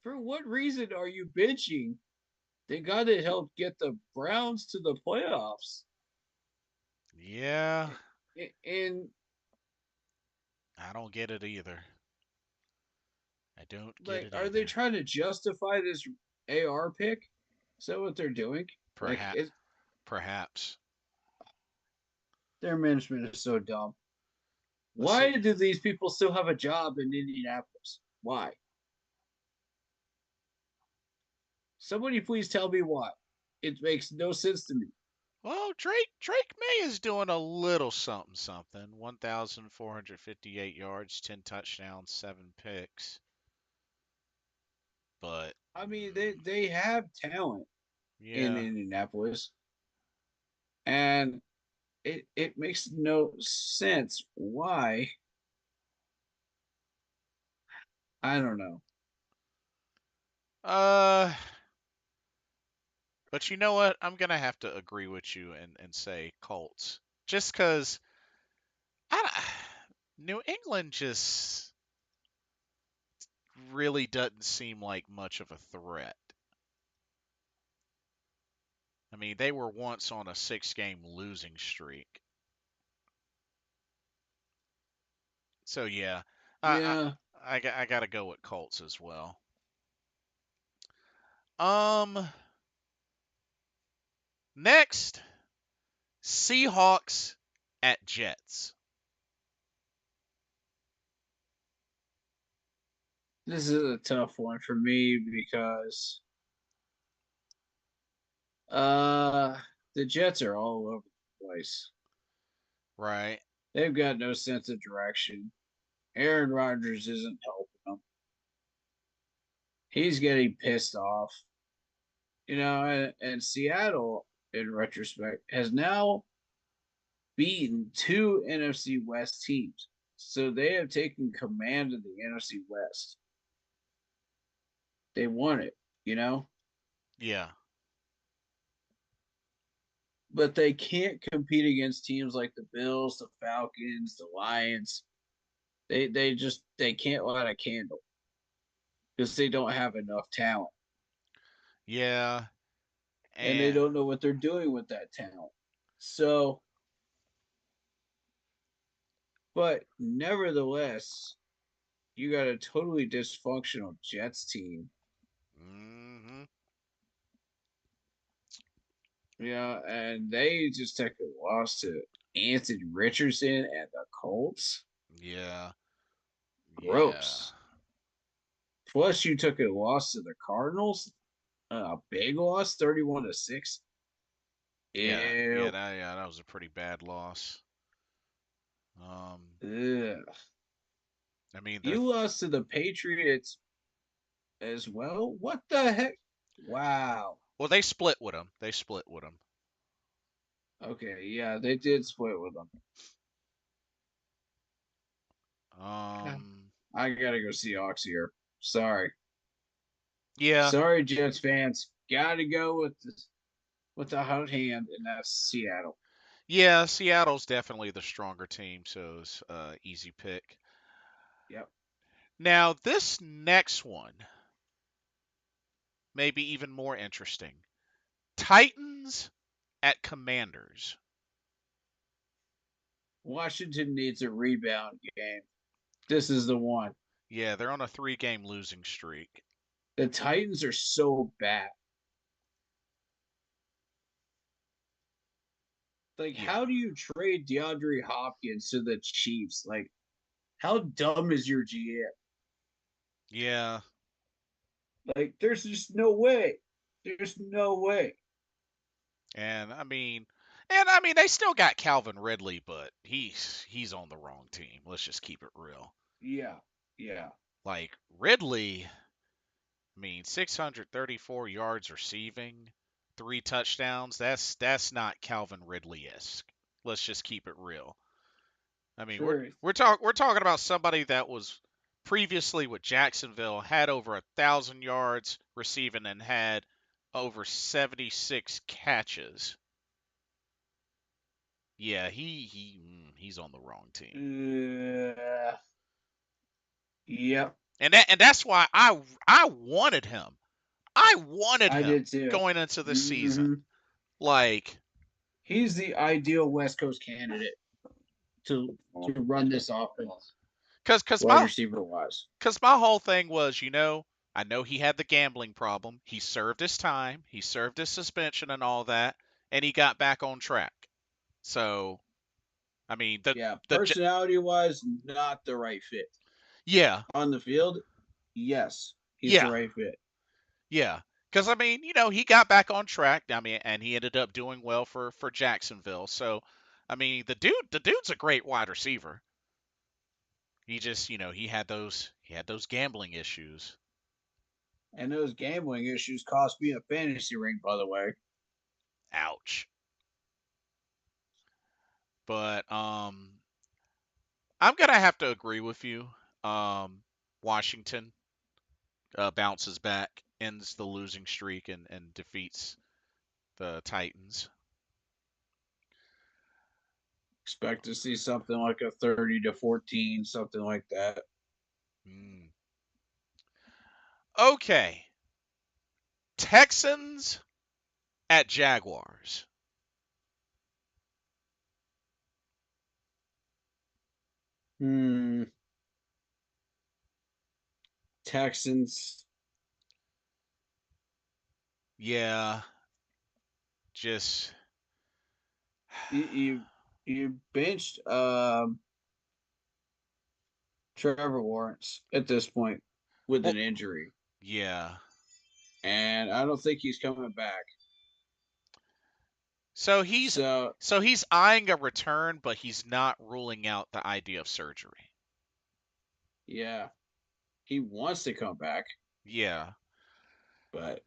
For what reason are you bitching? They got to help get the Browns to the playoffs. Yeah, And I don't get it either. I don't get like, it are they either. trying to justify this AR pick? Is that what they're doing? Like, Perhaps, perhaps. their management is so dumb. Let's see. Why do these people still have a job in Indianapolis? Why? Somebody please tell me why. It makes no sense to me. Well, Drake May is doing a little something something. 1,458 yards, 10 touchdowns, 7 picks. But I mean, they have talent in yeah. Indianapolis, and it makes no sense why. I don't know. Uh, but you know what? I'm gonna have to agree with you and say Colts, just because I New England just really doesn't seem like much of a threat. I mean, they were once on a 6-game losing streak. So yeah, I Yeah, I got to go with Colts as well. Um, next, Seahawks at Jets. this is a tough one for me because uh the Jets are all over the place. Right. They've got no sense of direction. Aaron Rodgers isn't helping them. He's getting pissed off. And Seattle, in retrospect, has now beaten two NFC West teams. So they have taken command of the NFC West. They won it, Yeah. but they can't compete against teams like the Bills, the Falcons, the Lions. They can't light a candle because they don't have enough talent Yeah. and they And don't know what they're doing with that talent. So, but nevertheless, you got a totally dysfunctional Jets team. hmm And they just took a loss to Anthony Richardson and the Colts. yeah. Yeah. Gross. Plus, you took a loss to the Cardinals, a big loss, 31-6. Yeah. Yeah, Ew. that was a pretty bad loss. Um Ugh. I mean the You lost to the Patriots as well. What the heck? Wow. well, they split with them. They split with them. Okay, yeah, they did split with them. Um I gotta go see Ox here. Sorry, yeah. sorry, Jets fans. Gotta go with the hot hand, and that's Seattle. Yeah, Seattle's definitely the stronger team, so it's easy pick. Yep. Now, this next one may be even more interesting. Titans at Commanders. Washington needs a rebound game. This is the one. Yeah, they're on a 3-game losing streak. The Titans are so bad. Like, Yeah. how do you trade DeAndre Hopkins to the Chiefs? Like, how dumb is your GM? Yeah. Like, there's just no way. There's no way. And I mean they still got Calvin Ridley, but he's on the wrong team. Let's just keep it real. Yeah. Yeah. Like Ridley, 634 yards receiving, 3 touchdowns. That's not Calvin Ridley-esque. Let's just keep it real. I mean, we're Truth. we're talk we're talking about somebody that was previously with Jacksonville, had over 1,000 yards receiving, and had over 76 catches. Yeah, he's on the wrong team. Uh, yep. And that's why I wanted him. I wanted I him did too. going into the season. Hmm. Like, He's the ideal West Coast candidate to run this offense, cause cause wide my receiver wise. cause my whole thing was, I know he had the gambling problem. He served his time. He served his suspension and all that, and he got back on track. So, I mean, Yeah, the personality wise, not the right fit. yeah, On the field, yes, he's the yeah, right fit. yeah. Because I mean, he got back on track. I mean, and he ended up doing well for Jacksonville. So, I mean, the dude's a great wide receiver. He just, he had those gambling issues. And those gambling issues cost me a fantasy ring, by the way. Ouch. But I'm gonna have to agree with you. Washington bounces back, ends the losing streak, and defeats the Titans. Expect to see something like a 30-14, something like that. Mm. Okay, Texans at Jaguars. Hmm. Texans. Yeah, just You you benched Trevor Lawrence at this point with well, an injury, yeah. and I don't think he's coming back. So he's So so he's eyeing a return, but he's not ruling out the idea of surgery. yeah, he wants to come back, Yeah. but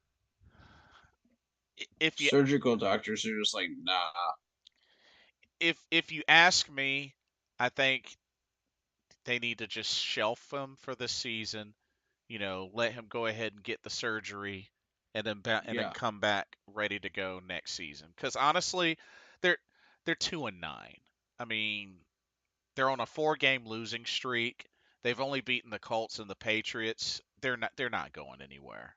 If you surgical doctors are just like, nah. if you ask me, I think they need to just shelf him for this season. Let him go ahead and get the surgery, and then Yeah, come back ready to go next season. Because honestly, they're they're 2-9. I mean, they're on a 4-game losing streak. They've only beaten the Colts and the Patriots. They're not going anywhere.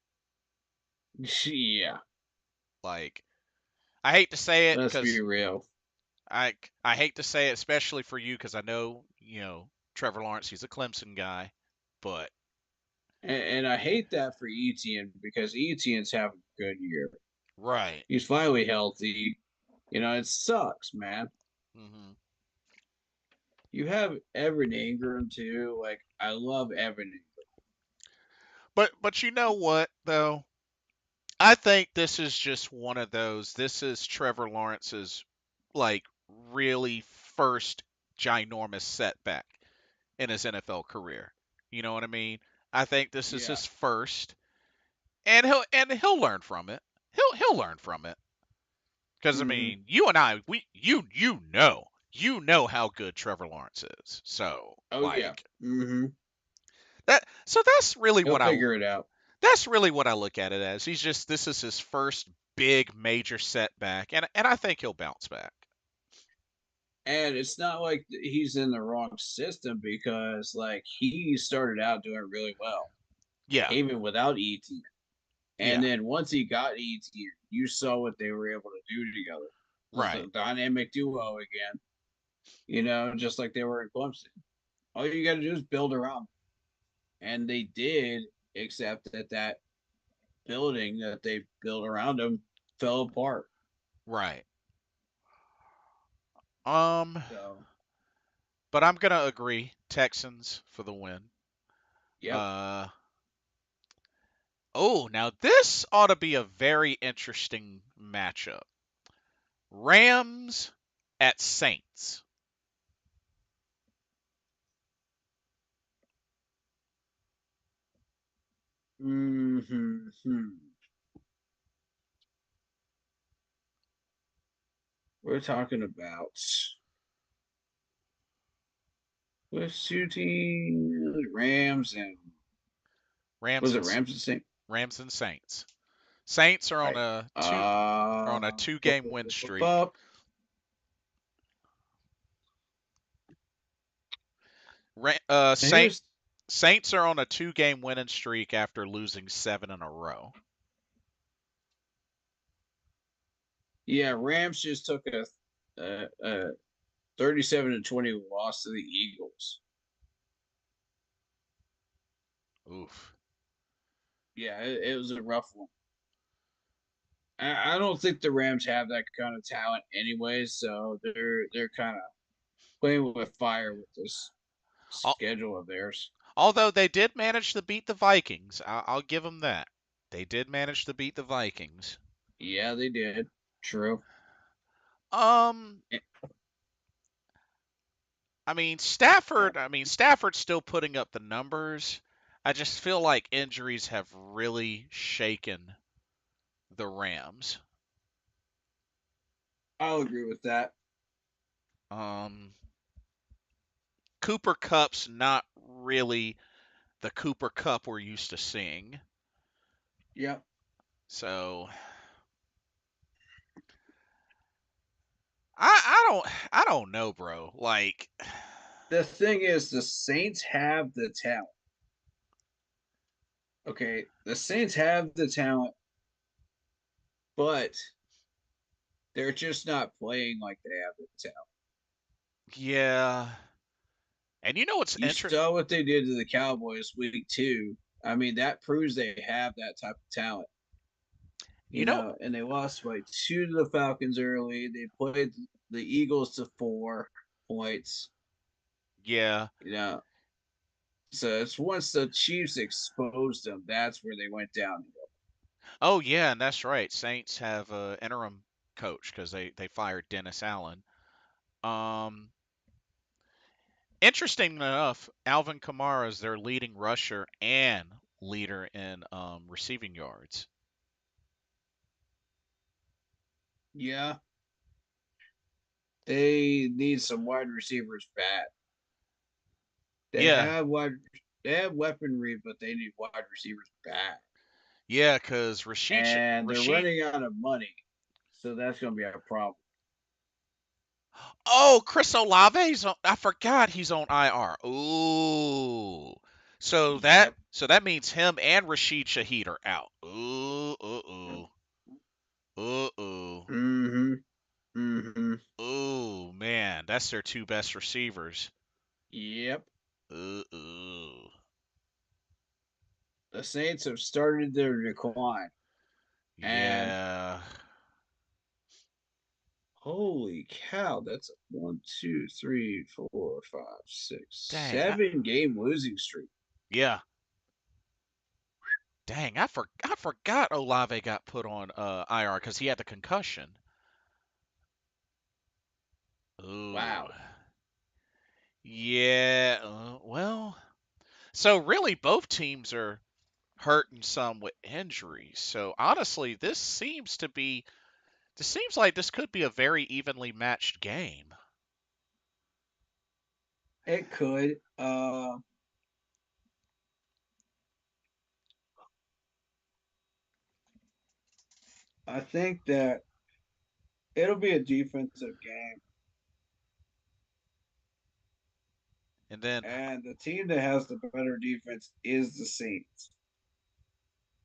yeah. Like, I hate to say it Let's be because real. I hate to say it, especially for you, because I know Trevor Lawrence. He's a Clemson guy, but And I hate that for Etienne because Etienne's having a good year. right. He's finally healthy. It sucks, man. hmm You have Evan Ingram too. Like I love Evan Ingram. But you know what though? I think this is just one of those. This is Trevor Lawrence's like really first ginormous setback in his NFL career. You know what I mean? I think this is Yeah. his first, and he'll learn from it. He'll learn from it. Because I Hmm. mean, you and I, you know how good Trevor Lawrence is. So Oh yeah. like Hmm. that. So He'll figure it out. that's really what I look at it as. This is his first big major setback, and I think he'll bounce back. And it's not like he's in the wrong system because like he started out doing really well, Yeah, even without ET. And yeah, then once he got ET, you saw what they were able to do together. Just right, a dynamic duo again. Just like they were in Clemson. All you got to do is build around, and they did. Except that building that they built around him fell apart. right. Um, So, but I'm gonna agree, Texans for the win. yep. Uh, oh, now this ought to be a very interesting matchup. Rams at Saints. Hmm. We're talking about with two teams, Rams and Rams was it and Rams and Saint? Rams and Saints. Saints are on Right. a two are on a Uh, two-game win bu- streak. Here's Saints Saints are on a 2-game winning streak after losing 7 in a row. Yeah, Rams just took a 37-20 loss to the Eagles. Oof. Yeah, it was a rough one. I don't think the Rams have that kind of talent anyway, so they're kind of playing with fire with this Al- schedule of theirs. Although they did manage to beat the Vikings, I'll give them that. They did manage to beat the Vikings. Yeah, they did. True. Um, Eh, Stafford's still putting up the numbers. I just feel like injuries have really shaken the Rams. I'll agree with that. Um, Cooper Cup's not really the Cooper Cup we're used to seeing. Yep. So I don't know, bro. Like, The thing is, the Saints have the talent. Okay, the Saints have the talent, but they're just not playing like they have the talent. yeah. And you know what's You interesting? saw what they did to the Cowboys week 2. I mean, that proves they have that type of talent. You know, And they lost by 2 to the Falcons early. They played the Eagles to 4 points. yeah. You know, so it's once the Chiefs exposed them, that's where they went down. Oh yeah, and that's right. Saints have a interim coach because they fired Dennis Allen. Um, Interesting enough, Alvin Kamara is their leading rusher and leader in receiving yards. Yeah, they need some wide receivers bad. They Yeah, have wide, they have weaponry, but they need wide receivers bad, yeah, because and they're running out of money, so that's going to be a problem. Oh, Chris Olave's on. I forgot he's on IR. Ooh. Yep. So that means him and Rashid Shaheed are out. Ooh, ooh. Mm-hmm. Mm-hmm. Ooh, man, that's their two best receivers. Yep. Ooh. The Saints have started their decline, and Yeah. holy cow, that's a 1, 2, 3, 4, 5, 6, Dang. 7 game losing streak. Yeah. Dang, I forgot Olave got put on IR because he had the concussion. Ooh. Wow. Yeah. Well, so really both teams are hurting some with injuries. So honestly, this seems like this could be a very evenly matched game. It could. I think that it'll be a defensive game, And then and the team that has the better defense is the Saints.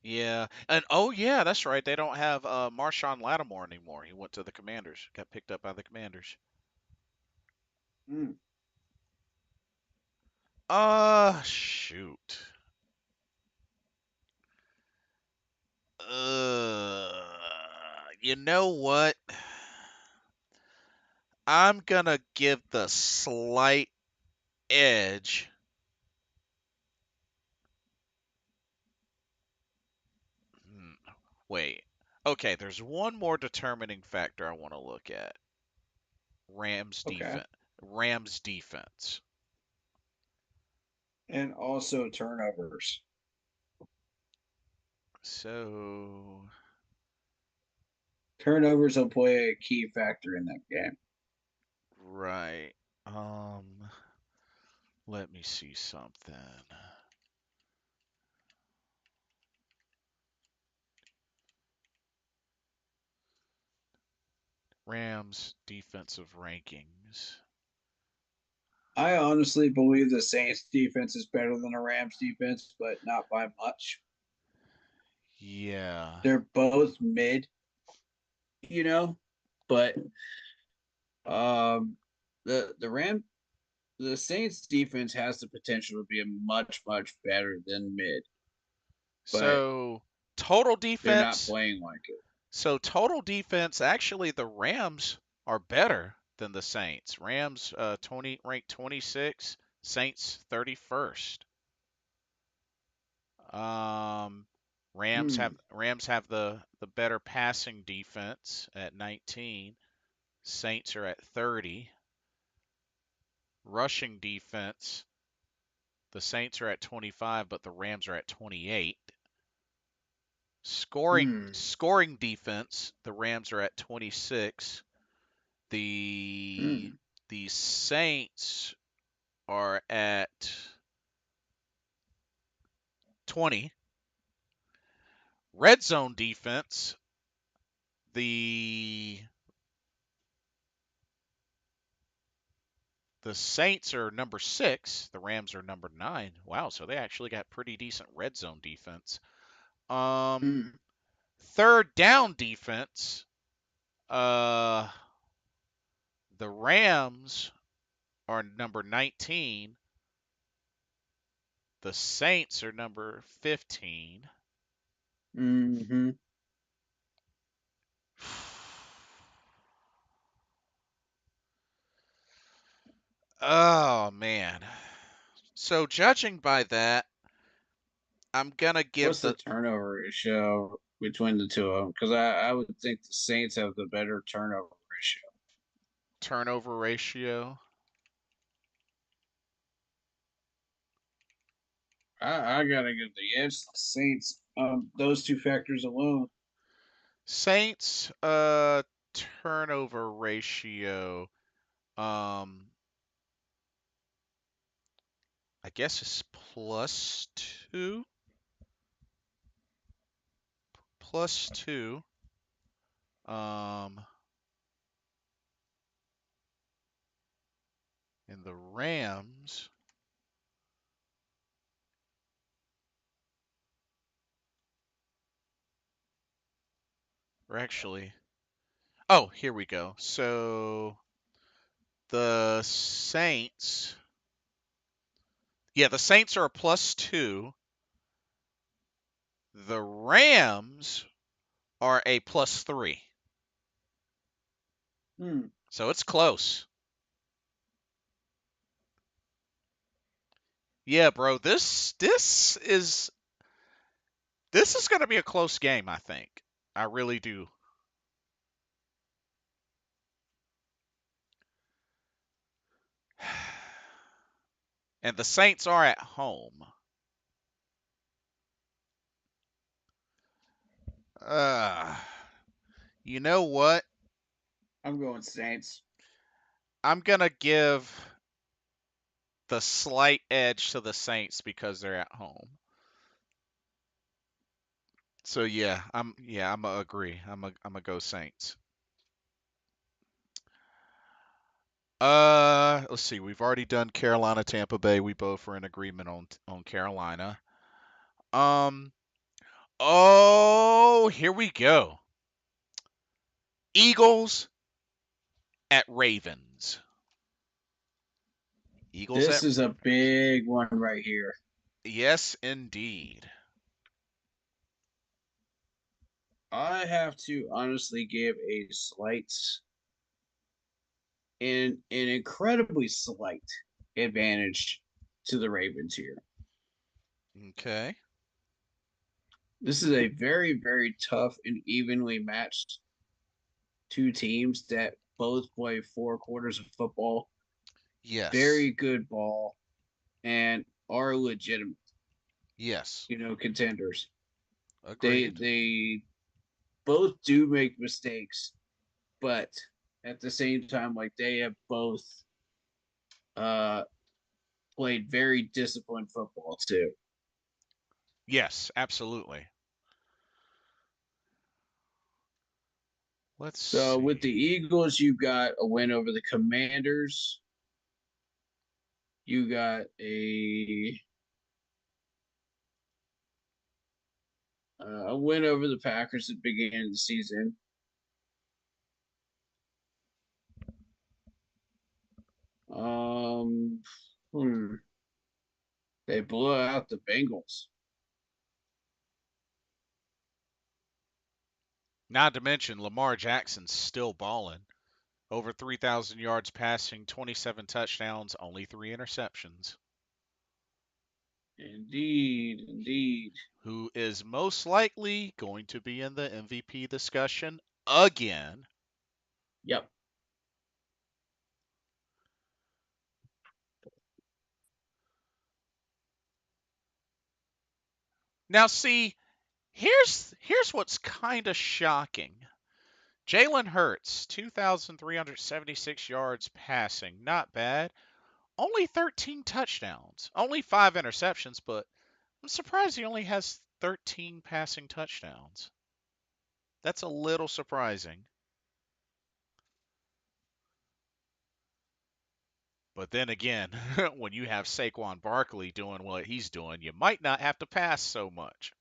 yeah, and oh yeah, that's right. They don't have Marshawn Lattimore anymore. He went to the Commanders. Got picked up by the Commanders. Mm. Shoot. Uh, you know what? I'm gonna give the slight edge. Hmm, Wait. Okay, there's one more determining factor I want to look at. Rams Okay. defense. Rams defense. And also turnovers. So, Turnovers will play a key factor in that game. right. Um, Let me see something. Rams defensive rankings. I honestly believe the Saints defense is better than the Rams defense, but not by much. Yeah. They're both mid, but um the Ram the Saints defense has the potential to be much better than mid, but So total they're not defense. playing like it. So total defense. Actually, the Rams are better than the Saints. Rams 20 ranked 26. Saints 31st. Um, Hmm. Rams have the better passing defense at 19. Saints are at 30. Rushing defense, the Saints are at 25, but the Rams are at 28. Hmm. Scoring defense, the Rams are at 26. The Hmm. the Saints are at 20. Red zone defense, the the Saints are number 6, the Rams are number 9. Wow, so they actually got pretty decent red zone defense. Um Hmm. third down defense, uh the Rams are number 19. The Saints are number 15. Hmm. Oh man. So judging by that, I'm gonna give What's the the turnover ratio between the two of them? Because I would think the Saints have the better turnover ratio. turnover ratio. I gotta give the edge to the Saints. Those two factors alone. Saints turnover ratio. Um I guess it's +2. +2. Um and the Rams are actually. Oh, here we go. So the Saints. Yeah, the Saints are a +2. The Rams are a +3. Hmm. So it's close. Yeah, bro. This is going to be a close game, I think. I really do. And the Saints are at home. Uh, you know what? I'm going Saints. I'm going to give the slight edge to the Saints because they're at home. So I'm gonna agree. I'm gonna go Saints. Let's see. We've already done Carolina, Tampa Bay. We both are in agreement on Carolina. Um. Oh, here we go. Eagles at Ravens. Eagles This at is a Ravens. big one right here. Yes, indeed. I have to honestly give a slight an incredibly slight advantage to the Ravens here. Okay. This is a very tough and evenly matched two teams that both play 4 quarters of football, Yes. very good ball, and are legitimate, Yes. contenders. They Agreed. they both do make mistakes, but at the same time, like they have both uh played very disciplined football too. Yes, absolutely. Let's So with the see. Eagles, you got a win over the Commanders. You got a win over the Packers at the beginning of the season. Um, hmm, they blew out the Bengals. Not to mention Lamar Jackson's still balling. Over 3,000 yards passing, 27 touchdowns, only 3 interceptions. Indeed, indeed. Who is most likely going to be in the MVP discussion again. Yep. Now, see, here's what's kind of shocking. Jalen Hurts, 2,376 yards passing, not bad. Only 13 touchdowns, only 5 interceptions, but I'm surprised he only has 13 passing touchdowns. That's a little surprising. But then again, when you have Saquon Barkley doing what he's doing, you might not have to pass so much.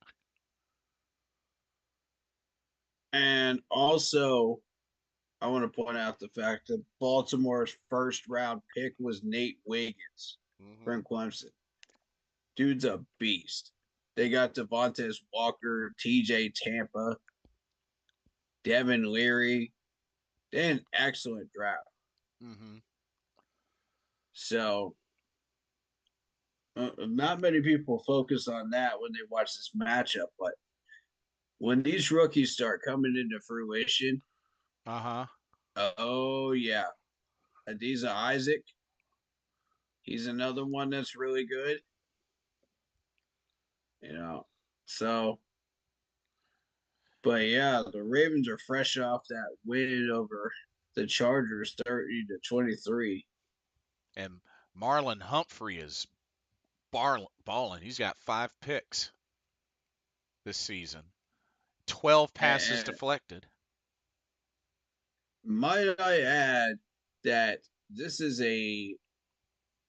And also, I want to point out the fact that Baltimore's first round pick was Nate Wiggins Hmm. from Clemson. Dude's a beast. They got Devontae Walker, TJ Tampa, Devin Leary. They had an excellent draft. Hmm. So, not many people focus on that when they watch this matchup. But when these rookies start coming into fruition, Uh huh. oh, yeah. Adiza Isaac, he's another one that's really good. You know, so but yeah, the Ravens are fresh off that win over the Chargers 30-23. And Marlon Humphrey is balling. He's got 5 picks this season, 12 passes And deflected. might I add that this is a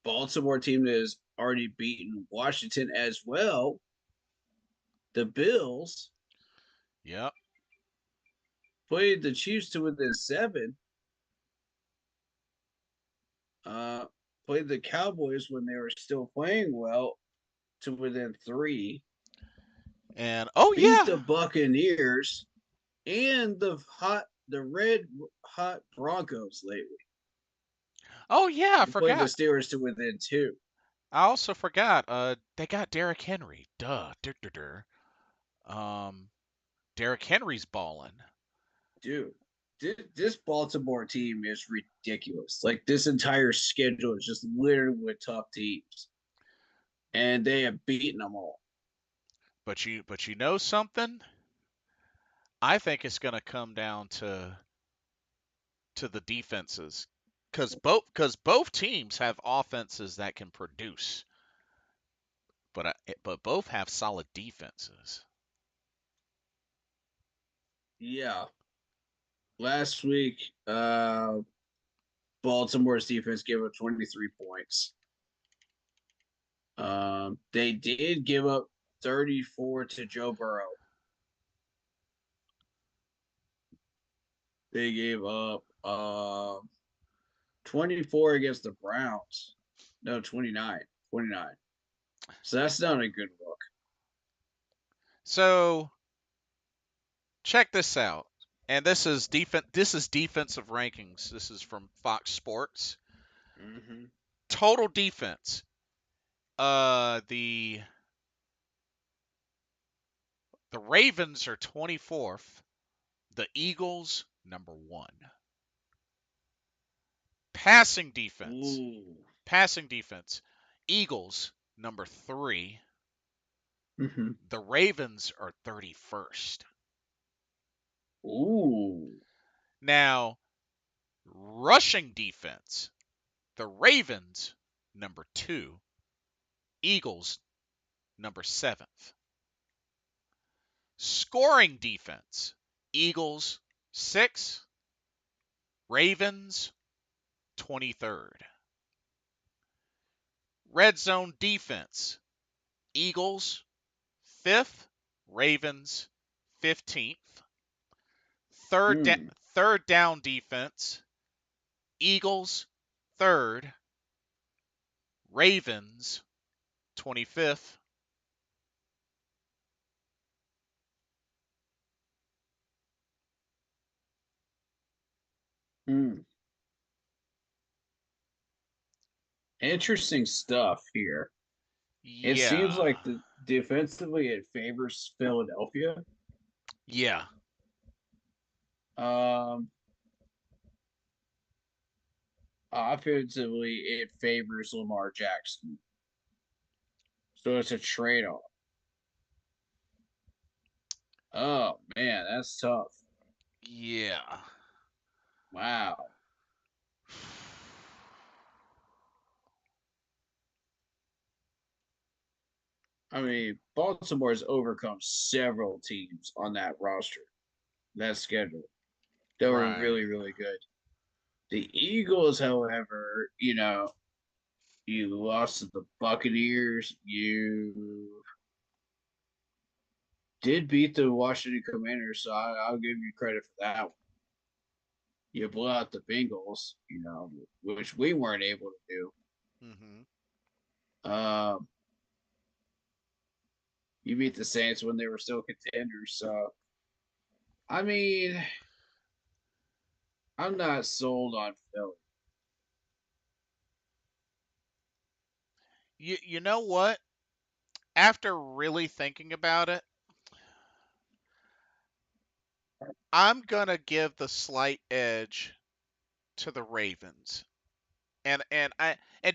Baltimore team that has already beaten Washington as well. The Bills Yep. played the Chiefs to within 7. Uh, played the Cowboys when they were still playing well to within 3. And oh Beat the yeah, Buccaneers and the red hot Broncos lately. oh yeah, I They played the forgot. Steelers to within 2. I also forgot. They got Derrick Henry. Duh. Dur, dur, dur. Derrick Henry's balling. Dude, this Baltimore team is ridiculous. Like this entire schedule is just littered with tough teams, and they have beaten them all. But you know something? I think it's going to come down to the defenses, because both teams have offenses that can produce, but both have solid defenses. Yeah, last week, Baltimore's defense gave up 23 points. They did give up 34 to Joe Burrow. They gave up 24 against the Browns. No, 29. 29. So that's not a good look. So check this out. And this is defensive rankings. This is from Fox Sports. Mm-hmm. Total defense. The Ravens are 24th. The Eagles number 1. Passing defense. Ooh. Passing defense. Eagles number 3. Mm-hmm. The Ravens are 31st. Ooh. Now, rushing defense. The Ravens number 2. Eagles number 7th. Scoring defense. Eagles 6, Ravens 23rd. Red zone defense. Eagles, 5th. Ravens, 15th. Third, da- Hmm. third down defense. Eagles, 3rd. Ravens, 25th. Hmm. Interesting stuff here. It seems Yeah. like the defensively it favors Philadelphia. Yeah. Um, Offensively, it favors Lamar Jackson. So it's a trade off. Oh man, that's tough. Yeah. Wow. I mean, Baltimore's overcome several teams on that roster, that schedule. That were Right. really, really good. The Eagles, however, you lost to the Buccaneers. You did beat the Washington Commanders, so I'll give you credit for that one. You blew out the Bengals, which we weren't able to Mhm. do. You beat the Saints when they were still contenders. So, I mean, I'm not sold on Philly. You know what? After really thinking about it, I'm gonna give the slight edge to the Ravens. And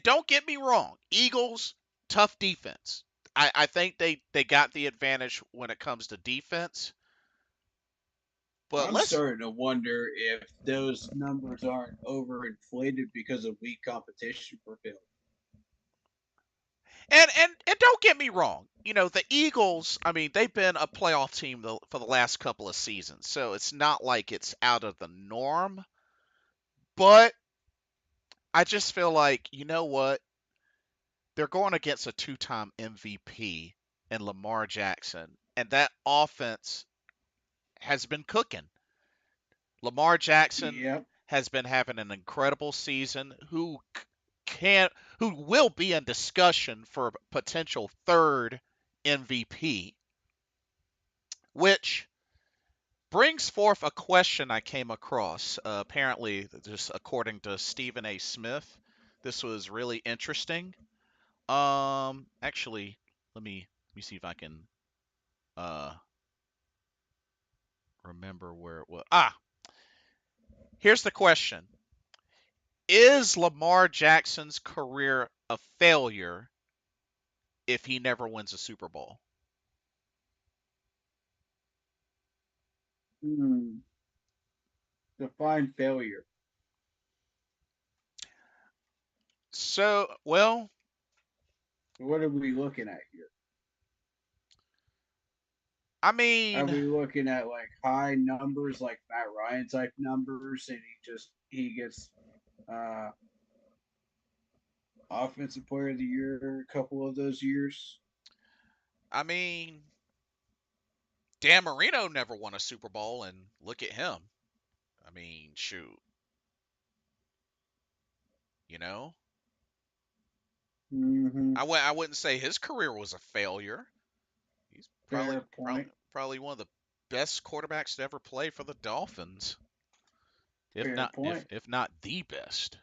don't get me wrong, Eagles, tough defense. I think they got the advantage when it comes to defense. But I'm let's starting to wonder if those numbers aren't overinflated because of weak competition for Philly. and don't get me wrong. The Eagles, I mean, they've been a playoff team for the last couple of seasons. So it's not like it's out of the norm, but I just feel like, you know what? They're going against a two-time MVP in Lamar Jackson, and that offense has been cooking. Lamar Jackson Yep. has been having an incredible season. Can who will be in discussion for potential third MVP, which brings forth a question I came across. Apparently, just according to Stephen A. Smith, this was really interesting. Actually, let me see if I can uh remember where it was. Here's the question: Is Lamar Jackson's career a failure if he never wins a Super Bowl? Hmm. Define failure. So, well, What are we looking at here? I Are mean, we looking at like high numbers, like Matt Ryan type numbers, and he gets uh offensive player of the year a couple of those years? I mean, Dan Marino never won a Super Bowl, and look at him. I mean, shoot, you know, Mm-hmm. I wouldn't say his career was a failure. He's probably Fair probably point. probably one of the best quarterbacks to ever play for the Dolphins, if Fair not point. if not the best.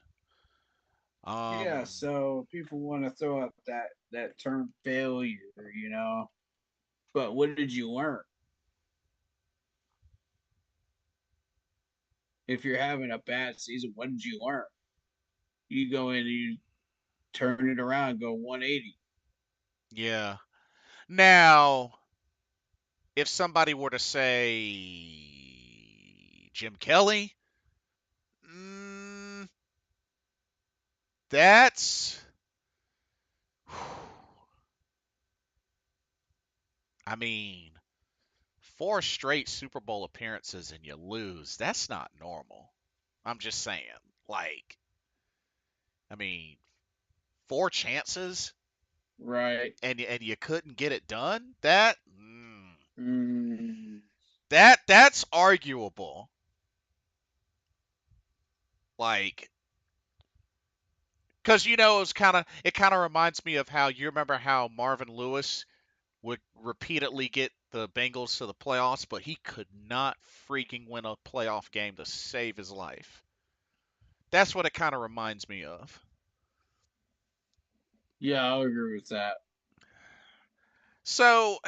Yeah, Um, so people want to throw out that term failure. But what did you learn? If you're having a bad season, what did you learn? You go in and you turn it around, go 180. yeah. Now, if somebody were to say Jim Kelly, mm, that's, I mean, four straight Super Bowl appearances and you lose. That's not normal. I'm just saying. Like, I mean, 4 chances Right. and you couldn't get it done. Mm, That's arguable. Like, because it kind of reminds me of how you remember how Marvin Lewis would repeatedly get the Bengals to the playoffs, but he could not freaking win a playoff game to save his life. That's what it kind of reminds me of. yeah, I'll agree with that. So,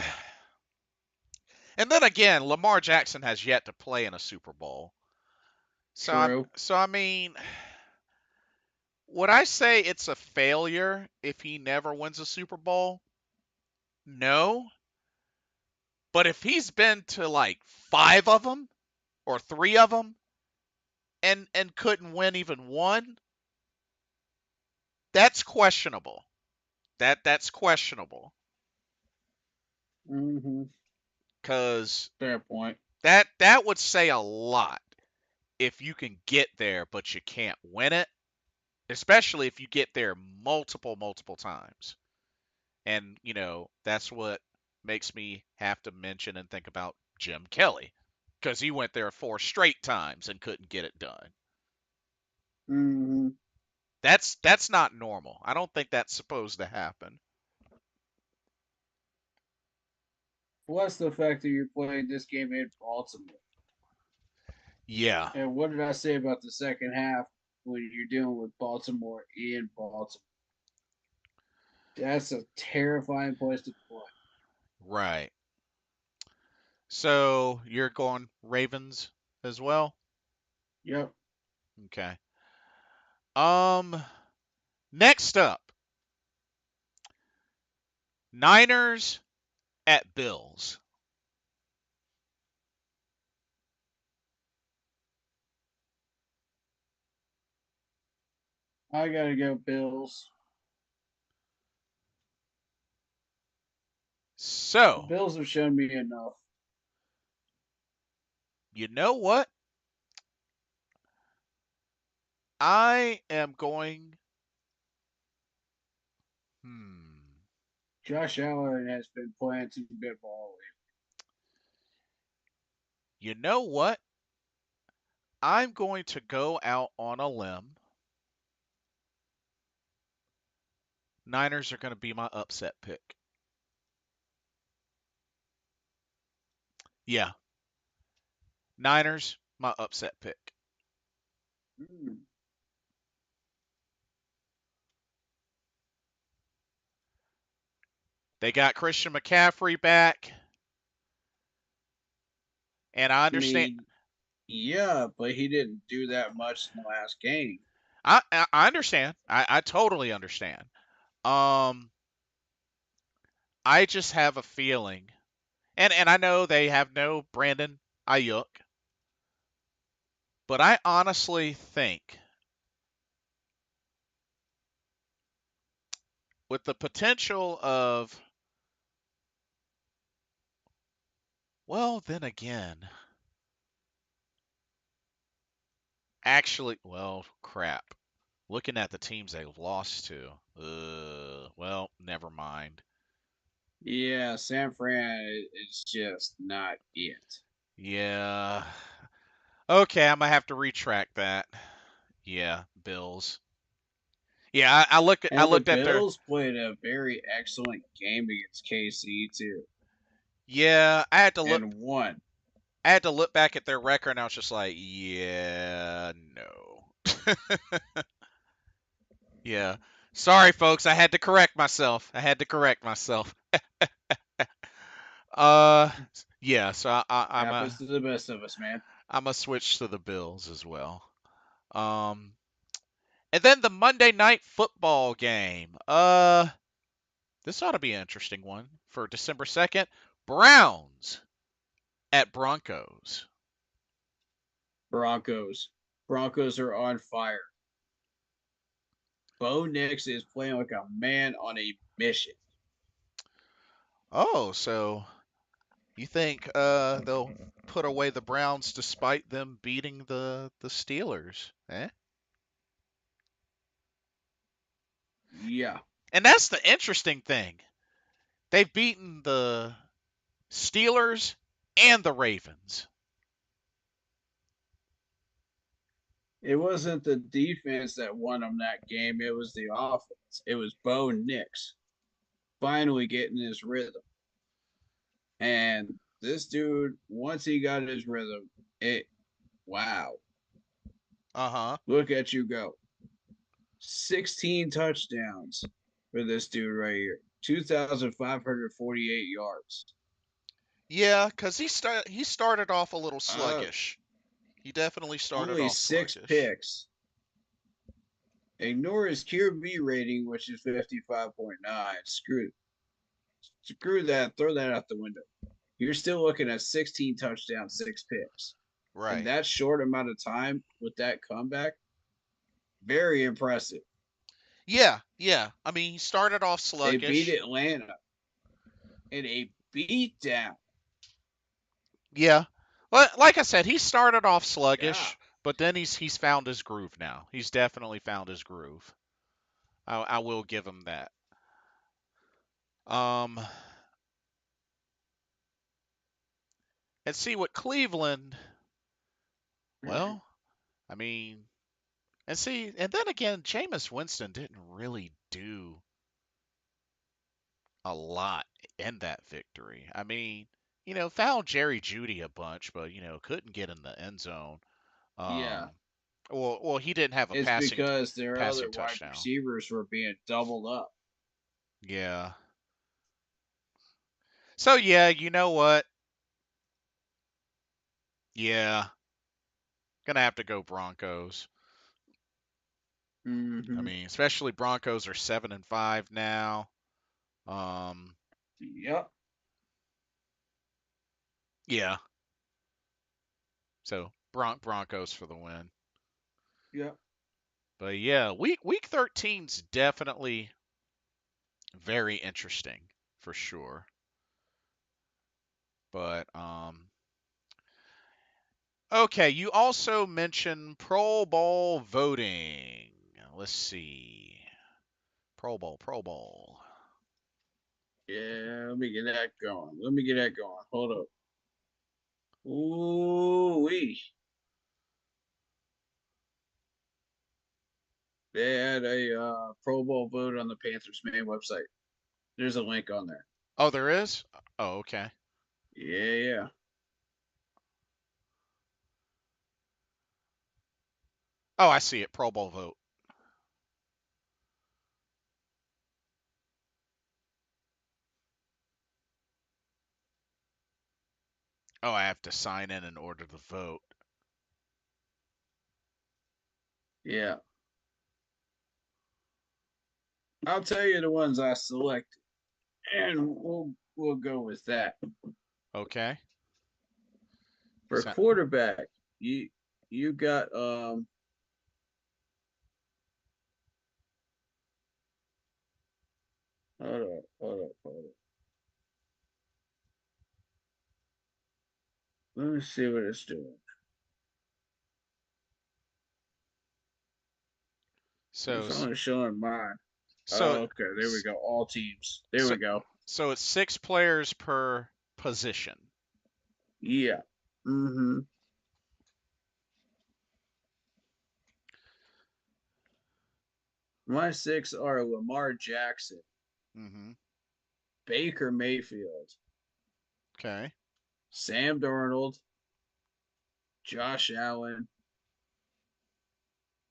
and then again, Lamar Jackson has yet to play in a Super Bowl. So I'm True. so I mean, would I say it's a failure if he never wins a Super Bowl? No. But if he's been to like 5 of them or 3 of them and couldn't win even one, that's questionable. That's questionable Hmm. cuz Fair point. that would say a lot if you can get there but you can't win it, especially if you get there multiple times. And, that's what makes me have to mention and think about Jim Kelly because he went there 4 straight times and couldn't get it done. Hmm. That's not normal. I don't think that's supposed to happen. Plus the fact that you're playing this game in Baltimore. Yeah, And what did I say about the second half when you're dealing with Baltimore in Baltimore? That's a terrifying place to play. right. So you're going Ravens as well? Yep. Okay. Um Next up, Niners at Bills. I gotta go Bills. The So, Bills have shown me enough. you know what? I am going hmm. Josh Allen has been playing some good ball. You know what? I'm going to go out on a limb. Niners are going to be my upset pick. Yeah, Niners, my upset pick. Mm. They got Christian McCaffrey back, and I I understand. mean, yeah, but he didn't do that much in the last game. I understand. I totally understand. Um, I just have a feeling, and I know they have no Brandon Ayuk, but I honestly think with the potential of, well, then again, actually, well, crap. Looking at the teams they've lost to, well, never mind. Yeah, San Fran is just not it. Yeah. Okay, I'm gonna have to retract that. Yeah, Bills. Yeah, I And the looked at their. Bills played a very excellent game against KC too, Yeah, and won. I had to look back at their record, and I was just like, yeah, no. Yeah. Sorry, folks. I had to correct myself. I had to correct myself. Uh, yeah. So Happens to the best of us, man. I'm a switch to the Bills as well. Um, and then the Monday night football game. This ought to be an interesting one for December 2nd. Browns at Broncos. Broncos. Broncos are on fire. Bo Nix is playing like a man on a mission. Oh, so you think they'll put away the Browns despite them beating the Steelers? Eh? Yeah, And that's the interesting thing. They've beaten the Steelers and the Ravens. it wasn't the defense that won them that game. It was the offense. It was Bo Nix finally getting his rhythm. And this dude, once he got his rhythm, it wow, Uh huh. look at you go. 16 touchdowns for this dude right here. 2,548 yards. Yeah, because he started off a little Uh, sluggish. He definitely started only off six sluggish. picks. Ignore his QB rating, which is 55.9. Screw that. Throw that out the window. You're still looking at 16 touchdowns, six picks. In Right. that short amount of time with that comeback, very impressive. Yeah, yeah. I mean, he started off They beat sluggish. Atlanta in a beatdown. Yeah. Well, like I said, he started off Yeah. sluggish, but then he's found his groove now. He's definitely found his groove. I will give him that. Um, and see what Cleveland. Well, I mean, and see, and then again, Jameis Winston didn't really do a lot in that victory. I mean, found Jerry Judy a bunch, but couldn't get in the end zone. Yeah. Um, well, he didn't have a It's because their other passing wide touchdown. receivers were being doubled up. Yeah. So yeah, you know what? Yeah, gonna have to go Broncos. I Mm-hmm. mean, especially Broncos are 7-5 now. Um, Yep. yeah. So Broncos for the win. Yep. But yeah, week 13's definitely very interesting for sure. But okay, you also mentioned Pro Bowl voting. Let's see. Pro Bowl. Yeah. Let me get that going. Let me get that going. Hold up. Ooh wee. They had a Pro Bowl vote on the Panthers main website. There's a link on there. Oh, there is? Oh, okay. Yeah, yeah. Oh, I see it. Pro Bowl vote. Oh, I have to sign in order to vote. Yeah. I'll tell you the ones I selected, and we'll go with that. Okay. For So, quarterback, you got hold up. Let me see what it's doing. so, It's only showing mine. so, Oh, okay, there we go. All teams. There so, we go. so it's 6 players per position. Yeah. Mm-hmm. My six are Lamar Jackson, Mm-hmm. Baker Mayfield, Okay. Sam Darnold, Josh Allen,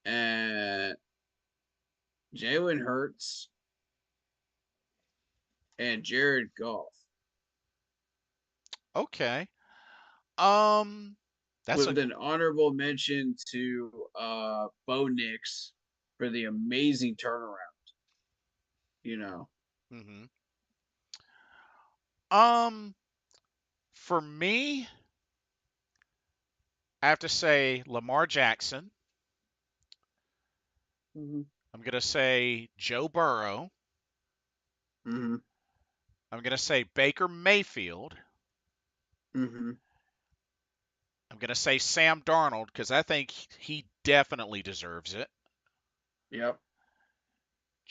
and Jalen Hurts and Jared Goff. Okay. Um, that's a. With an honorable mention to Bo Nix for the amazing turnaround. You know. Mm-hmm. Um, for me, I have to say Lamar Jackson. Mm-hmm. I'm gonna say Joe Burrow. Mm-hmm. I'm gonna say Baker Mayfield. Mm-hmm. I'm gonna say Sam Darnold because I think he definitely deserves it. Yep.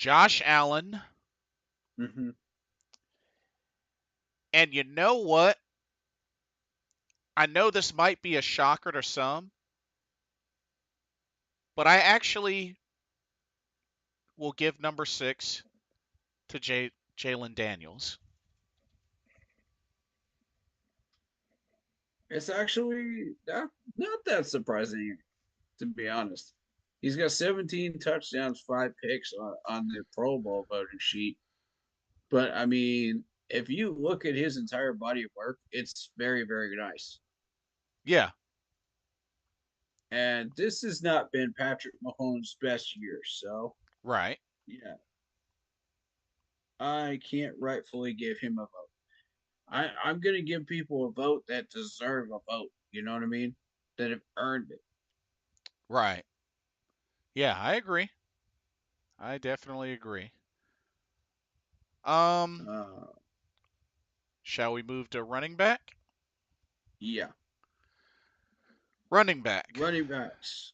Josh Allen, Mm-hmm. and you know what? I know this might be a shocker to some, but I actually will give number 6 to Jalen Daniels. It's actually not that surprising, to be honest. He's got 17 touchdowns, 5 picks on the Pro Bowl voting sheet. But I mean, if you look at his entire body of work, it's very, very nice. Yeah, And this has not been Patrick Mahomes' best year. So, right, yeah, I can't rightfully give him a vote. I'm going to give people a vote that deserve a vote. You know what I mean? That have earned it. right. Yeah, I agree. I definitely agree. Um, Uh, shall we move to running back? yeah. Running back. Running backs.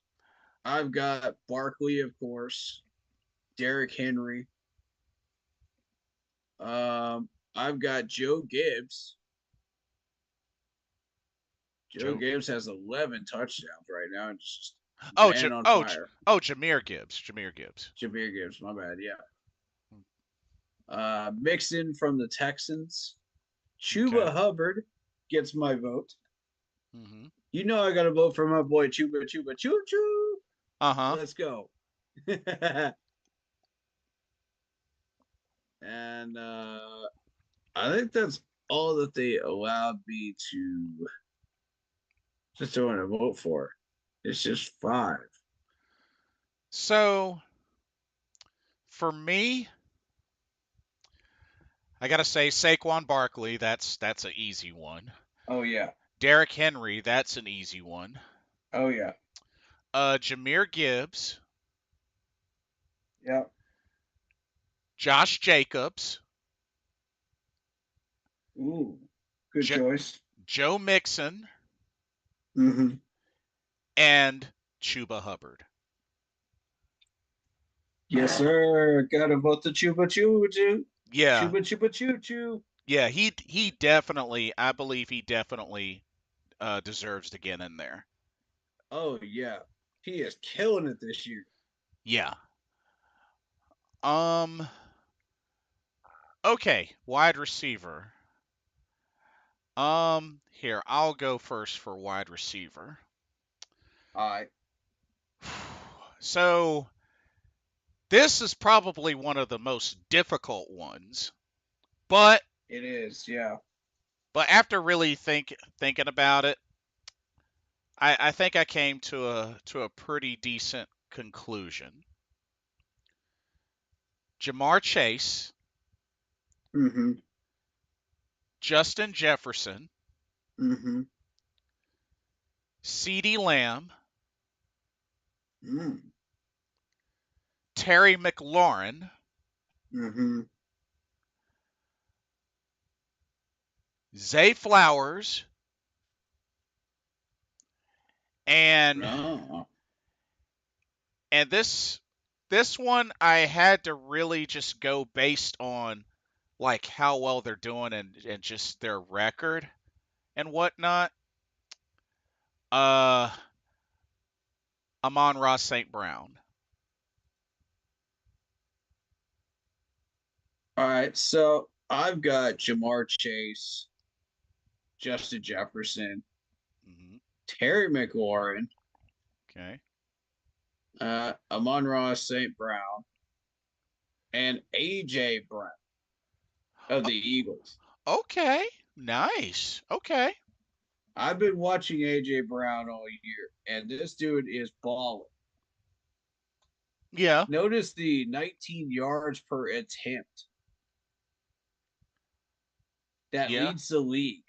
I've got Barkley, of course, Derrick Henry. I've got Joe Gibbs. Joe Joe. Gibbs has 11 touchdowns right now and just Oh, man on oh, fire. Jameer Gibbs. Jameer Gibbs. Jameer Gibbs, my bad, yeah. Mixon from the Texans. Okay. Chuba Hubbard gets my vote. Mm-hmm. You know I got to vote for my boy Chuba Chuba Choo Choo. Uh-huh. Let's go. And I think that's all that they allowed me to throw in a vote for. It's just 5. So, for me, I gotta say Saquon Barkley. That's an easy one. Oh yeah. Derrick Henry. That's an easy one. Oh yeah. Jameer Gibbs. Yeah. Josh Jacobs. Ooh. Good Jo- choice. Joe Mixon. Mm-hmm. And Chuba Hubbard. Yes, sir. Gotta vote the Chuba Choo Choo. Yeah, Chuba Chuba Choo Choo. yeah. He definitely. I believe he definitely deserves to get in there. Oh yeah. He is killing it this year. Yeah. Um. Okay. Wide receiver. Here, I'll go first for wide receiver. All right. So, this is probably one of the most difficult ones. But It is, yeah. after really thinking about it, I think I came to a pretty decent conclusion. Jamar Chase, Mm-hmm. Justin Jefferson, Mm-hmm. CeeDee Lamb, Mm. Terry McLaurin, Mm-hmm. Zay Flowers, and Oh. this one I had to really just go based on like how well they're doing and just their record and whatnot. Uh, Amon-Ra St. Brown. All right. So I've got Jamar Chase, Justin Jefferson, Hmm. Terry McLaurin, Okay. Amon-Ra St. Brown, and AJ Brown of the Eagles. Okay. Nice. Okay. I've been watching AJ Brown all year, and this dude is balling. Yeah. Notice the 19 yards per attempt that Yeah. leads the league.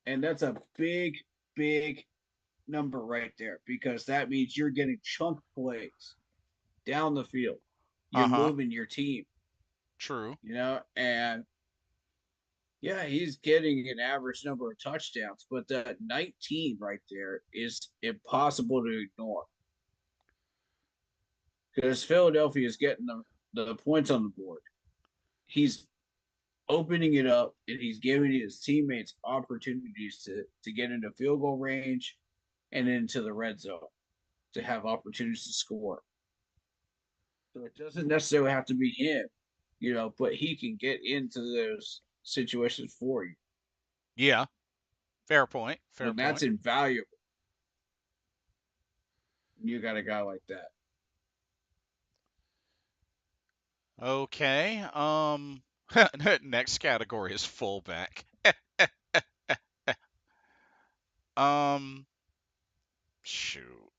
And that's a big, big number right there because that means you're getting chunk plays down the field. You're Uh-huh. moving your team, True. and yeah, he's getting an average number of touchdowns, but that 19 right there is impossible to ignore because Philadelphia is getting the the points on the board. He's opening it up and he's giving his teammates opportunities to get into field goal range and into the red zone to have opportunities to score. So it doesn't necessarily have to be him, but he can get into those situations for you. Yeah. Fair point. Fair And that's point. invaluable. You got a guy like that. Okay. Next category is fullback. um. Shoot.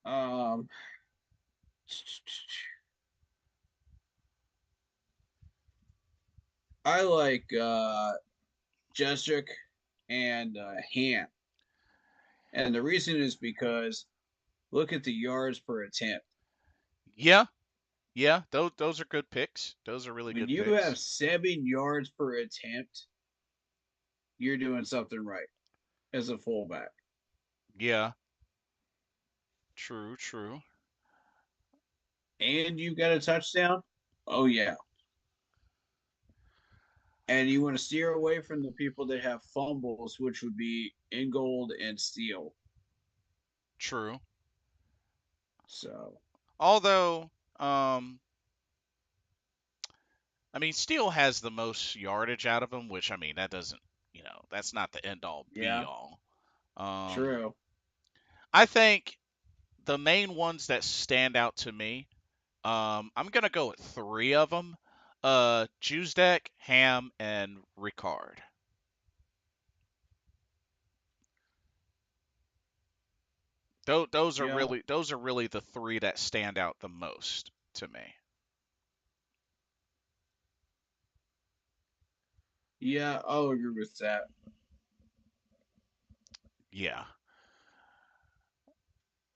Um, I like Jestrick and Han. And the reason is because look at the yards per attempt. Yeah. Yeah. Those are good picks. Those are really When good you have picks. 7 yards per attempt, you're doing something right as a fullback. Yeah. True. True. And you got a touchdown. Oh yeah. And you want to steer away from the people that have fumbles, which would be Ingold and Steele. True. So Although, um, I mean, Steele has the most yardage out of them, which I mean that doesn't, that's not the end all be yeah, all. Um, true. I think the main ones that stand out to me, I'm gonna go with three of them: Juicedeck, Ham, and Ricard. Yeah, those are really the three that stand out the most to me. yeah, I'll agree with that. Yeah.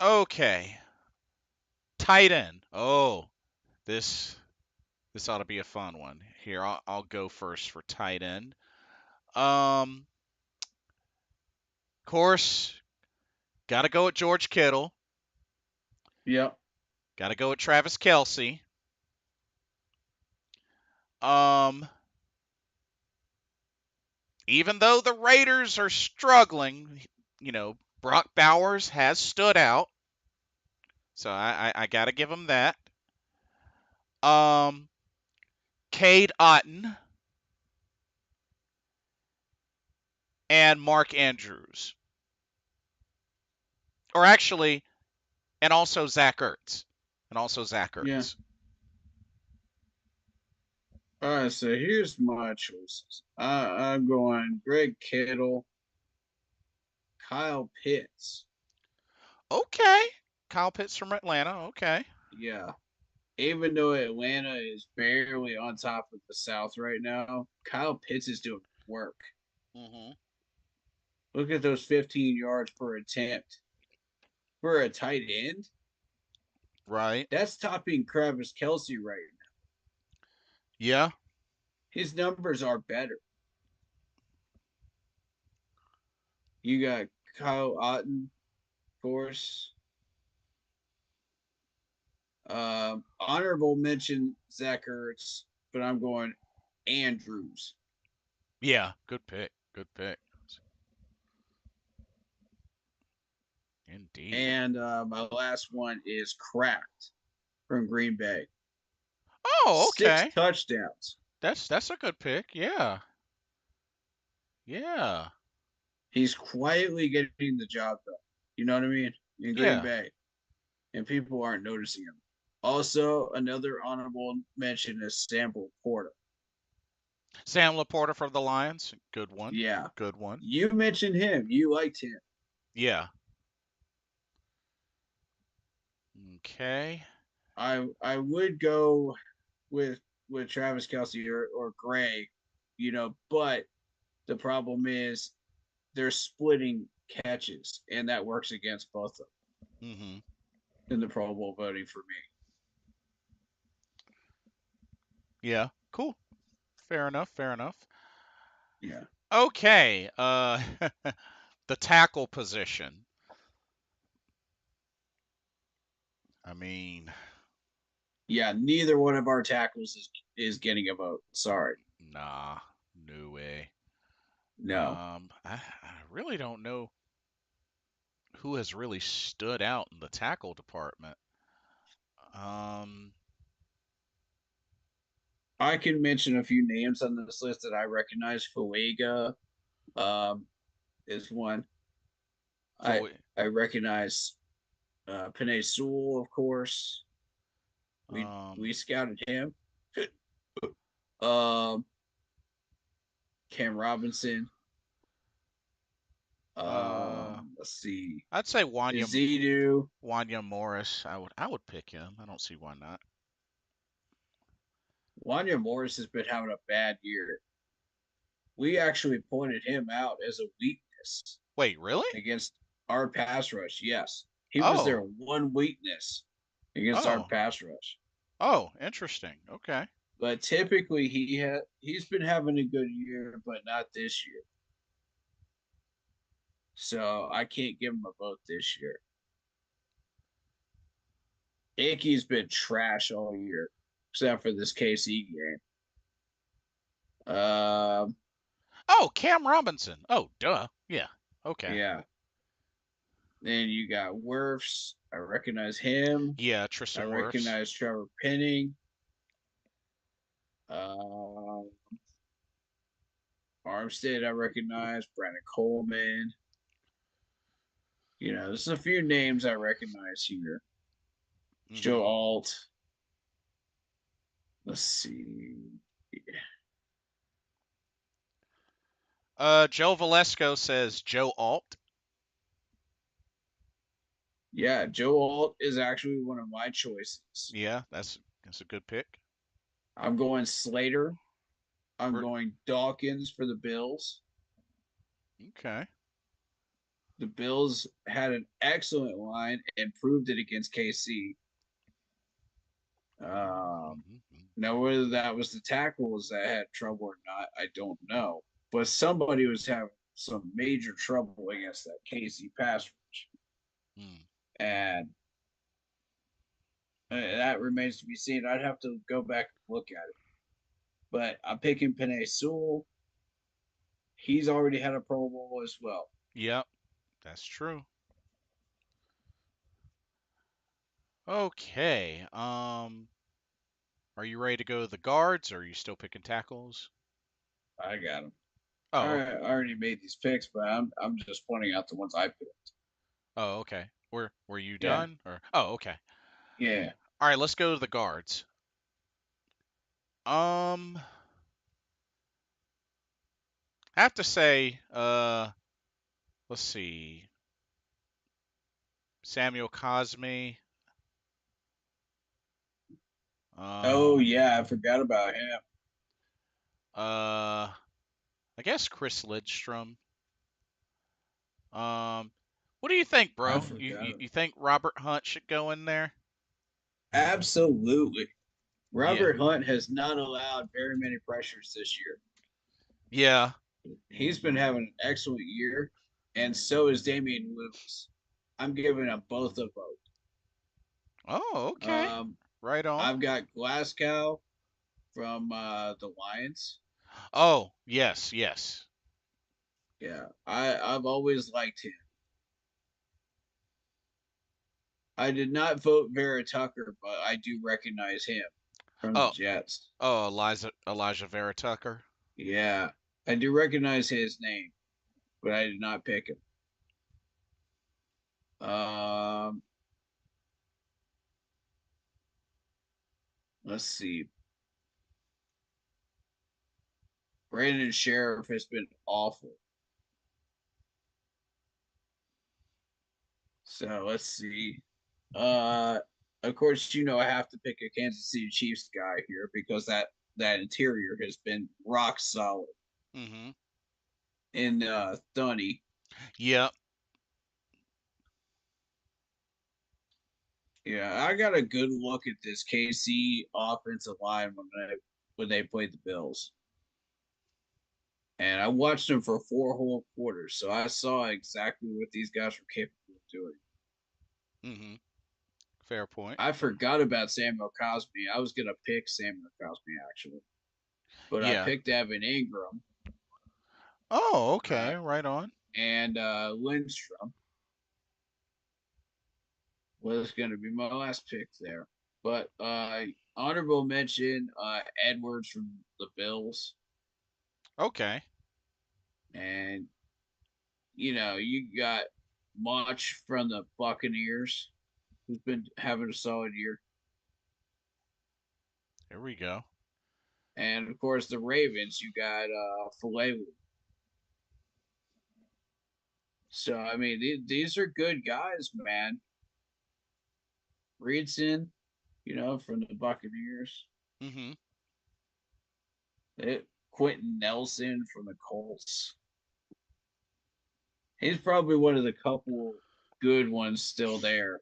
Okay. Tight end. Oh, this this ought to be a fun one. Here, I'll go first for tight end. Course, got to go with George Kittle. Yep. Got to go with Travis Kelsey. Um, even though the Raiders are struggling, Brock Bowers has stood out, so I got to give him that. Um, Cade Otton and Mark Andrews, or actually, and also Zach Ertz, and also Zach Yeah. Ertz. All right, so here's my choices. I'm going Greg Kittle, Kyle Pitts. Okay, Kyle Pitts from Atlanta. Okay. Yeah. Even though Atlanta is barely on top of the South right now, Kyle Pitts is doing work. Mhm. Look at those 15 yards per attempt for a tight end. Right. That's topping Travis Kelsey right now. Yeah. His numbers are better. You got Kyle Otten, of course. Honorable mention Zach Ertz, but I'm going Andrews. Yeah. Good pick. Good pick. Indeed. And my last one is Kraft from Green Bay. Oh, Six okay. touchdowns. That's a good pick. Yeah. Yeah. He's quietly getting the job done. You know what I mean? In Green Yeah. Bay. And people aren't noticing him. Also, another honorable mention is Sam Porter. Sam Laporta for the Lions. Good one. Yeah. Good one. You mentioned him. You liked him. Yeah. Okay. I would go with Travis Kelsey or Gray, but the problem is they're splitting catches, and that works against both of them Mhm. in the Pro Bowl voting for me. Yeah. Cool. Fair enough. Fair enough. Yeah. Okay. The tackle position. I mean, Yeah, neither one of our tackles is getting a vote. Sorry. nah, no way. No. I really don't know who has really stood out in the tackle department. Um, I can mention a few names on this list that I recognize. Fuega um, is one. I for I recognize Panay Sewell, of course. We um, scouted him. Um, Cam Robinson. uh, Let's see. I'd say Wanya Izidu. Wanya Morris. I would pick him. I don't see why not. Wanya Morris has been having a bad year. We actually pointed him out as a weakness Wait, really? against our pass rush. Yes, he was their Oh, one weakness against our oh, pass rush. oh, interesting. Okay. But typically he's been having a good year, but not this year. So I can't give him a vote this year. Ickey's been trash all year, except for this KC game. Um, Oh, Cam Robinson. Oh, duh. Yeah. Okay. yeah. Then you got Wirfs. I recognize him. Yeah, I Tristan Wirfs. recognize Trevor Penning. Um, Armstead, I recognize. Brandon Coleman. There's a few names I recognize here. Joe Hmm. Alt. Let's see. Joe Valesco says Joe Alt. Yeah, Joe Alt is actually one of my choices. Yeah, that's a good pick. I'm going Slater. I'm We're, going Dawkins for the Bills. okay. The Bills had an excellent line and proved it against KC. Um, Hmm. Now, whether that was the tackles that had trouble or not, I don't know. But somebody was having some major trouble against that KC pass rush. Mm. And that remains to be seen. I'd have to go back and look at it. But I'm picking Panay Sewell. He's already had a Pro Bowl as well. Yep, that's true. Okay. Are you ready to go to the guards, or are you still picking tackles? I got him. Oh, okay. I already made these picks, but I'm just pointing out the ones I picked. Oh, okay. Were you Yeah, done? Or oh, okay. yeah. All right, let's go to the guards. I have to say, let's see, Samuel Cosme. Oh Um, yeah, I forgot about him. uh, I guess Chris Lidstrom. Um, what do you think, I bro? You, forgot. you you think Robert Hunt should go in there? Absolutely. Yeah. Robert Hunt has not allowed very many pressures this year. Yeah. He's been having an excellent year, and so is Damian Lewis. I'm giving them both a vote. Oh, okay. Um, Right on. I've got Glasgow from the Lions. Oh, yes, yes. Yeah, I've always liked him. I did not vote Vera Tucker, but I do recognize him from the Oh, Jets. oh, Elijah Vera Tucker. Yeah, I do recognize his name, but I did not pick him. Um, let's see. Brandon Sheriff has been awful. So let's see. Uh, of course, I have to pick a Kansas City Chiefs guy here because that interior has been rock solid Mm-hmm. in Thunny. Yep. Yeah, I got a good look at this KC offensive line when they played the Bills, and I watched them for 4 whole quarters, so I saw exactly what these guys were capable of doing. Mm-hmm. Fair point. I forgot about Samuel Cosme. I was gonna pick Samuel Cosme actually, but I Yeah. picked Evan Ingram Oh, uh, okay. Right on. and Lindstrom was gonna be my last pick there. But honorable mention Edwards from the Bills, Okay. and you got Much from the Buccaneers, who's been having a solid year, Here we go. and of course the Ravens. You got Filet. So I mean, these are good guys, man. Reedson, from the Buccaneers. Mm-hmm. Quentin Nelson from the Colts. He's probably one of the couple good ones still there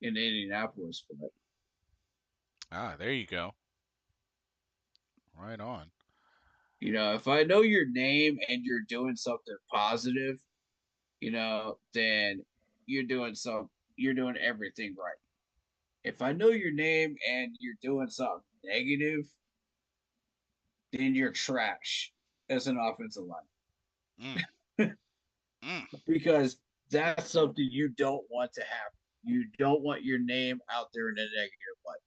in Indianapolis. But Ah, there you go. Right on. if I know your name and you're doing something positive, then you're doing everything right. If I know your name and you're doing something negative, then you're trash as an offensive Mm. line. Mm. Because that's something you don't want to happen. You don't want your name out there in a negative light.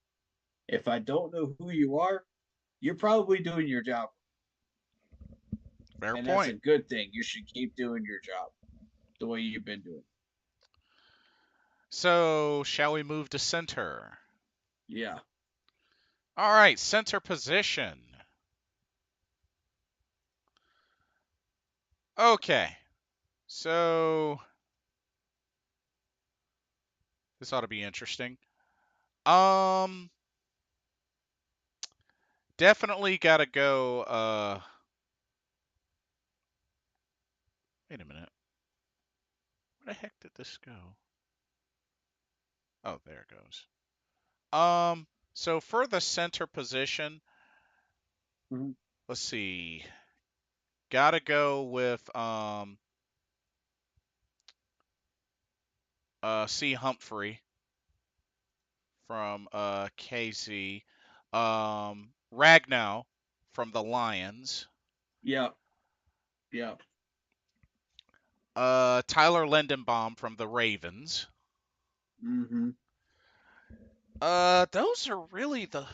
If I don't know who you are, you're probably doing your job. Fair And that's a point. good thing. You should keep doing your job the way you've been doing. So, shall we move to center? Yeah. All right, center position. Okay. So, this ought to be interesting. Um, Definitely got to go wait a minute. Where the heck did this go? Oh, there it goes. So for the center position, Mm-hmm. let's see. Got to go with C Humphrey from KC. Ragnow from the Lions. Yeah. Yeah. Tyler Lindenbaum from the Ravens. Mm-hmm. Those are really the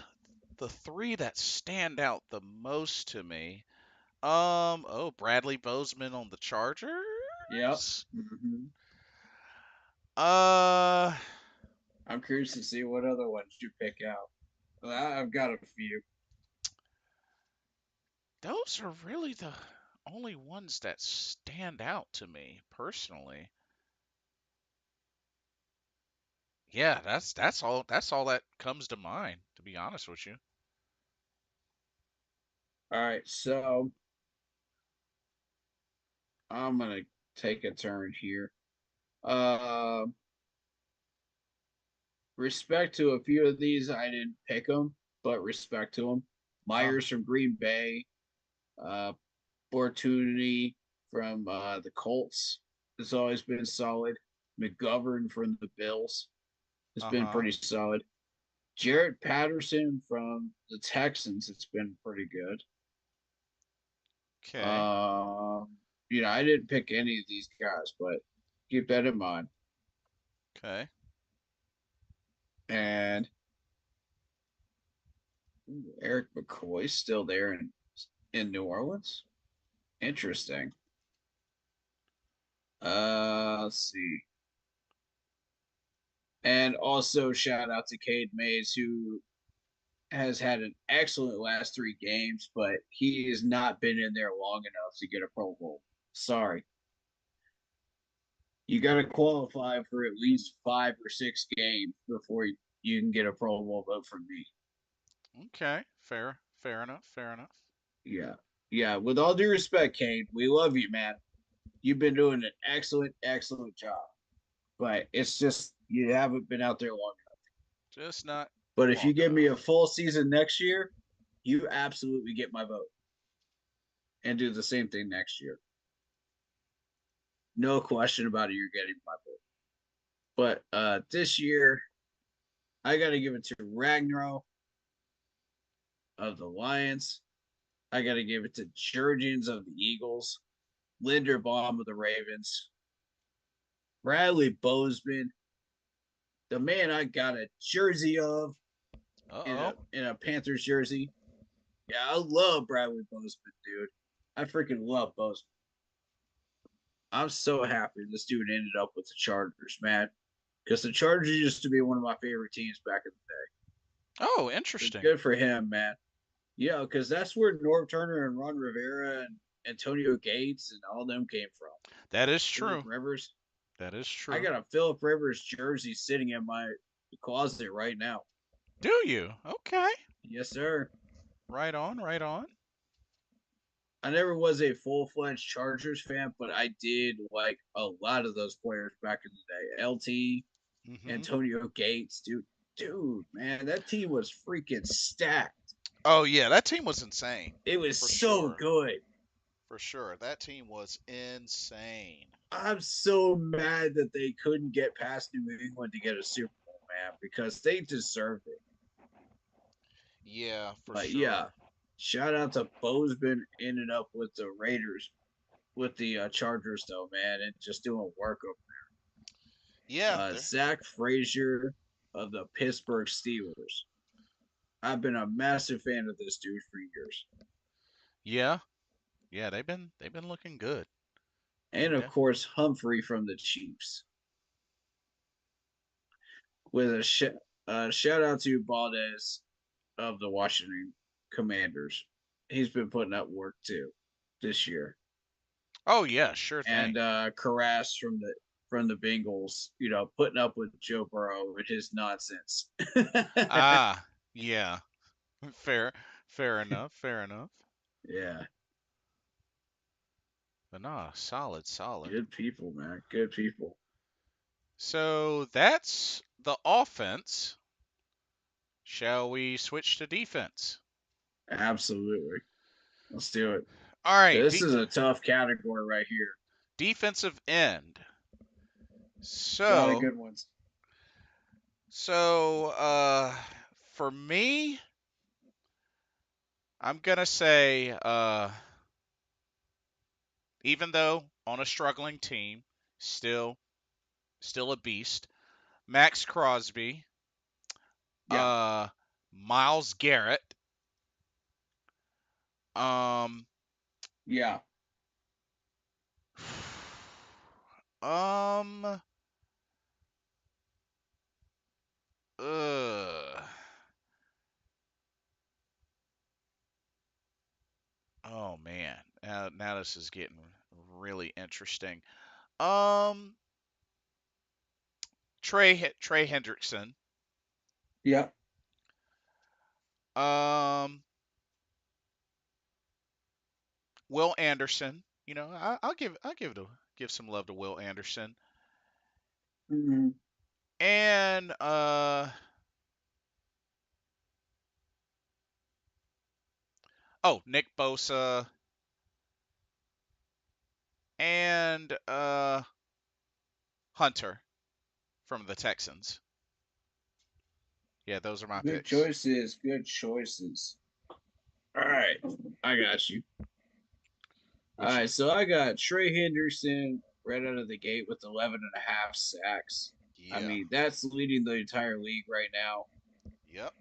three that stand out the most to me. Oh, Bradley Bozeman on the Yep. Chargers. Mm-hmm. Uh, I'm curious to see what other ones you pick out. I've got a few. those are really the only ones that stand out to me personally. Yeah, that's all that comes to mind, to be honest with you. All right. So I'm going to take a turn here. Uh, Respect to a few of these. I didn't pick them, but respect to them. Uh, Myers from Green Bay, uh, Fortuny from the Colts has always been solid. McGovern from the Bills has been uh-huh. pretty solid. Jarrett Patterson from the Texans has been pretty good. Okay. Um, I didn't pick any of these guys, but keep that in mind. Okay. And Eric McCoy's still there in New Orleans. Interesting. Let's see. And also shout out to Cade Mays, who has had an excellent last 3 games, but he has not been in there long enough to get a Pro Bowl. Sorry. You got to qualify for at least 5 or 6 games before you can get a Pro Bowl vote from me. Okay. Fair enough. Fair enough. Yeah. Yeah. With all due respect, Cade, we love you, man. You've been doing an excellent, excellent job. But it's just you haven't been out there long enough. Just not But if you long give me a enough. full season next year, you absolutely get my vote and do the same thing next year. No question about it, you're getting my vote. But this year, I got to give it to Ragnarok of the Lions. I got to give it to Jurgens of the Eagles, Linderbaum of the Ravens, Bradley Bozeman, the man I got a jersey of Uh-oh. in a Panthers jersey. Yeah, I love Bradley Bozeman, dude. I freaking love Bozeman. I'm so happy this dude ended up with the Chargers, man. Because the Chargers used to be one of my favorite teams back in the day. Oh, So interesting. good for him, man. Yeah, because that's where Norv Turner and Ron Rivera and Antonio Gates and all them came from. That is Philip true. Rivers. That is I true. got a Philip Rivers jersey sitting in my closet right now. Do you? Okay. Yes, sir. Right on, right on. I never was a full fledged Chargers fan, but I did like a lot of those players back in the day. LT, Mm-hmm. Antonio Gates, dude, man, that team was freaking stacked. Oh, yeah, that team was insane. It was For so sure. good. For sure. That team was insane. I'm so mad that they couldn't get past New England to get a Super Bowl, man, because they deserved it. Yeah, for But yeah, sure. shout out to Bozeman ended up with the Raiders, with the Chargers, though, man, and just doing work over Yeah, Zach Frazier of the Pittsburgh Steelers. I've been a massive fan of this dude for years. yeah, yeah, they've been looking good. They And of def course, Humphrey from the Chiefs. With a shout out to Valdez of the Washington Commanders. He's been putting up work too this year. Oh yeah, sure And thing. Karras from the Bengals, you know, putting up with Joe Burrow and his nonsense. Ah, yeah. Fair fair enough, fair enough. Yeah, But nah, solid, solid. good people, man. Good people. So that's the offense. Shall we switch to defense? Absolutely. Let's do it. All right, This is a tough category right here. defensive end. A lot of So, good ones. so for me, I'm gonna say even though on a struggling team, still still a beast. Max Crosby, Yeah. uh, Miles Garrett, um, Yeah. um, uh, oh man, now this is getting really interesting. Um, Trey Hendrickson, Yeah. um, Will Anderson. You know, I'll give some love to Will Anderson, Mm-hmm. and oh, Nick Bosa, and Hunter from the Texans. Yeah, those are my Good picks. choices. Good choices. All right. I got you. All Which, right. So I got Trey Henderson right out of the gate with 11 and a half sacks. I yeah, mean, that's leading the entire league right now. yep,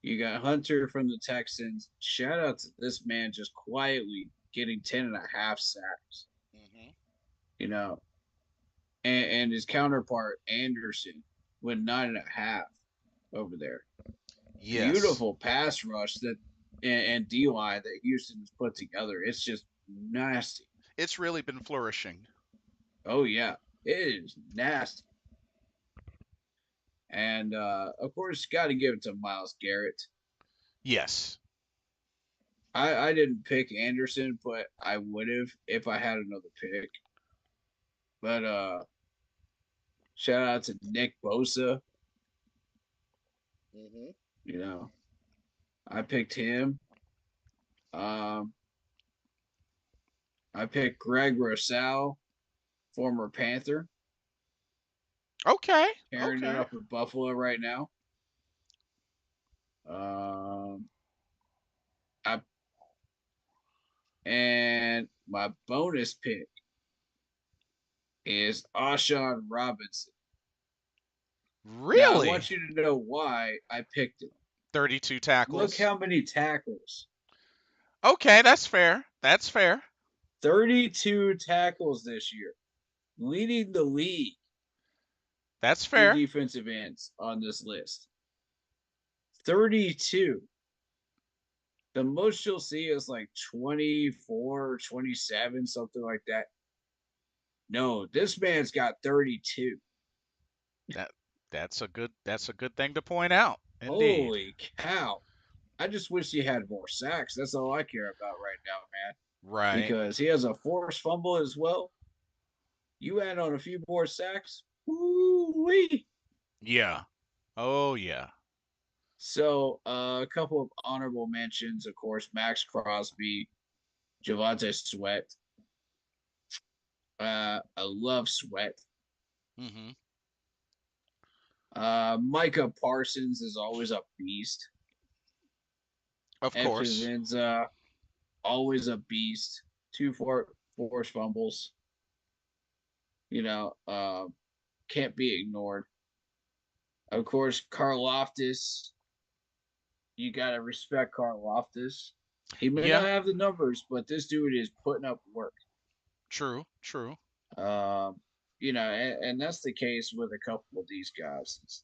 You got Hunter from the Texans. Shout out to this man just quietly getting 10 and a half sacks, hmm, you know, and his counterpart, Anderson, with 9.5 over there. yes, Beautiful pass rush that and D line that Houston has put together. It's just nasty. it's really been flourishing. Oh yeah, it is nasty. And of course, got to give it to Miles Garrett. Yes, I didn't pick Anderson, but I would have if I had another pick. But shout out to Nick Bosa. hmm, You know, I picked him. Um, I picked Greg Rousseau, former Panther, okay, tearing it okay, up with Buffalo right now. Um, I and my bonus pick is Ashawn Robinson. Now I Really? want you to know why I picked him. 32 Look tackles. how many tackles. Okay, that's fair. That's fair. 32 tackles this year, leading the league That's in fair. defensive ends on this list. 32. The most you'll see is like 24, 27, something like that. No, this man's got 32. That that's a good thing to point out. Indeed. Holy cow. I just wish he had more sacks. That's all I care about right now, man. Right. Because he has a forced fumble as well. You add on a few more sacks. Woo-wee. Yeah. Oh yeah. So a couple of honorable mentions, of course, Max Crosby, Javante Sweat. I love Sweat. Mhm. Micah Parsons is always a beast. Of course. Epivenza, always a beast. Two forced fumbles. You know, can't be ignored. Of course, Carl Loftus. You gotta respect Carl Loftus. He may Yeah. not have the numbers, but this dude is putting up work. True. True. Um, and that's the case with a couple of these guys.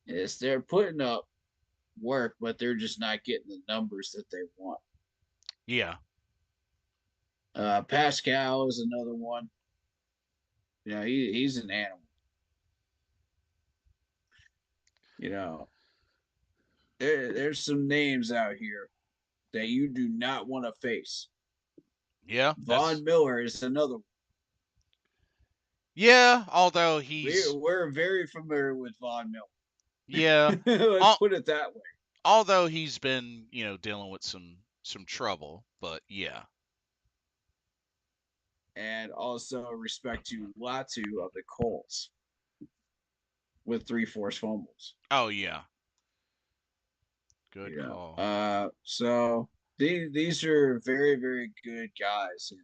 Is they're putting up work, but they're just not getting the numbers that they want. Yeah. Pascal is another one. He's an animal. You know, there's some names out here that you do not want to face. Yeah. Von That's Miller is another one. yeah. Although We're, he's we're very familiar with Von yeah. Miller. Let's Al- put it that way. Although he's been dealing with some trouble, but yeah. And also respect to Latu of the Colts with three forced fumbles. Oh yeah. Good Yeah. call. So these are very, very good guys. And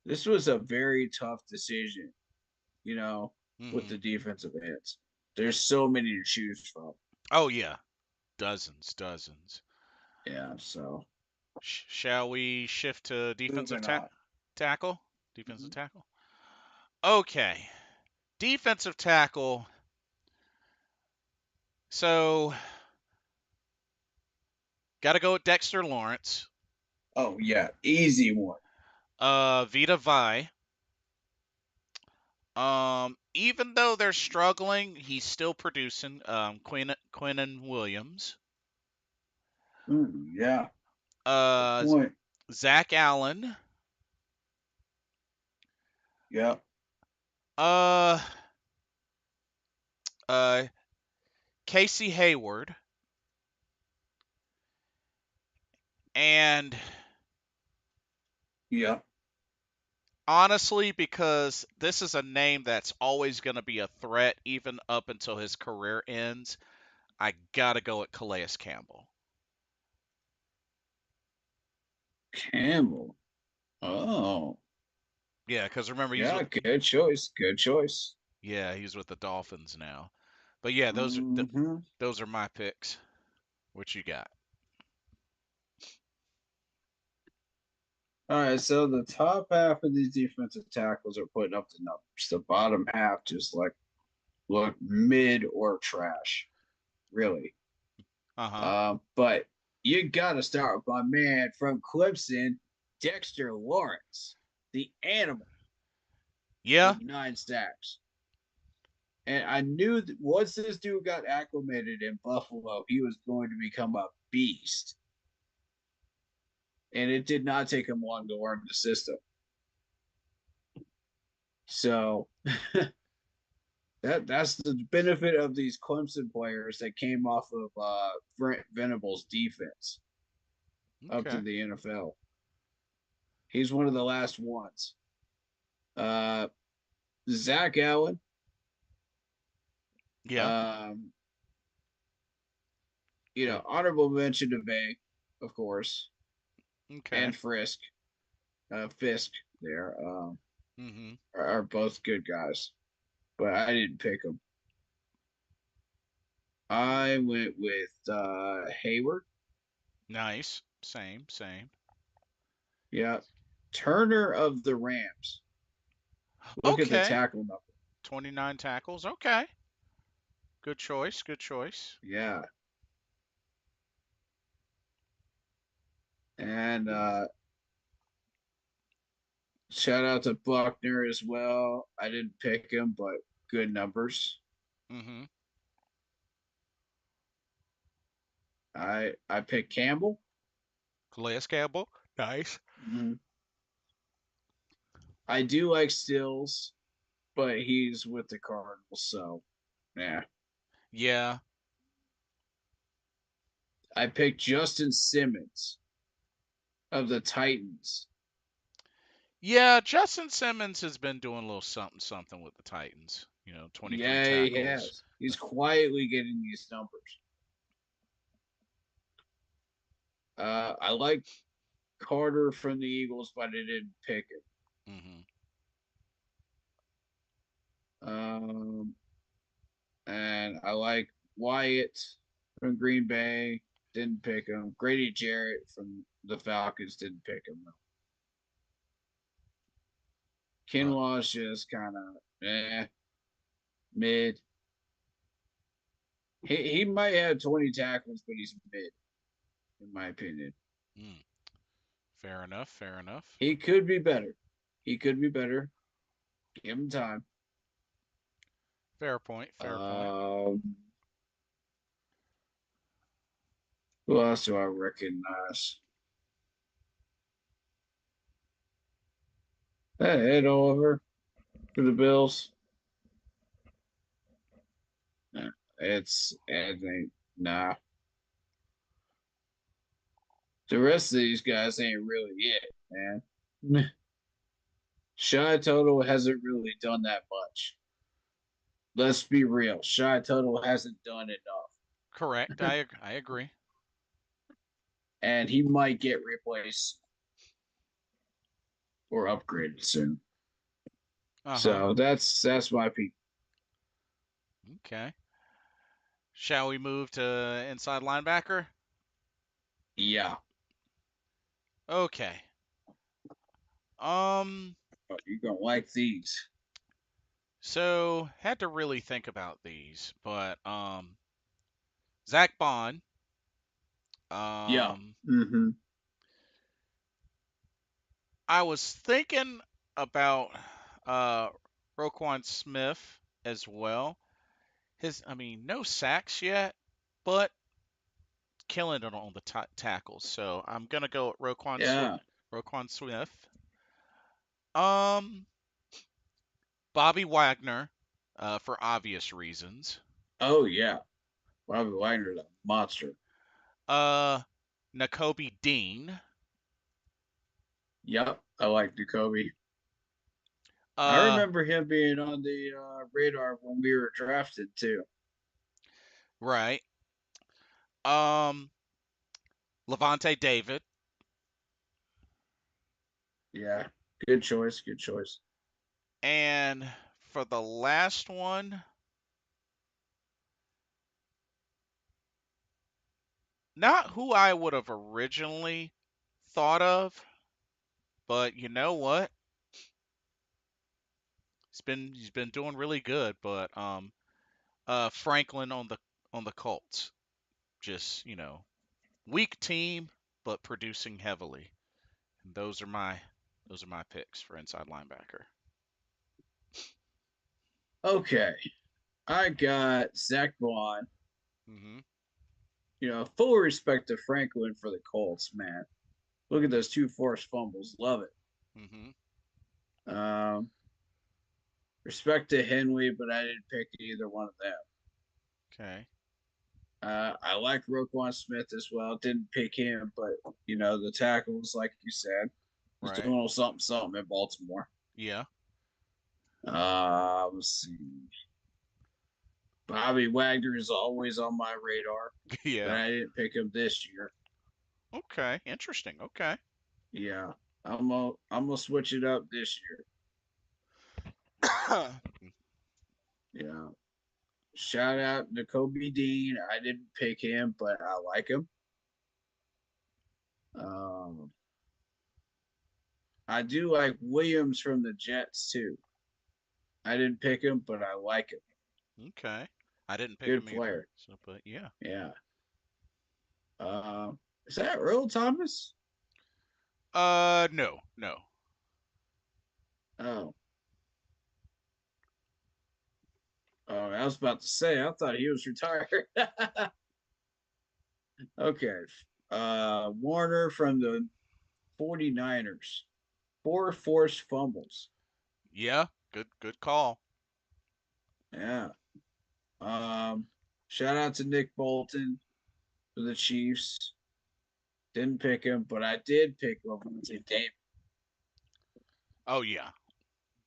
this was a very tough decision, you know, with Mhm. the defensive ends. There's so many to choose from. Oh yeah. Dozens, dozens. Yeah. So Shall we shift to defensive moving on. tackle? Defensive Mhm. tackle. Okay. Defensive tackle. So, got to go with Dexter Lawrence. Oh yeah, easy one. Vita Vi. Even though they're struggling, he's still producing. Quinnen Williams. Yeah. Good Uh, point. Zach Allen. Yeah. Uh, uh, Casey Hayward. And Yeah. honestly, because this is a name that's always going to be a threat even up until his career ends, I got to go with Calais Campbell. Campbell. Oh. Yeah, because remember Yeah, good choice. Good choice. he's with the Dolphins now. But yeah, Mm-hmm. those are my picks. What you got? All right, so the top half of these defensive tackles are putting up the numbers. The bottom half just like look mid or trash, really. Uh huh. But you got to start with my man from Clemson, Dexter Lawrence, the animal Yeah. with 9 sacks. And I knew that once this dude got acclimated in Buffalo, he was going to become a beast. And it did not take him long to learn the system. So that's the benefit of these Clemson players that came off of Brent Venables' defense up to Okay. the NFL. He's one of the last ones. Zach Allen, Yeah. um, Good. honorable mention to Bay, of course, Okay. and Fisk. There Mm-hmm. are both good guys, but I didn't pick them. I went with Hayward. Nice. Same. Same. Yeah, Turner of the Rams. Look at the Okay. tackle number. 29 tackles. Okay. Good choice. Good choice. Yeah, and shout out to Buckner as well. I didn't pick him, but good numbers. Mm-hmm. I picked Campbell. Calais Campbell. Nice. Mm-hmm. I do like Stills, but he's with the Cardinals, so yeah. Yeah. I picked Justin Simmons of the Titans. Yeah. Justin Simmons has been doing a little something something with the Titans. 23 Yeah, he tackles. has. He's quietly getting these numbers. I like Carter from the Eagles, but I didn't pick Mm-hmm. him. And I like Wyatt from Green Bay. Didn't pick him. Grady Jarrett from the Falcons. Didn't pick him. Uh, Kinlaw's just kind of mid. He might have 20 tackles, but he's mid, in my opinion. mm, fair enough. Fair enough. He could be better. He could be better. Give him time. Fair point. Fair point. Um, who else do I recognize? Ed Oliver for the Bills. Nah, Ed ain't nah. The rest of these guys ain't really it, man. Shy Total hasn't really done that much. Let's be real. Shy Total hasn't done Correct. enough. I agree. And he might get replaced or upgraded soon. Uh huh. So that's my pick. Okay. Shall we move to inside linebacker? Yeah. Okay. Um. Oh, you're gonna like these. So had to really think about these, but Zach Bond. Yeah. Um. Mm-hmm. I was thinking about uh Roquan Smith as well. I mean, no sacks yet, but killing it on the tackles. So I'm gonna go with Yeah. Roquan Smith. Um, Bobby Wagner, for obvious reasons. Oh yeah. Bobby Wagner's a monster. Uh, Nakobe Dean. Yep. I like Jacoby. I Uh, remember him being on the radar when we were drafted too. right. Um, Levante David. Yeah. Good choice. Good choice. And for the last one, not who I would have originally thought of, but you know what? He's been doing really good, but Franklin on the Colts. Just, weak team but producing heavily. And those are my picks for inside linebacker. Okay. I got Zach Bond. Mhm. Full respect to Franklin for the Colts, man. Look at those two forced fumbles. Love Mhm. it. Respect to Henley, but I didn't pick either one of them. Okay. I like Roquan Smith as well. Didn't pick him, but the tackles, like you said, he's doing Right. a little something something in Baltimore. Yeah. Let's see. Bobby Wagner is always on my radar, but Yeah. I didn't pick him this year. Okay. Interesting. Okay. Yeah, I'm gonna switch it up this year. Yeah. Shout out to Kobe Dean. I didn't pick him, but I like him. Um, I do like Williams from the Jets too. I didn't pick him, but I like him. Okay. I didn't pick Good him either. player. So, but yeah. Yeah. Is that Earl Thomas? No, no. Oh, oh, I was about to say. I thought he was retired. Okay. Warner from the 49ers. Four forced fumbles. Yeah. Good call. Yeah. Um, Shout out to Nick Bolton for the Chiefs. Didn't pick him, but I did pick Lavonte David. Oh yeah.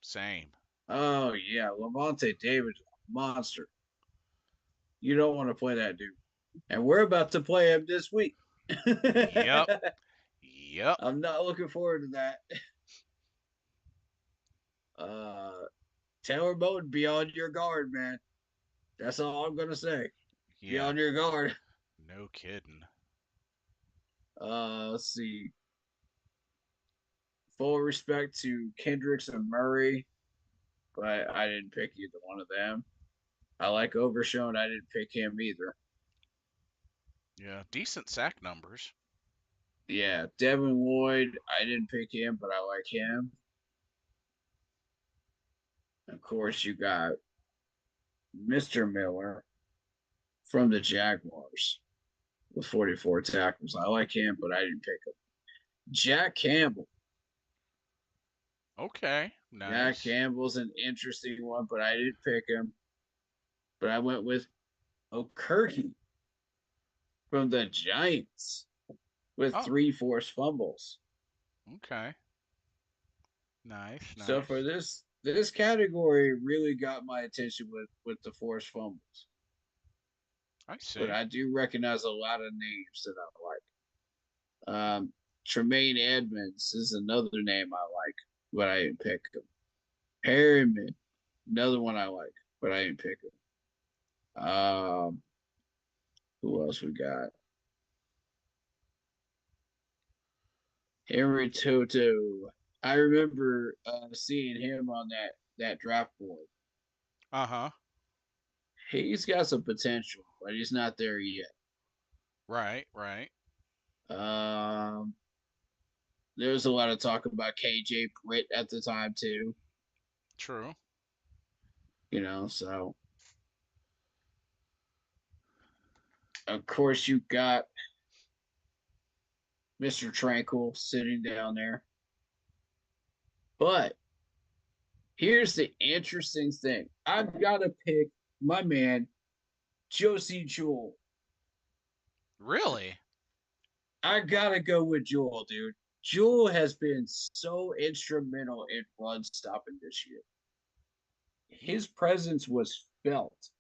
Same. Oh yeah, Lavonte David's a monster. You don't want to play that dude. And we're about to play him this week. Yep. Yep. I'm not looking forward to that. Uh Taylor Moton, be on your guard, man. That's all I'm gonna say. Be Yeah. on your guard. No kidding. Let's see. Full respect to Kendricks and Murray, but I didn't pick either one of them. I like Overshown. I didn't pick him either. Yeah. Decent sack numbers. Yeah, Devin Lloyd. I didn't pick him, but I like him. Of course, you got Mr. Miller from the Jaguars with 44 tackles. I like him, but I didn't pick him. Jack Campbell. Okay. Jack Nice. Campbell's an interesting one, but I didn't pick him. But I went with O'Kirky from the Giants with Oh. three forced fumbles. Okay. Nice. So for Nice. this category really got my attention with the forced fumbles. I But see. I do recognize a lot of names that I like. Tremaine Edmonds is another name I like, but I didn't pick him. Harriman, another one I like, but I didn't pick him. Who else we got? Henry Toto. I remember seeing him on that draft board. Uh huh. He's got some potential, but he's not there yet. Right. Right. Um, there was a lot of talk about KJ Britt at the time too. True. So of course you got Mr. Tranquil sitting down there. But here's the interesting thing. I've got to pick my man, Josie Jewell. Really? I got to go with Jewell, dude. Jewell has been so instrumental in run stopping this year. His presence was felt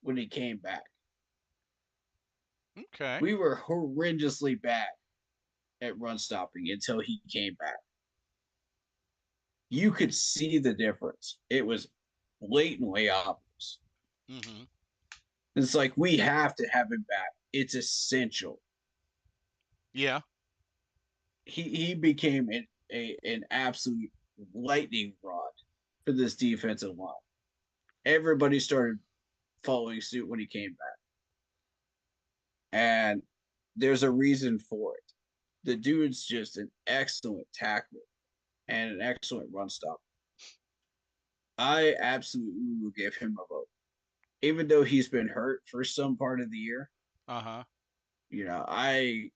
when he came back. Okay. We were horrendously bad at run stopping until he came back. You could see the difference. It was blatantly obvious. Mm-hmm. It's like we have to have him back. It's essential. Yeah. He became an absolute lightning rod for this defensive line. Everybody started following suit when he came back. And there's a reason for it. The dude's just an excellent tackler and an excellent run stopper. I absolutely will give him a vote. Even though he's been hurt for some part of the year, Uh-huh. I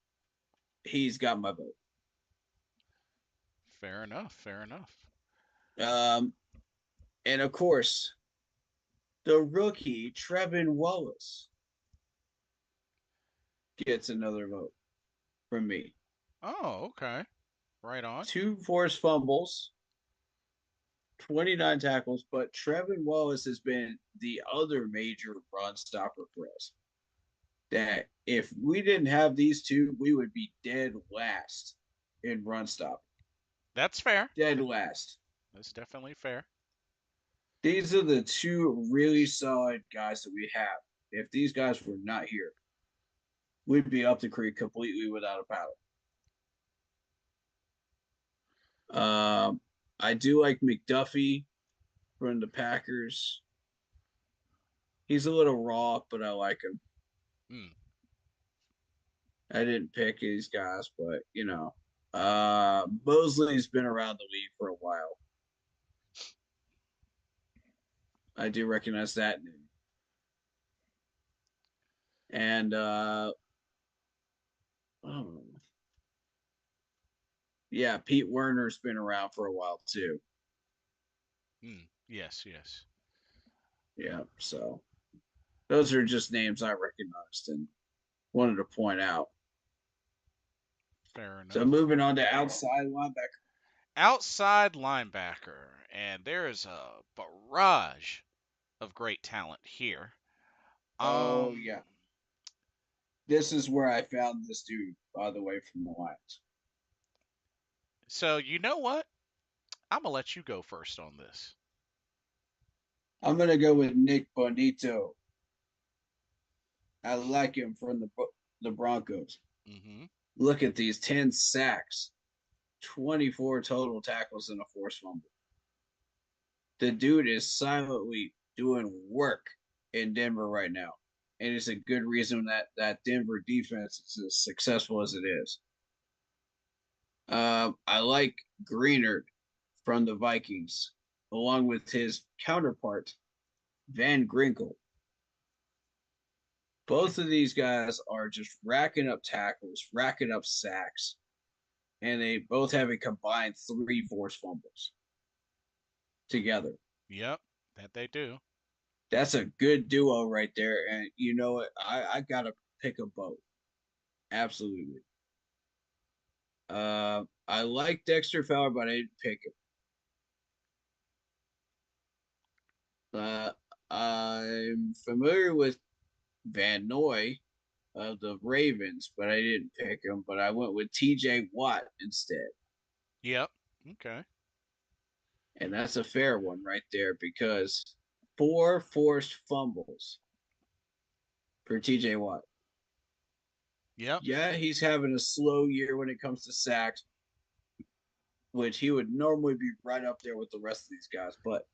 he's got my vote. Fair enough. Fair enough. Um, and of course, the rookie Trevin Wallace gets another vote from me. Oh, okay. Right on. Two forced fumbles, 29 tackles, but Trevin Wallace has been the other major run stopper for us. That if we didn't have these two, we would be dead last in run stop. That's fair. Dead last. That's definitely fair. These are the two really solid guys that we have. If these guys were not here, we'd be up the creek completely without a paddle. I do like McDuffie from the Packers. He's a little raw, but I like him. Mm, I didn't pick these guys, but Mosley's been around the league for a while. I do recognize that name. And oh, yeah, Pete Werner's been around for a while too. yes, yes. Yeah, so those are just names I recognized and wanted to point out. Fair So enough. moving on to outside linebacker. Outside linebacker, and there is a barrage of great talent here. Oh Um, yeah, this is where I found this dude, by the way, from the Lions. so you know what? I'm gonna let you go first on this. I'm gonna go with Nick Bonito. I like him from the Broncos. Mm-hmm. Look at these 10 sacks, 24 total tackles, and a forced fumble. The dude is silently doing work in Denver right now. And it's a good reason that Denver defense is as successful as it is. I like Greenard from the Vikings, along with his counterpart, Van Grinkle. Both of these guys are just racking up tackles, racking up sacks, and they both have a combined three forced fumbles together. Yep, that they do. That's a good duo right there. And you know what? I gotta pick a boat. Absolutely. I like Dexter Fowler, but I didn't pick him. Uh, I'm familiar with Van Noy of the Ravens, but I didn't pick him. But I went with T.J. Watt instead, Yep. Okay. and that's a fair one right there because four forced fumbles for T.J. Watt. Yep. Yeah, he's having a slow year when it comes to sacks, which he would normally be right up there with the rest of these guys. But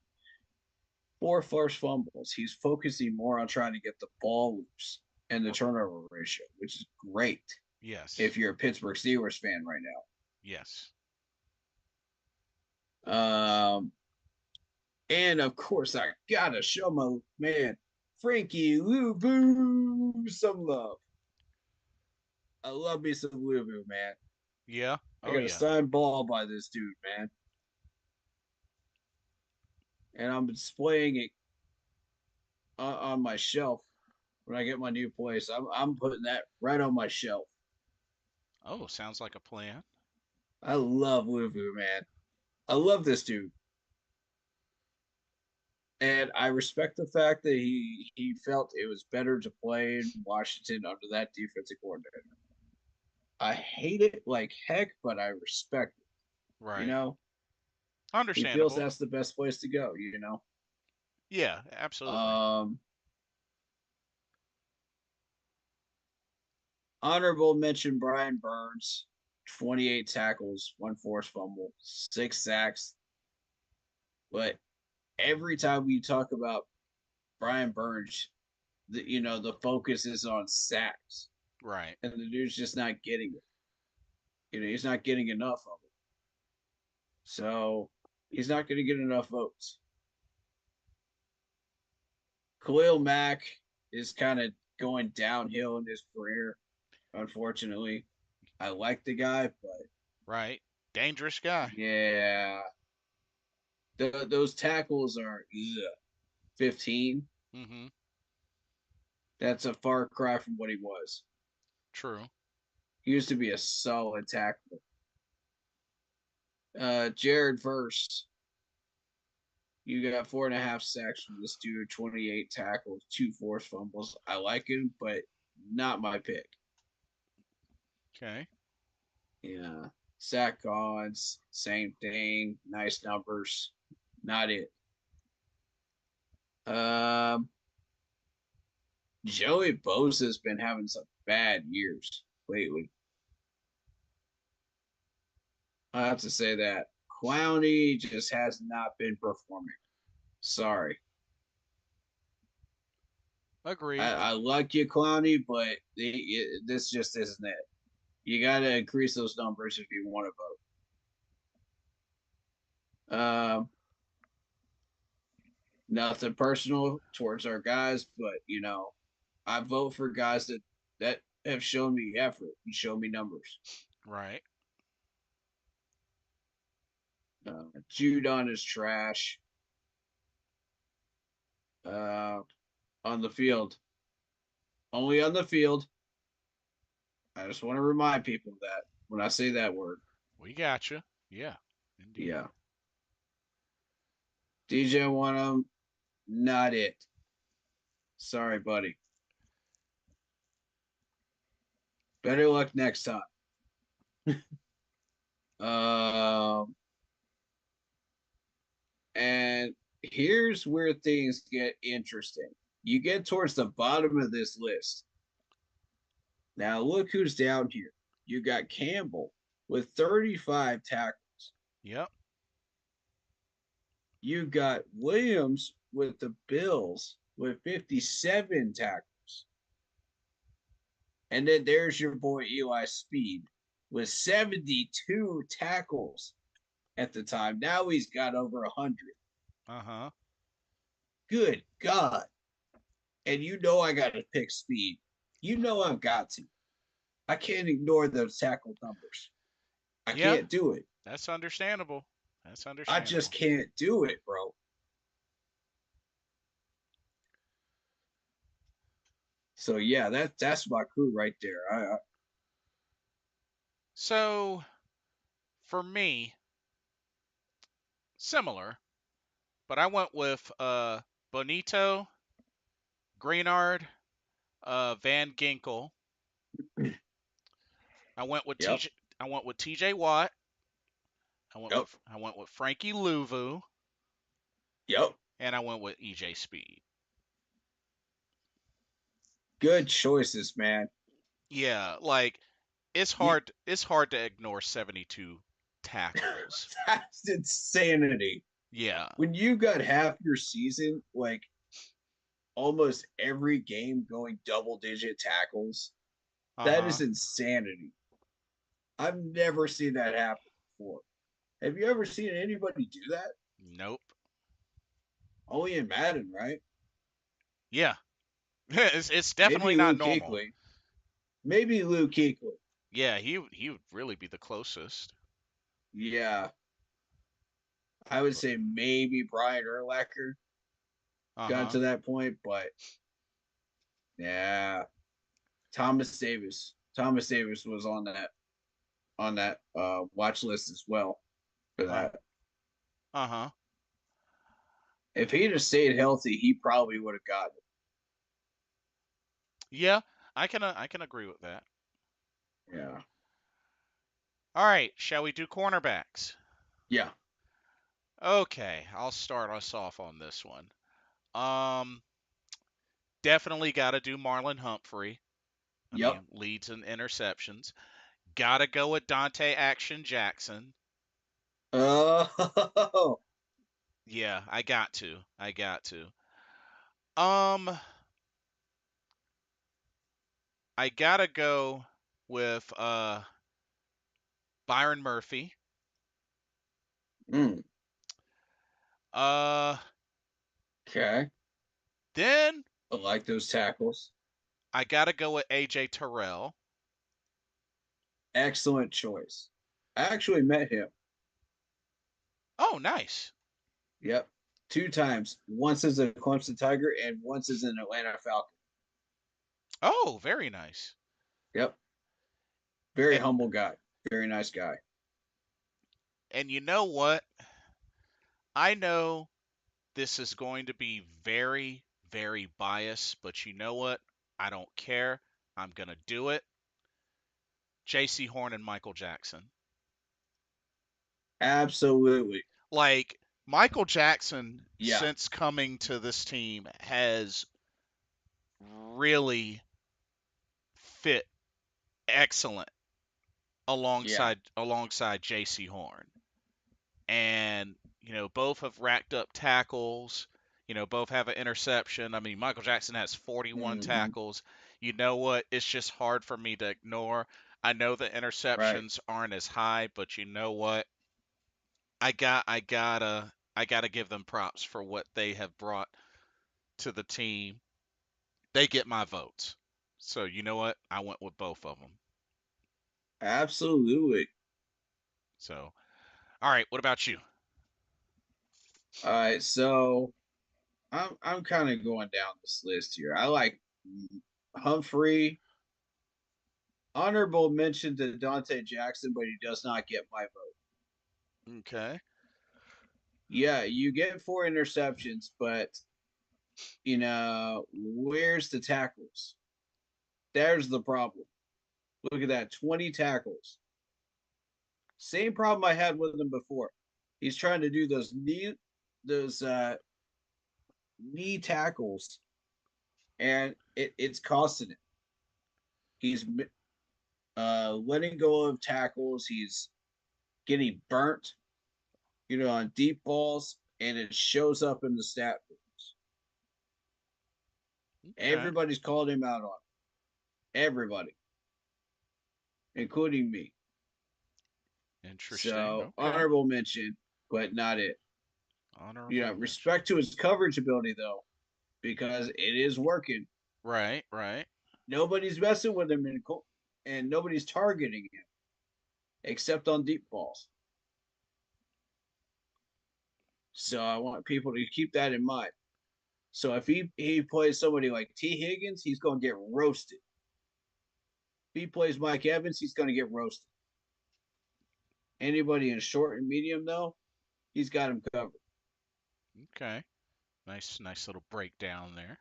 four forced fumbles, he's focusing more on trying to get the ball loose and the turnover ratio, which is great Yes. if you're a Pittsburgh Steelers fan right Yes. now. And of course, I gotta show my man Frankie Louvu some love. I love me some Louvu, man. Yeah. I Oh got a yeah. signed ball by this dude, man, and I'm displaying it on my shelf when I get my new place. I'm putting that right on my shelf. Oh, sounds like a plan. I love Louvu, man. I love this dude, and I respect the fact that he felt it was better to play in Washington under that defensive coordinator. I hate it like heck, but I respect it. You Right. know, he feels Understandable. that's the best place to go. Yeah, absolutely. Um, honorable mention Brian Burns, 28 tackles, one forced fumble, 6 sacks. But every time we talk about Brian Burns, the focus is on sacks, Right. and the dude's just not getting it. He's not getting enough of it, so he's not going to get enough votes. Khalil Mack is kind of going downhill in his career, unfortunately. I like the guy, but Right. Dangerous guy. yeah, those tackles are 15. Mm-hmm. That's a far cry from what he was. True. He used to be a solid tackler. Jared Verse, You got 4.5 sacks from this dude, 28 tackles, two forced fumbles. I like him, but not my pick. Okay. Yeah. Sack odds, same thing. Nice numbers. Not it. Um, Joey Bosa's been having some bad years lately. I have to say that. Clowney just has not been performing. Sorry. Agreed. I like you, Clowney, but this just isn't it. You got to increase those numbers if you want to vote. Nothing personal towards our guys, but I vote for guys that have shown me effort and shown me numbers. Right. Judon is trash uh, on the field. Only on the field. I just want to remind people of that when I say that word. We got you. Yeah. Indeed. Yeah. DJ won him. Not it. Sorry, buddy. Better luck next time. Um, and here's where things get interesting. You get towards the bottom of this list. Now, look who's down here. You got Campbell with 35 tackles. Yep. You got Williams with the Bills with 57 tackles. And then there's your boy Eli Speed with 72 tackles at the time. Now he's got over 100. Uh-huh. Good God. And I got to pick Speed. I've got to. I can't ignore those tackle numbers. I Yeah. can't do it. That's understandable. That's I just understandable. can't do it, bro. So yeah, that's my crew right there. So, for me, similar, but I went with Bonito, Greenard, Van Ginkel. I went with Yep, TJ. I went with TJ Watt. yep, I went with Frankie Louvu, yep. and I went with EJ Speed. Good choices, man. Yeah, like it's You, hard. It's hard to ignore 72 tackles. that's insanity. Yeah. When you got half your season, like almost every game going double digit tackles, Uh that huh. is insanity. I've never seen that happen before. Have you ever seen anybody do that? Nope. Only in Madden, right? Yeah. It's definitely Maybe not Luke normal. Kuechly. Maybe Luke Kuechly. Yeah, he would really be the closest. Yeah, I would say maybe Brian Urlacher Uh got huh. to that point, but yeah, Thomas Davis. Thomas Davis was on that watch list as well for Uh that. huh. If he'd have stayed healthy, he probably would have gotten Yeah, I can agree with that. it. Yeah. All right, shall we do cornerbacks? Yeah. Okay, I'll start us off on this one. Um, Definitely got to do Marlon Humphrey. I Yep. mean, leads and interceptions. Got to go with Dante Action Jackson. Oh, Yeah, I got to. I got to. Um, I gotta go with Byron Murphy. mm, Uh, okay. then I like those tackles. I gotta go with AJ Terrell. Excellent choice. I actually met him. Oh, nice. Yep. Two times. Once as a Clemson Tiger and once as an Atlanta Falcon. Oh, very nice. Yep. Very And humble guy. Very nice guy. and you know what? I know This is going to be very, very biased, but you know what? I don't care. I'm going to do it. J.C. Horn and Michael Jackson. Absolutely. Like, Michael Jackson, Yeah. since coming to this team, has really fit excellent Yeah. alongside J.C. Horn. And both have racked up tackles. Both have an interception. I mean, Michael Jackson has 41 Hmm. tackles. You know what? It's just hard for me to ignore. I know the Right. interceptions aren't as high, but you know what? I gotta give them props for what they have brought to the team. They get my votes. So you know what? I went with both of them. Absolutely. So, all right, what about you? All right. So I'm kind of going down this list here. I like Humphrey. Honorable mention to Dante Jackson, but he does not get my vote. Okay. Yeah, you get four interceptions, but where's the tackles? There's the problem. Look at that, 20 tackles. Same problem I had with him before. He's trying to do those knee tackles, and it's costing him. He's letting go of tackles. He's getting burnt, on deep balls, and it shows up in the stat books. Okay. Everybody's called him out on it. Everybody, including me. Interesting. So Okay. honorable mention, but not it. Honorable mention. Respect to his coverage ability though, because it is working. Right, right. Nobody's messing with him, and nobody's targeting him except on deep balls. So I want people to keep that in mind. So if he plays somebody like T. Higgins, he's going to get roasted. If he plays Mike Evans, he's going to get roasted. Anybody in short and medium though, he's got him covered. Okay. Nice little breakdown there.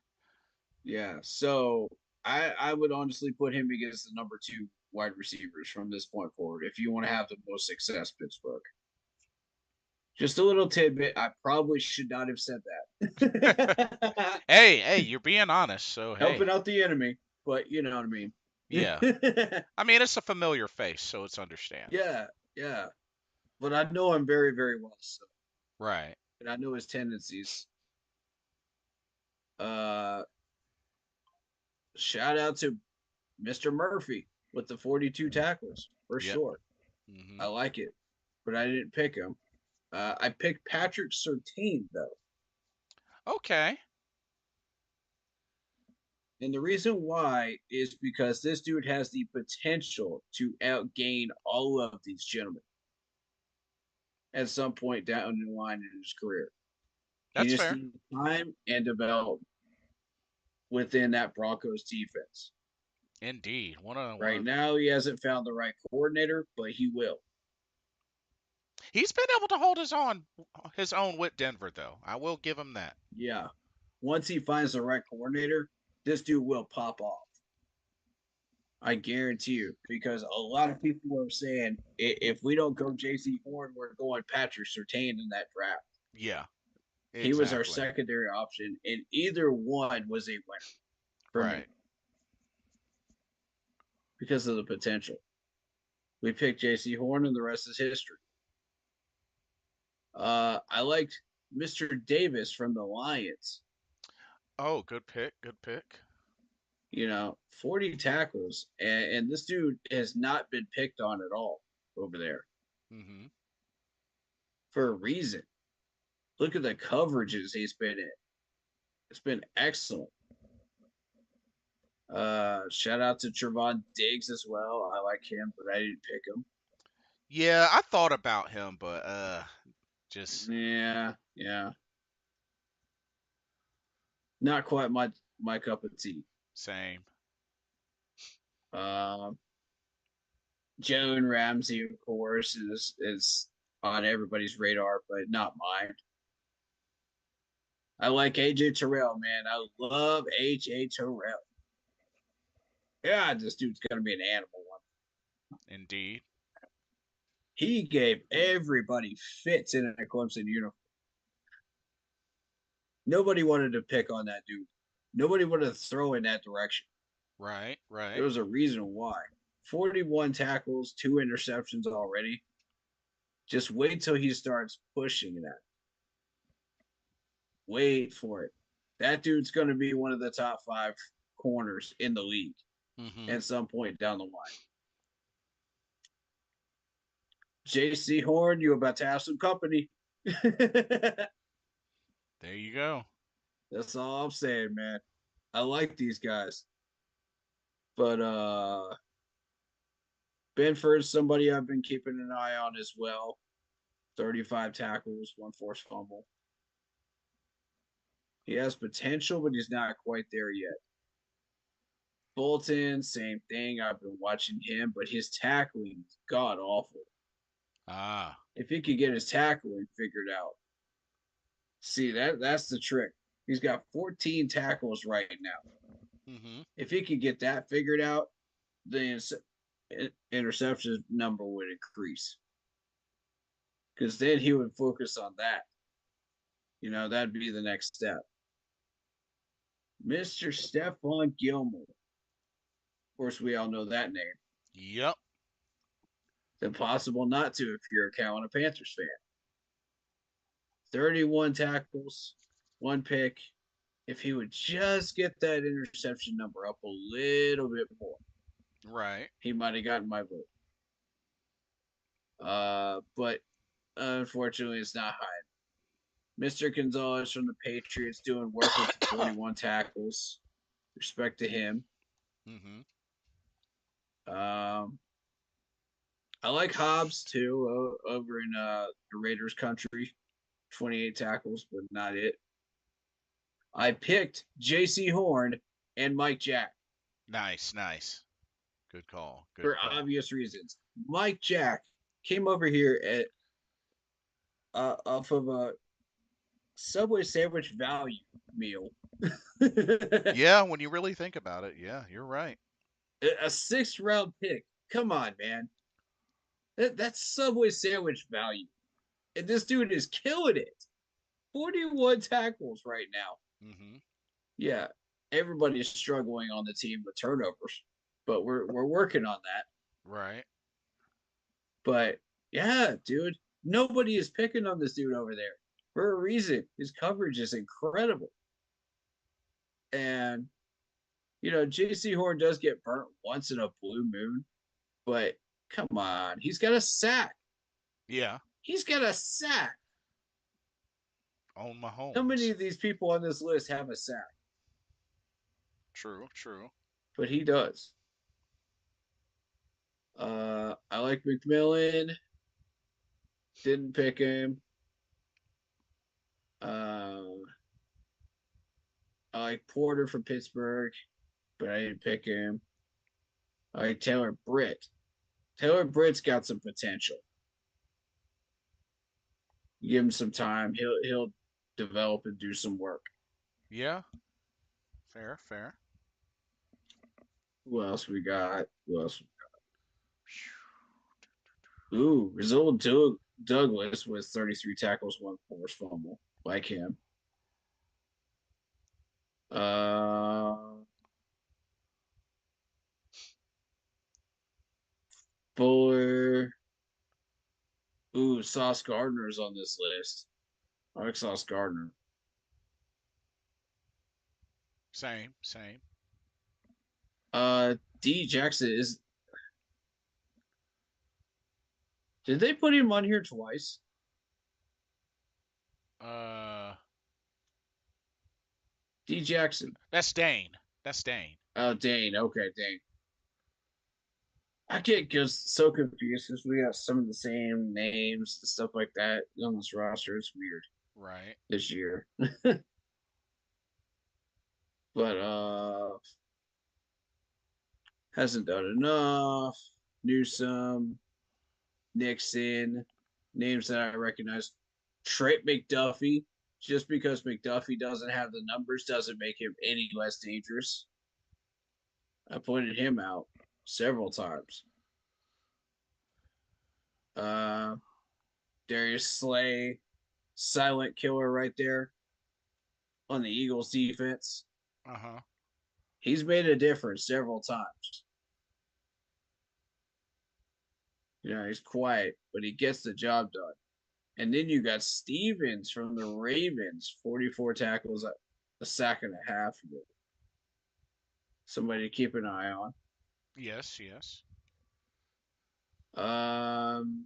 Yeah. So I would honestly put him against the number two wide receivers from this point forward if you want to have the most success, Pittsburgh. Just a little tidbit. I probably should not have said that. Hey, you're being honest, so hey. Helping out the enemy, but you know what I mean. Yeah. I mean, it's a familiar face, so it's understandable. Yeah, yeah. But I know him very, very well, so, Right. and I know his tendencies. Uh, Shout out to Mr. Murphy with the 42 tackles for Yep. sure. I Mhm. like it, but I didn't pick him. I picked Patrick Surtain though, Okay. and the reason why is because this dude has the potential to outgain all of these gentlemen at some point down the line in his career. He That's just fair. needs time and development within that Broncos defense. Indeed. Right now, he hasn't found the right coordinator, but he will. He's been able to hold his own with Denver though. I will give him that. Yeah. Once he finds the right coordinator, this dude will pop off. I guarantee you, because a lot of people are saying if we don't go J.C. Horn, we're going Patrick Surtain in that draft. Yeah, He was our exactly. secondary option, and either one was a winner for me Right. because of the potential. We picked J.C. Horn, and the rest is history. I liked Mr. Davis from the Lions. Oh, good pick. Good pick. 40 tackles, and this dude has not been picked on at all over there Mhm. for a reason. Look at the coverages he's been in. It's been excellent. Shout out to Trevon Diggs as well. I like him, but I didn't pick him. Yeah, I thought about him, but just Yeah, yeah, not quite my cup of tea. same. Um, Joan Ramsey, of course, is on everybody's radar, but not mine. I like AJ Terrell, man. I love AJ Terrell. Yeah, this dude's gonna be an animal one. Indeed. He gave everybody fits in a Clemson uniform. Nobody wanted to pick on that dude. Nobody wanted to throw in that direction. Right, There right. was a reason why. 41 tackles, 2 interceptions already. Just wait till he starts pushing that. Wait for it. That dude's going to be one of the top 5 corners in the league Mm-hmm. at some point down the line. JC Horn, you about to have some company. There you go. That's all I'm saying, man. I like these guys. But Benford's somebody I've been keeping an eye on as well. 35 tackles, 1 forced fumble. He has potential, but he's not quite there yet. Bolton, same thing. I've been watching him, but his tackling is god awful. Ah. If he could get his tackling figured out, see that's the trick. He's got 14 tackles right now. Mm-hmm. If he could get that figured out, the interception number would increase. Because then he would focus on that. That'd be the next step. Mr. Stephon Gilmore. Of course, we all know that name. Yep. It's impossible not to if you're a Carolina Panthers fan. 31 tackles, 1 pick. If he would just get that interception number up a little bit more, Right. he might have gotten my vote. But unfortunately, it's not high. Mr. Gonzalez from the Patriots doing work with the 41 tackles. Respect to him. Mm-hmm. I like Hobbs too over in the Raiders country. 28 tackles, but not it. I picked J.C. Horn and Mike Jack Nice, nice. Good call. Good for call. obvious reasons. Mike Jack came over here at off of a Subway sandwich value meal. Yeah, when you really think about it, yeah, you're right. A 6th-round pick. Come on, man. That's Subway sandwich value. And this dude is killing it. 41 tackles right now. Mm-hmm. Yeah, everybody is struggling on the team with turnovers, but we're working on that. Right. But yeah, dude, nobody is picking on this dude over there for a reason. His coverage is incredible, and J.C. Horn does get burnt once in a blue moon, but come on, he's got a sack. Yeah. He's got a sack. On How many Mahomes. of these people on this list have a sack? True, true. But he does. I like McMillan. Didn't pick him. I like Porter from Pittsburgh, but I didn't pick him. I like Taylor Britt. Taylor Britt's got some potential. Give him some time, he'll develop and do some work. Yeah. Fair, fair. Who else we got? Who else? Ooh, Rizzo Douglas with 33 tackles, 1 forced fumble. Like him. Fuller. Ooh, Sauce Gardner's on this list. I like Sauce Gardner. Same, same. D Jackson is. Did they put him on here twice? Uh D Jackson. that's Dane. That's Dane. Oh, Dane. Okay, Dane. I get just so confused because we have some of the same names and stuff like that on this roster. It's weird Right. this year. But hasn't done enough. Newsome, Nixon, names that I recognize. Trent McDuffie. Just because McDuffie doesn't have the numbers doesn't make him any less dangerous. I pointed him out several times. Uh, Darius Slay, silent killer right there on the Eagles defense. Uh huh. He's made a difference several times. He's quiet, but he gets the job done. And then you got Stevens from the Ravens, 44 tackles, a sack and a half. Somebody to keep an eye on. Yes, yes. Um,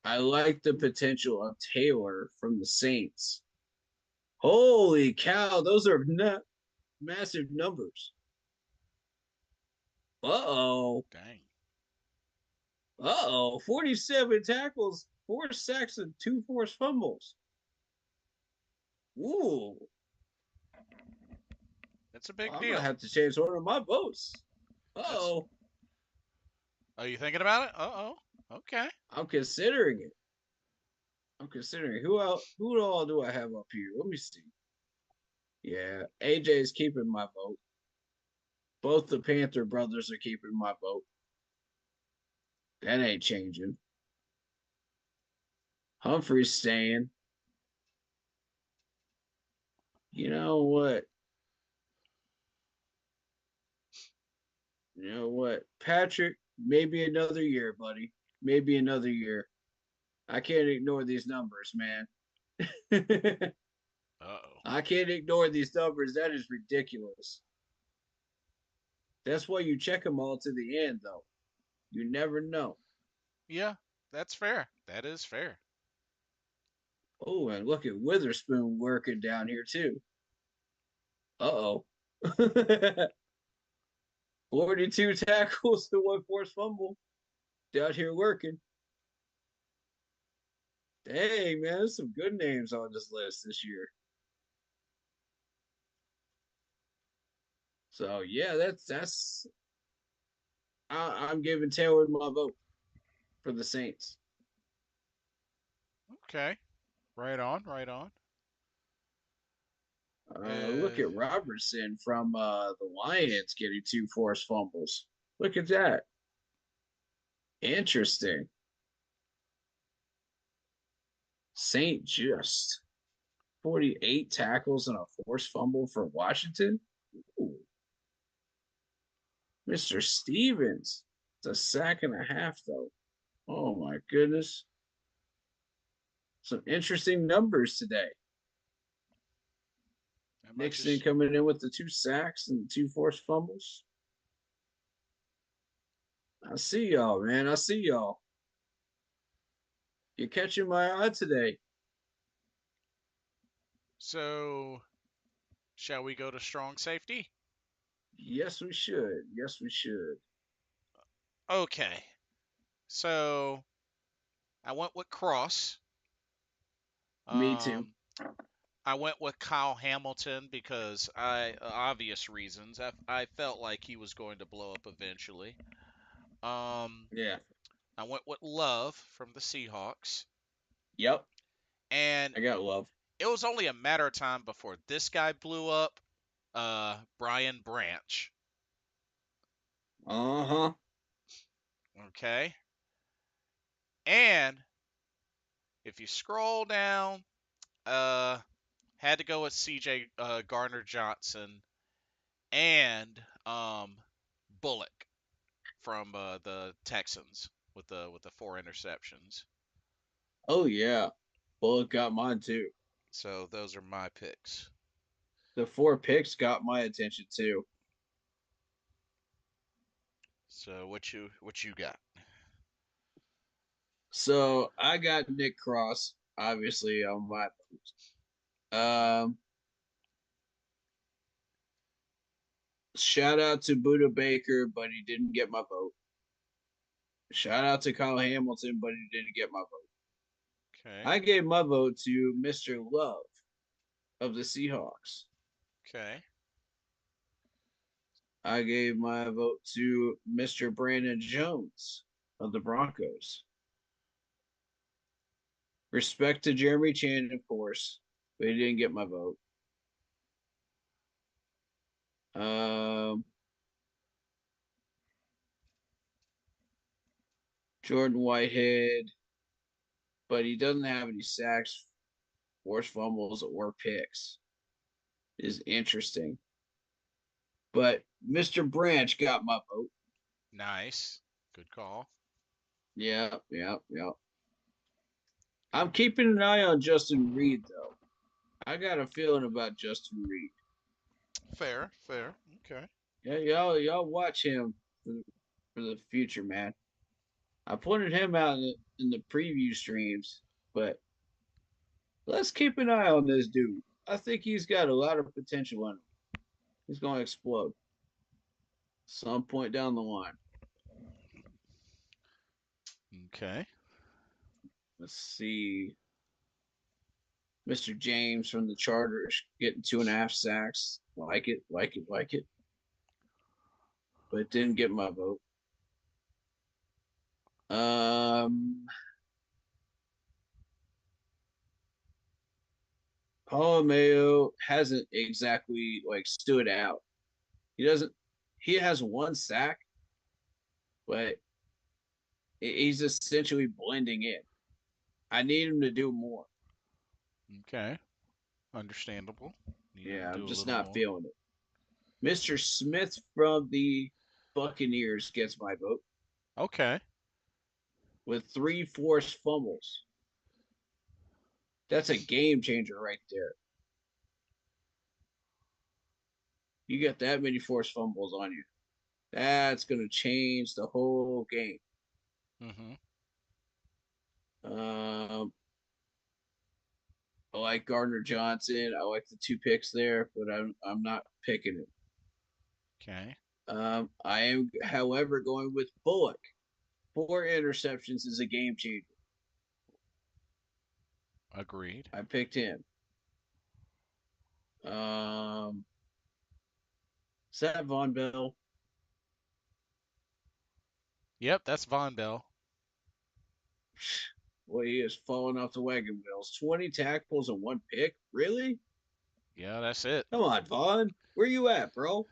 I like the potential of Taylor from the Saints. Holy cow, those are massive numbers. Uh-oh. Dang. Uh-oh. 47 tackles, 4 sacks, and 2 forced fumbles. Ooh. It's a big I'm going to deal. have to change one of my votes. That's. Uh-oh. Are you thinking about it? Uh oh. Okay. I'm considering it. I'm considering who all do I have up here? Let me see. Yeah, AJ's keeping my vote. Both the Panther brothers are keeping my vote. That ain't changing. Humphrey's staying. You know what? You know what? Patrick, maybe another year, buddy. Maybe another year. I can't ignore these numbers, man. Uh oh. I can't ignore these numbers. That is ridiculous. That's why you check them all to the end, though. You never know. Yeah, that's fair. That is fair. Oh, and look at Witherspoon working down here, too. Uh oh. 42 tackles to 1 forced fumble down here working. Dang, man, there's some good names on this list this year. So yeah, that's I'm giving Taylor my vote for the Saints. Okay. Right on. Right on. Look Uh. at Robertson from the Lions getting 2 forced fumbles. Look at that. Interesting. Saint just 48 tackles and a forced fumble for Washington. Ooh, Mr. Stevens. It's a sack and a half, though. Oh, my goodness. Some interesting numbers today. That might Nixon just. coming in with the 2 sacks and 2 forced fumbles. I see y'all, man. I see y'all. You're catching my eye today. So, shall we go to strong safety? Yes, we should. Yes, we should. Okay. So, I went with Cross. Me too. Um, I went with Kyle Hamilton because obvious reasons. I felt like he was going to blow up eventually. Um, Yeah. I went with Love from the Seahawks, Yep. and I got love. it was only a matter of time before this guy blew up. Brian Branch. Uh huh. Okay, and if you scroll down, had to go with C.J. Garner Johnson and Bullock from the Texans with the 4 interceptions. Oh yeah. Bullock got mine too. So those are my picks. The 4 picks got my attention too. So what you got? So I got Nick Cross, obviously on my um shout out to Buda Baker, but he didn't get my vote. Shout out to Kyle Hamilton, but he didn't get my vote. Okay. I gave my vote to Mr. Love of the Seahawks. Okay. I gave my vote to Mr. Brandon Jones of the Broncos. Respect to Jeremy Chan, of course. but he didn't get my vote. Um, Jordan Whitehead, but he doesn't have any sacks, forced fumbles, or picks. Is interesting. But Mr. Branch got my vote. Nice. Good call. Yeah, yeah, yeah. I'm keeping an eye on Justin Reed though. I got a feeling about Justin Reed. Fair, fair. Okay. Yeah, y'all watch him for the future, man. I pointed him out in the preview streams, but let's keep an eye on this dude. I think he's got a lot of potential in him. He's going to explode some point down the line. Okay. Let's see. Mr. James from the Chargers getting 2.5 sacks. Like it, like it, like it. But didn't get my vote. Um, Paulo Mayo hasn't exactly like stood out. He doesn't. He has 1 sack, but he's essentially blending in. I need him to do more. Okay. Understandable. Need him Yeah, to I'm do a just little not more. feeling it. Mr. Smith from the Buccaneers gets my vote Okay. with 3 forced fumbles. That's a game changer right there. You get that many forced fumbles on you. That's going to change the whole game. Mm-hmm. Um, I like Gardner Johnson. I like the 2 picks there, but I'm not picking it. Okay. I am, however, going with Bullock. 4 interceptions is a game changer. Agreed. I picked him. Um, is that Von Bell? Yep, that's Von Bell. Boy, he is falling off the wagon wheels. 20 tackles and 1 pick? Really? Yeah, that's it. Come on, Vaughn. Where you at, bro?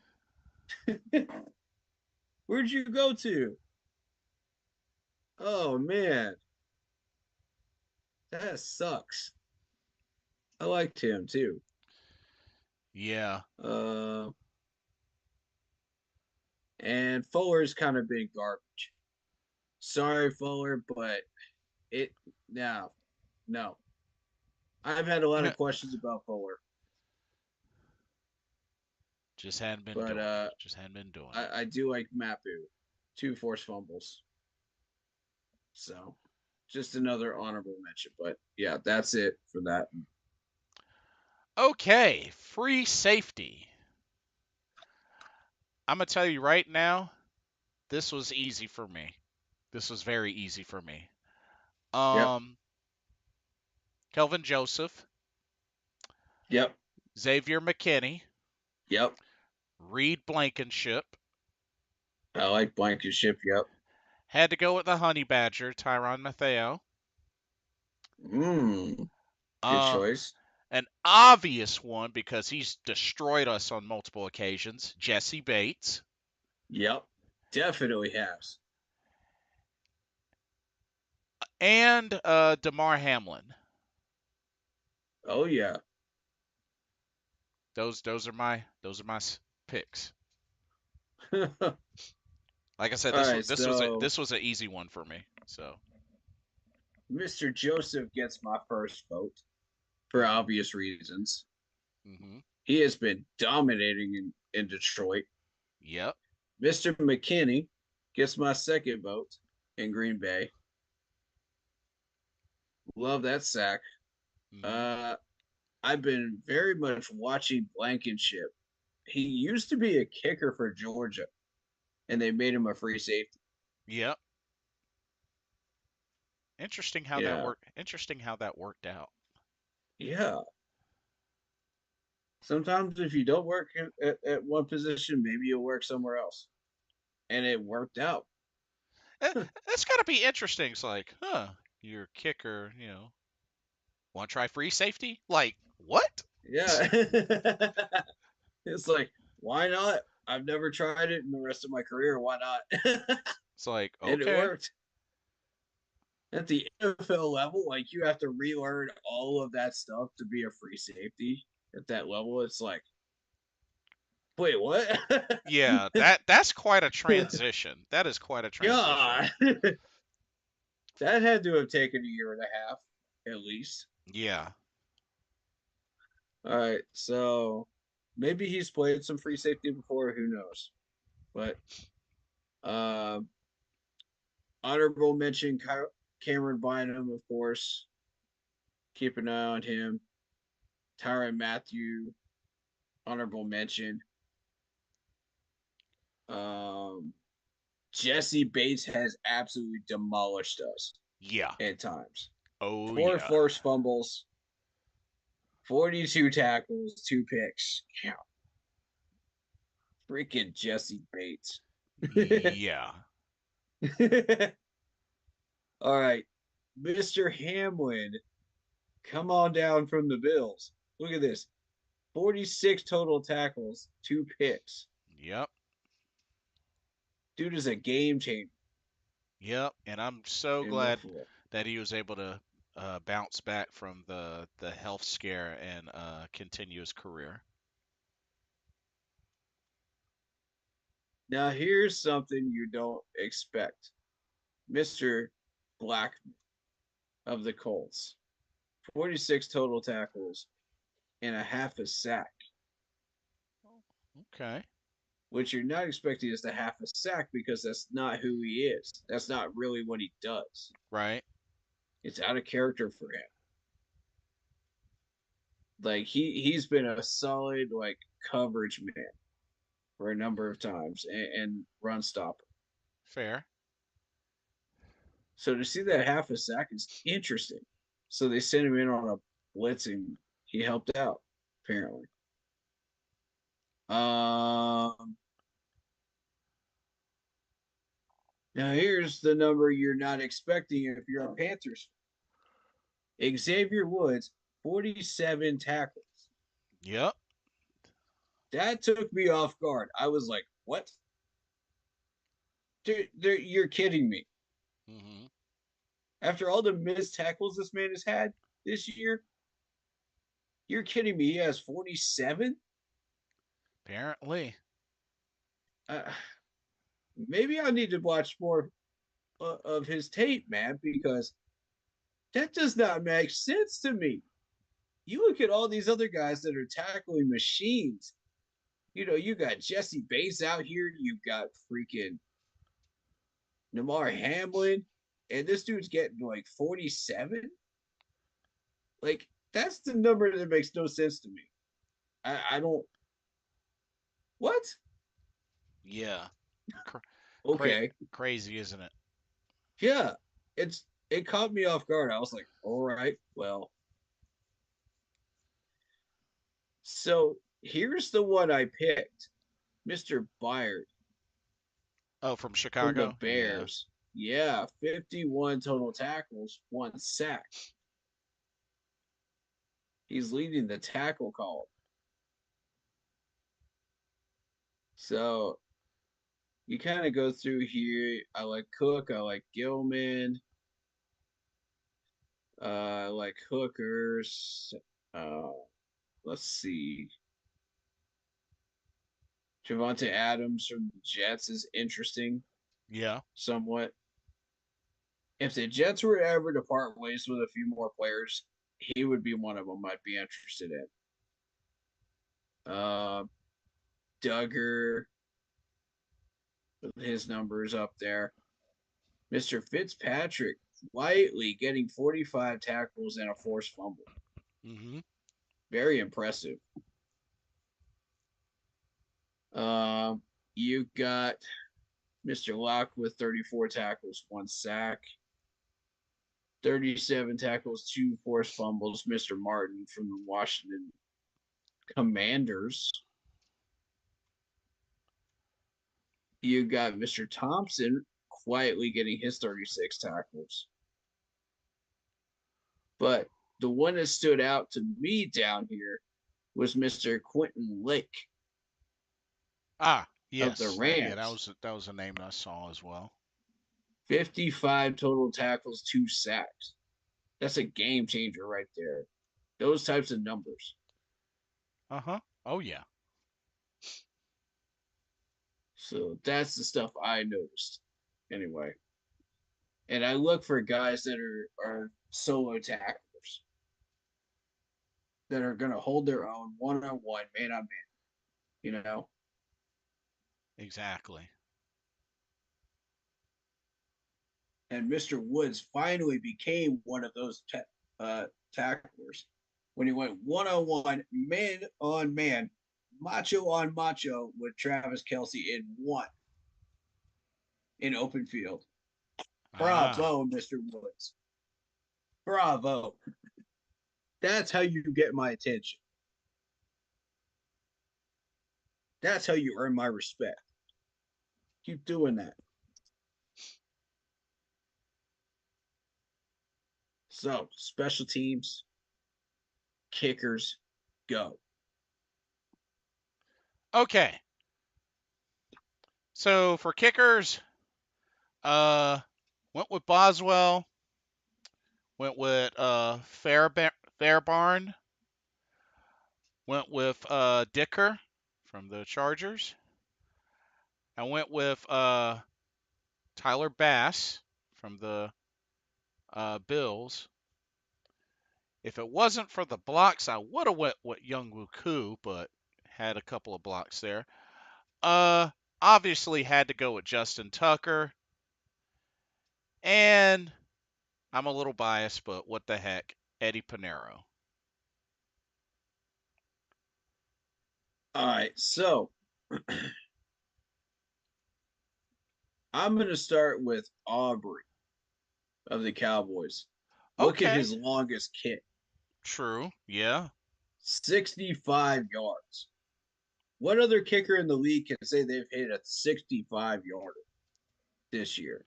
Where'd you go to? Oh, man. That sucks. I liked him, too. Yeah. Uh, and Fuller's kind of been garbage. Sorry, Fuller, but it, no, no. I've had a lot of questions about Fuller, Just hadn't been but doing it. Just hadn't been doing it. I do like Mapu. 2 forced fumbles. So just another honorable mention. But yeah, that's it for that. Okay, free safety. I'm gonna tell you right now, this was easy for me. This was very easy for me. Yep. Um, Kelvin Joseph, Yep. Xavier McKinney, Yep. Reed Blankenship. I like Blankenship. Yep. Had to go with the Honey Badger, Tyron Mateo. Mmm. Good Uh, choice. an obvious one because he's destroyed us on multiple occasions, Jesse Bates. Yep. Definitely has. And Damar Hamlin. Oh yeah. Those are my picks. All Like I said, right. this was an easy one for me. So. Mr. Joseph gets my first vote for Mhm. obvious reasons. Mhm. He has been dominating in Detroit. Yep. Mr. McKinney gets my second vote in Green Bay. Love that sack. Mhm. Uh, I've been very much watching Blankenship. He used to be a kicker for Georgia, and they made him a free safety. Yep. Interesting how that Yeah, worked. Interesting how that worked out. yeah. Sometimes if you don't work at one position, maybe you'll work somewhere else, and it worked out. That's got to be interesting. It's like, huh, your kicker, Want to try free safety? Like, what? Yeah. It's like, why not? I've never tried it in the rest of my career. Why not? It's like, And it okay. worked. At the NFL level, like you have to relearn all of that stuff to be a free safety at that level. It's like, wait, what? Yeah, that's quite a transition. That is quite a transition. God, that had to have taken a year and a half at least. Yeah. All right, so maybe he's played some free safety before. Who knows? But uh, honorable mention Cameron Bynum, of course. Keep an eye on him. Tyrann Mathieu, honorable mention. Um, Jesse Bates has absolutely demolished us Yeah. at times. Oh Four yeah. forced fumbles, 42 tackles, 2 picks. Yeah, freaking Jesse Bates. Yeah. All right, Mr. Hamlin, come on down from the Bills. Look at this 46 total tackles, 2 picks. Yep. Dude is a game changer Yep. And I'm so in glad Buffalo. that he was able to bounce back from the health scare and continue his career. Now, here's something you don't expect Mr. Blackman of the Colts 46 total tackles and a half a sack, Okay. which you're not expecting is the half a sack because that's not who he is. That's not really what he does. Right. It's out of character for him. Like he's been a solid like coverage man for a number of times and run stopper. Fair. So to see that half a sack is interesting. So they sent him in on a blitz and he helped out apparently. Um, Now here's the number you're not expecting if you're a Panthers. Xavier Woods, 47 tackles. Yep. That took me off guard. I was like, what? Dude, you're kidding me. Hmm. After all the missed tackles this man has had this year, you're kidding me. He has 47? Apparently. Uh, Maybe I need to watch more of his tape, man, because that does not make sense to me. You look at all these other guys that are tackling machines. You got Jesse Bates out here. You got freaking Namar Hamlin, and this dude's getting like 47. Like that's the number that makes no sense to me. I don't. What? Yeah. Cr- Okay. crazy, isn't it? Yeah. It caught me off guard. I was like, all right, well. So here's the one I picked, Mr. Byard Oh, from from the Chicago? Yeah. Bears. Yeah, 51 total tackles, 1 sack. He's leading the tackle column. So you kind of go through here. I like Cook. I like Gilman. I like Hookers. Uh, let's see. Javante Adams from the Jets is interesting, Yeah. somewhat. If the Jets were ever to part ways with a few more players, he would be one of them I'd be interested in. Uh, Duggar, with his numbers up there. Mr. Fitzpatrick, lightly getting 45 tackles and a forced fumble. Hmm. Very impressive. Um, you got Mr. Locke with 34 tackles, 1 sack, 37 tackles, 2 forced fumbles. Mr. Martin from the Washington Commanders. You got Mr. Thompson quietly getting his 36 tackles. But the one that stood out to me down here was Mr. Quentin Lake Ah, of the yes, Rams. that was a name I saw as well. 55 total tackles, 2 sacks. That's a game changer right there. Those types of numbers. Uh huh. Oh yeah. So that's the stuff I noticed. Anyway. And I look for guys that are solo tacklers that are going to hold their own one on one, man on man. You know, Exactly. and Mr. Woods finally became one of those tacklers when he went one on man, macho on macho with Travis Kelsey in one in open field. Ah. Bravo, Mr. Woods. Bravo. That's how you get my attention. That's how you earn my respect. Keep doing that. So, special teams, kickers, go. Okay. So for kickers, uh, went with Boswell. Went with Fairbarn. Went with Dicker from the Chargers. I went with Tyler Bass from the Bills. If it wasn't for the blocks, I would have went with Young Wuku, but had a couple of blocks there. Uh, Obviously had to go with Justin Tucker, and I'm a little biased, but what the heck, Eddie Pinero. All right, so I'm going to start with Aubrey of the Cowboys. Look at Okay, his longest kick, true, yeah. 65 yards. What other kicker in the league can say they've hit a 65 yarder this year?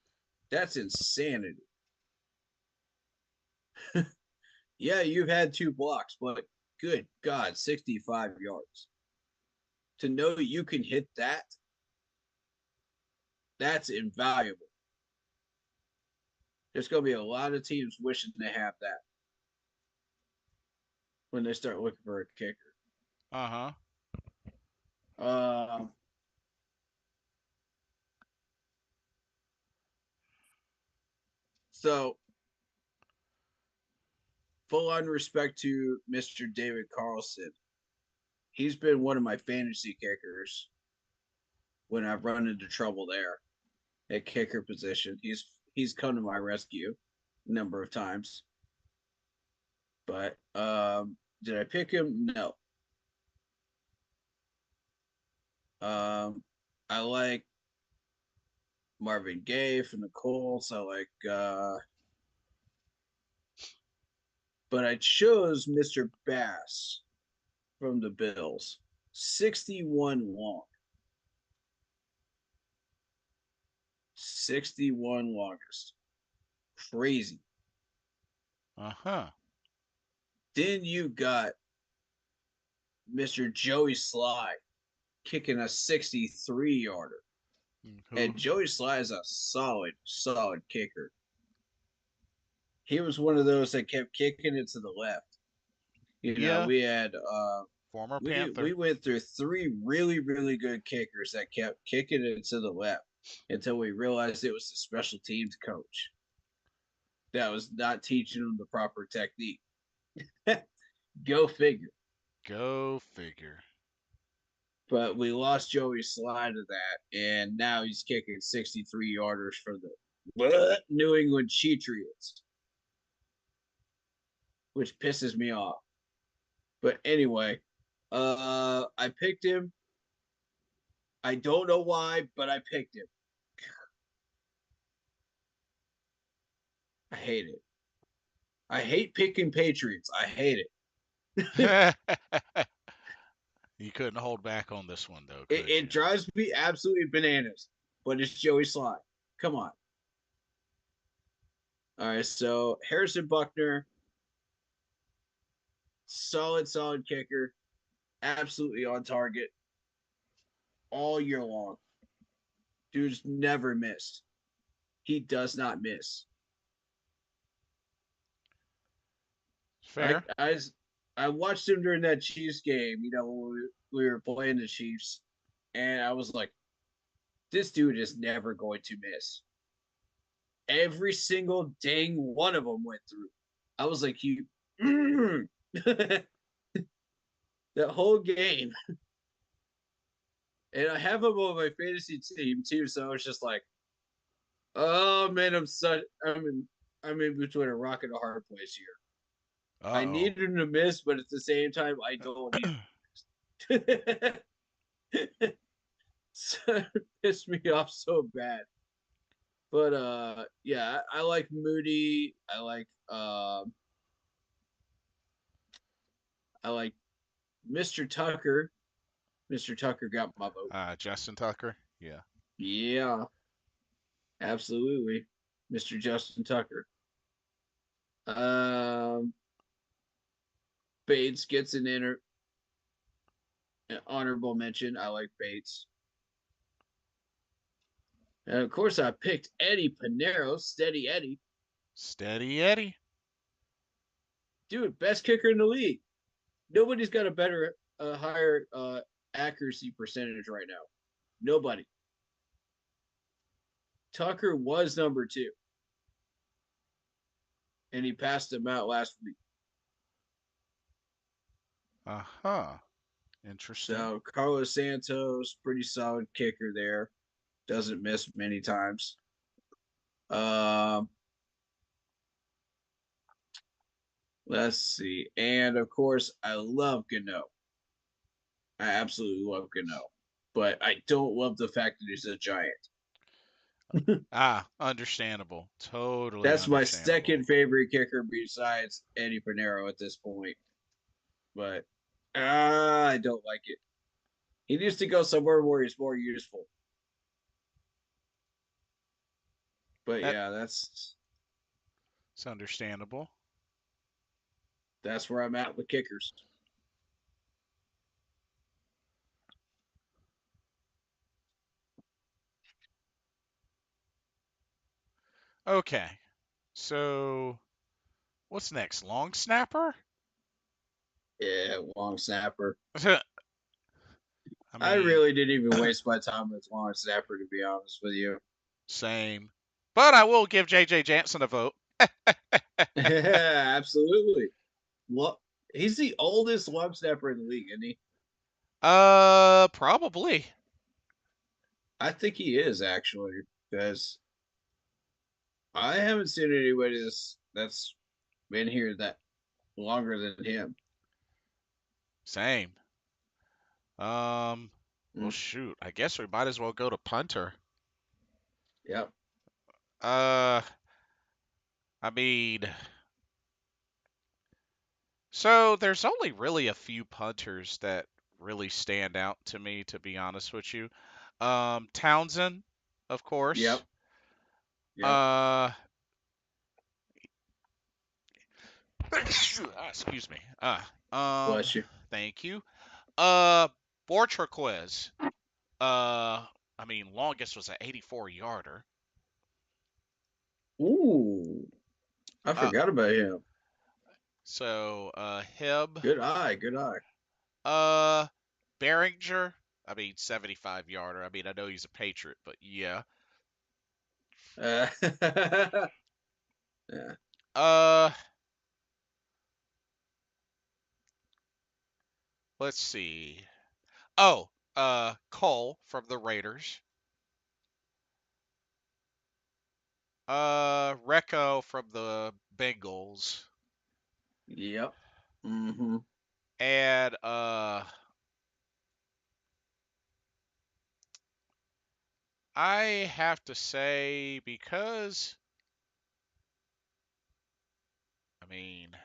That's insanity. Yeah, you've had 2 blocks, but good God, 65 yards. To know you can hit that, that's invaluable. There's going to be a lot of teams wishing they have that when they start looking for a kicker. Uh huh. Um, so full on respect to Mr. David Carlson. He's been one of my fantasy kickers when I've run into trouble there at kicker position. He's come to my rescue a number of times. But did I pick him? No. I like Marvin Gaye from the Colts. I like but I chose Mr. Bass from the Bills. 61 long. 61 longest. Crazy. Uh huh. Then you got Mr. Joey Sly kicking a 63 yarder. Who? And Joey Sly is a solid kicker. He was one of those that kept kicking it to the left. You know, Yeah, we had former we Panther. went through 3 really good kickers that kept kicking it to the left until we realized it was the special teams coach that was not teaching them the proper technique. Go figure. Go figure. But we lost Joey Sly to that, and now he's kicking 63 yarders for the New England Cheatriots, which pisses me off. But anyway, I picked him. I don't know why, but I picked him. I hate it. I hate picking Patriots. I hate it. You couldn't hold back on this one, though, it. could It you? drives me absolutely bananas. But it's Joey Sly. Come on. All right, so Harrison Buckner solid kicker, absolutely on target all year long. Dude's never missed. He does not miss. I Fair. I I watched him during that Chiefs game. When we were playing the Chiefs, and I was like, this dude is never going to miss. Every single dang one of them went through. I was like, you. that whole game, and I have him on my fantasy team too. So I was just like, oh man, I'm in between a rock and a hard place here. I Uh need him to miss, but at the same time, I don't need oh. him to miss. So it pissed me off so bad. But yeah, I like Moody. I like Mr. Tucker. Mr. Tucker got my vote. Justin Tucker. Yeah. Yeah, absolutely. Mr. Justin Tucker. Um Bates gets an honorable mention. I like Bates. And of course I picked Eddie Pinero, Steady Eddie. Steady Eddie. Dude, best kicker in the league. Nobody's got a higher accuracy percentage right now. Nobody. Tucker was number two, and he passed him out last week. Uh huh. Interesting. So Carlos Santos, pretty solid kicker there. Doesn't miss many times. Um, let's see, and of course, I love Gano. I absolutely love Gano, but I don't love the fact that he's a giant. Understandable. Totally That's my understandable. second favorite kicker besides Eddie Pinero at this point. But I don't like it. He needs to go somewhere where he's more useful. But That's yeah, understandable. that's where I'm at with kickers. Okay. So what's next? Long snapper? Yeah, long snapper. I I mean, really didn't even waste my time with long snapper, to be honest with you. same. But I will give JJ Jansen a vote. Yeah, absolutely. Well, he's the oldest long snapper in the league, isn't he? Probably. I think he is actually, because I haven't seen anybody that's been here that longer than him. Same. Um, well, Mm, shoot. I guess we might as well go to punter. yep, Uh, I mean, so there's only really a few punters that really stand out to me, to be honest with you. Townsend, of course. yep, yep. Uh, excuse me. Bless you. Thank you. Uh, Bortraquez. I mean, longest was an 84 yarder. Ooh, I Uh, forgot about him. so Hib. Good eye, good eye. Uh, Behringer. I mean, 75 yarder. I mean, I know he's a Patriot, but yeah. Uh, yeah. Uh, let's see. Oh, Cole from the Raiders. Recco from the Bengals. Yep. Mm-hmm. And I have to say because I mean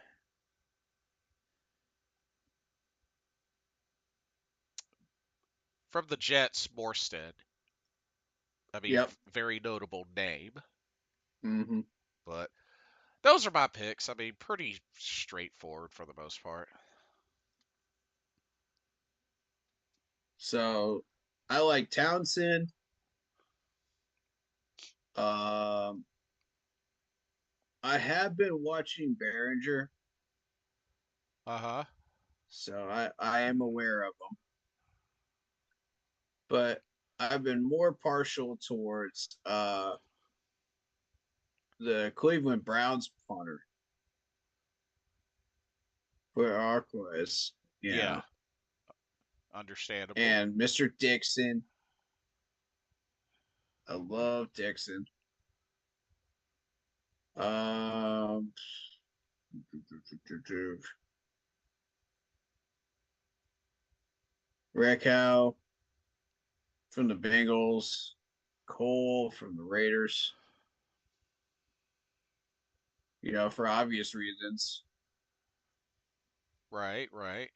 from the Jets, Morstead. I mean, Yep. very notable name, Mm-hmm. but those are my picks. I mean, pretty straightforward for the most part. So I like Townsend. Um, I have been watching Behringer, Uh-huh. so I am aware of him, but I've been more partial towards the Cleveland Browns punter for Arquez, you Yeah, know, understandable. and Mr. Dixon. I love Dixon. Um, Reckow from the Bengals, Cole from the Raiders, for obvious reasons. Right, right.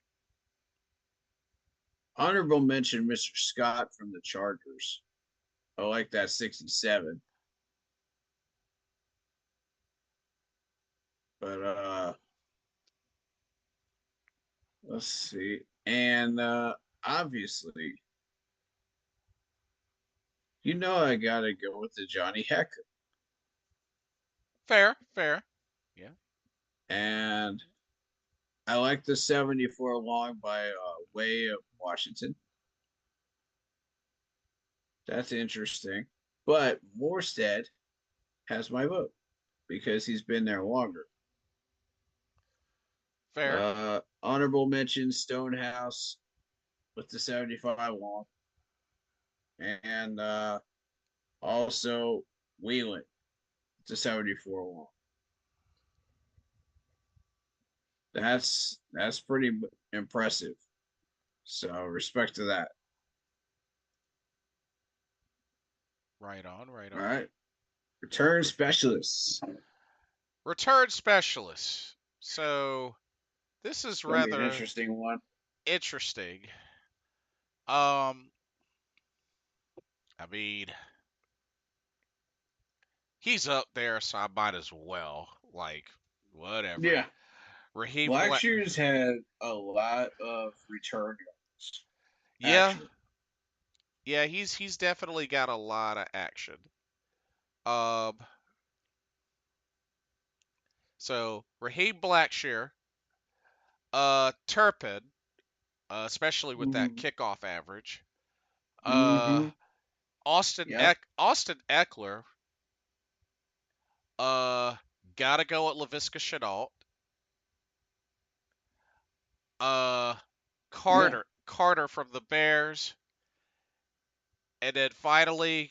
Honorable mention Mr. Scott from the Chargers. I like that 67. But let's see. And obviously, I gotta go with the Johnny Heck. Fair, fair. Yeah. And I like the 74 long by way of Washington. That's interesting. But Morstead has my vote because he's been there longer. Fair. Honorable mention Stonehouse with the 75 long. And also Wheeling, the 74 long. That's pretty impressive. So respect to that. Right on, right All on. right. Return specialists. Return specialists. So this is Gonna be an rather interesting one. interesting. Um, I mean, he's up there, so I might as well. Like, whatever. Yeah. Raheem Black. Blackshear's had a lot of return yards, Yeah, actually. yeah, he's definitely got a lot of action. Um, so Raheem Blackshear, Turpin, especially with that Mm-hmm. kickoff average. Uh, Mm-hmm. Yep. Austin Eckler. Uh, gotta go at Laviska Shenault. Uh, Yeah. Carter from the Bears, and then finally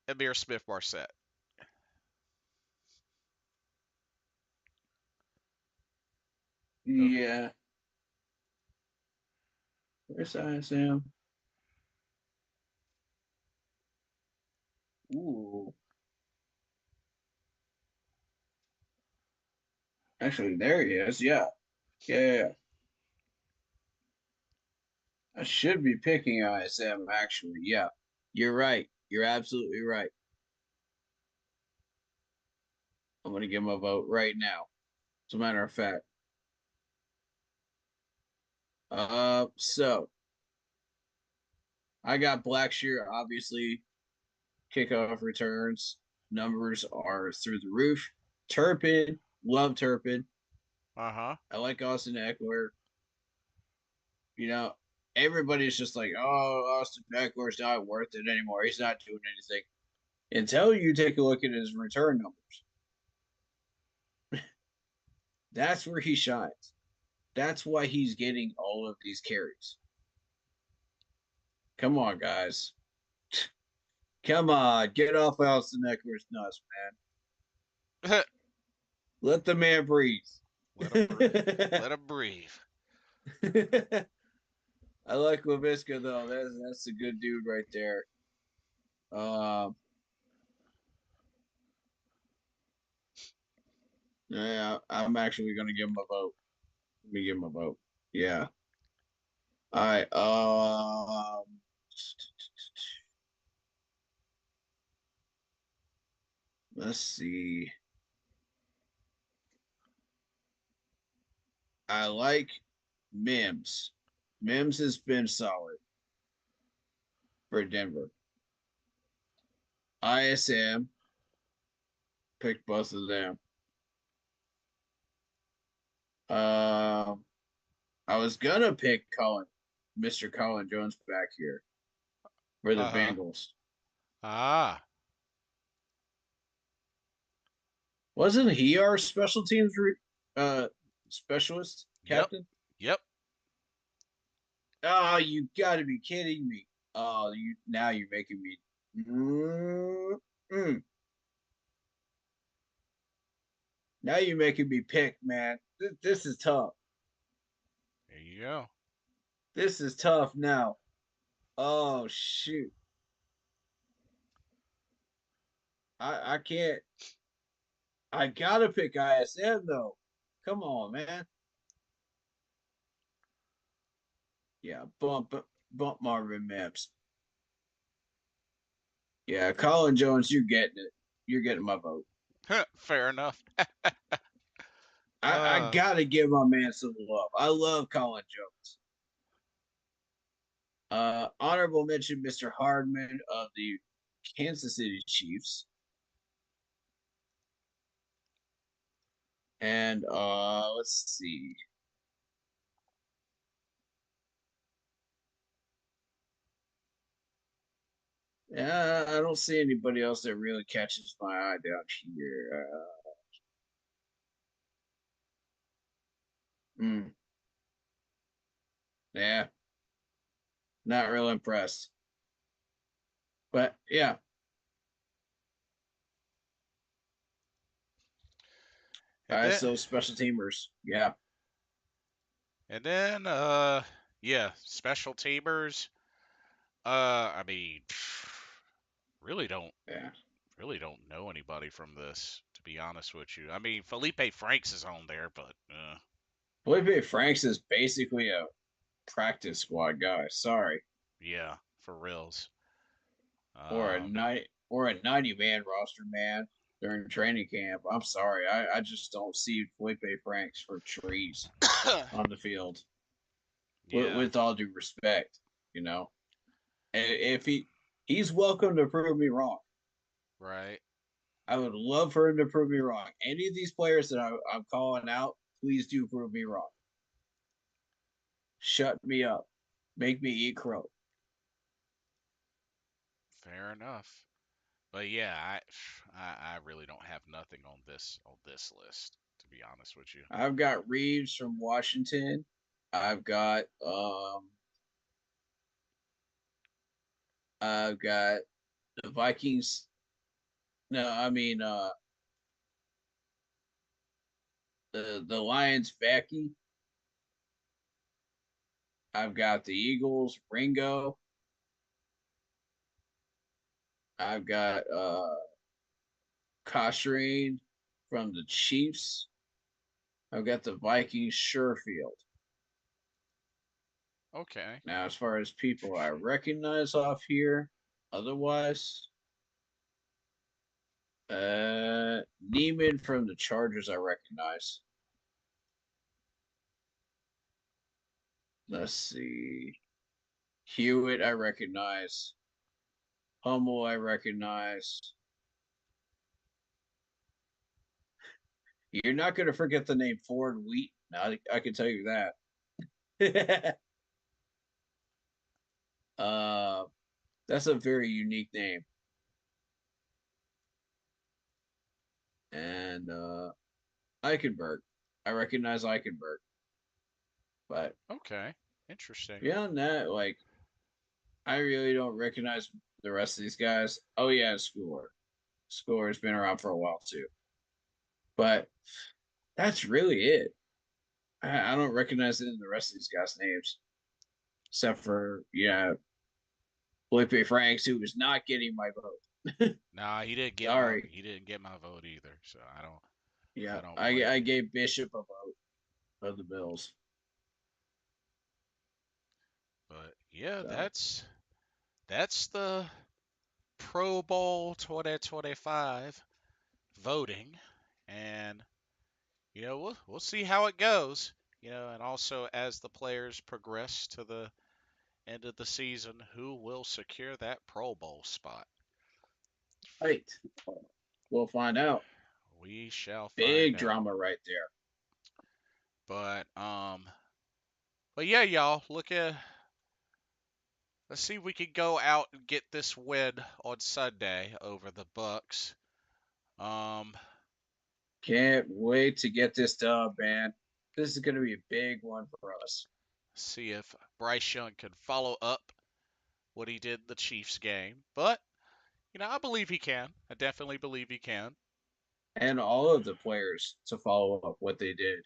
Amir Smith Marset. Yeah. Where's ISM? Ooh. Actually, there he is. Yeah. Yeah. I should be picking ISM, actually. Yeah. You're right. You're absolutely right. I'm going to give him a vote right now. As a matter of fact. So I got Blackshear, obviously, kickoff returns. Numbers are through the roof. Turpin, love Turpin. Uh huh. I like Austin Eckler. You know, everybody's just like, oh, Austin Eckler's not worth it anymore. He's not doing anything. Until you take a look at his return numbers, that's where he shines. That's why he's getting all of these carries. Come on, guys. Come on. Get off Austin Eckler's nuts, Let man. Let the man breathe. him breathe. Let him breathe. I like Laviska though. That's a good dude right there. Um, yeah, I'm actually gonna give him a vote. Let me give him a vote. Yeah. All right. Let's see. I like Mims. Mims has been solid. for Denver. ISM picked both of them. Um, I was gonna pick Mr. Colin Jones back here for the Uh-huh. Bengals. Ah. Wasn't he our special teams uh specialist Yep. captain? Yep. Oh, you got to be kidding me! Oh, you now you're making me. Mm-mm. Now you're making me pick, man. This is tough. There you go. This is tough now. Oh shoot! I can't. I gotta pick ISM though. Come on, man. Yeah, bump Marvin Mims. Yeah, Colin Jones, you're getting it. You're getting my vote. Fair enough. I uh, gotta give my man some love. I love Colin Jones. Honorable mention, Mr. Hardman of the Kansas City Chiefs, and let's see. Yeah, I don't see anybody else that really catches my eye down here. Hmm, yeah, not real impressed. But yeah, and then ISO special teamers. Yeah, and then yeah, special teamers. I mean, really don't yeah. really don't know anybody from this, to be honest with you. I mean, Felipe Franks is on there, but Felipe Franks is basically a practice squad guy. Sorry, yeah, for reals. or a Um, 90 man roster man during training camp. I'm sorry, I just don't see Felipe Franks for trees on the field. yeah, With all due respect, you know, and if he's welcome to prove me wrong. right. I would love for him to prove me wrong. Any of these players that I'm calling out, please do prove me wrong. Shut me up. Make me eat crow. Fair enough. But yeah, I really don't have nothing on this list, to be honest with you. I've got Reeves from Washington. I've got I've got the Vikings. No, I mean the Lions Becky. I've got the Eagles Ringo. I've got Coshrane from the Chiefs. I've got the Vikings Sherfield. Okay. Now, as far as people I Interesting. recognize off here, otherwise, Neiman from the Chargers I recognize. Let's see. Hewitt I recognize. Hummel I recognize. You're not going to forget the name Ford Wheat. I can tell you that. uh, that's a very unique name. And Eichenberg. I recognize Eichenberg. But Okay. Interesting. beyond that, like, I really don't recognize the rest of these guys. Oh, yeah, Schooler. Schooler's been around for a while, too. But that's really it. I don't recognize any of the rest of these guys' names, except for, yeah, Felipe Franks, who was not getting my vote. Nah, Sorry. he didn't get my vote either, so Yeah, I don't blame I you. gave Bishop a vote of the Bills. But yeah, So that's the Pro Bowl 2025 voting, and we'll see how it goes. And also as the players progress to the end of the season, who will secure that Pro Bowl spot? Right. We'll find out. We shall find Big out. drama right there. But but yeah, y'all, look at let's see if we can go out and get this win on Sunday over the Bucks. Um, Can't wait to get this dub, man. This is going to be a big one for us. see if Bryce Young can follow up what he did in the Chiefs game. But I believe he can. I definitely believe he can. And all of the players to follow up what they did.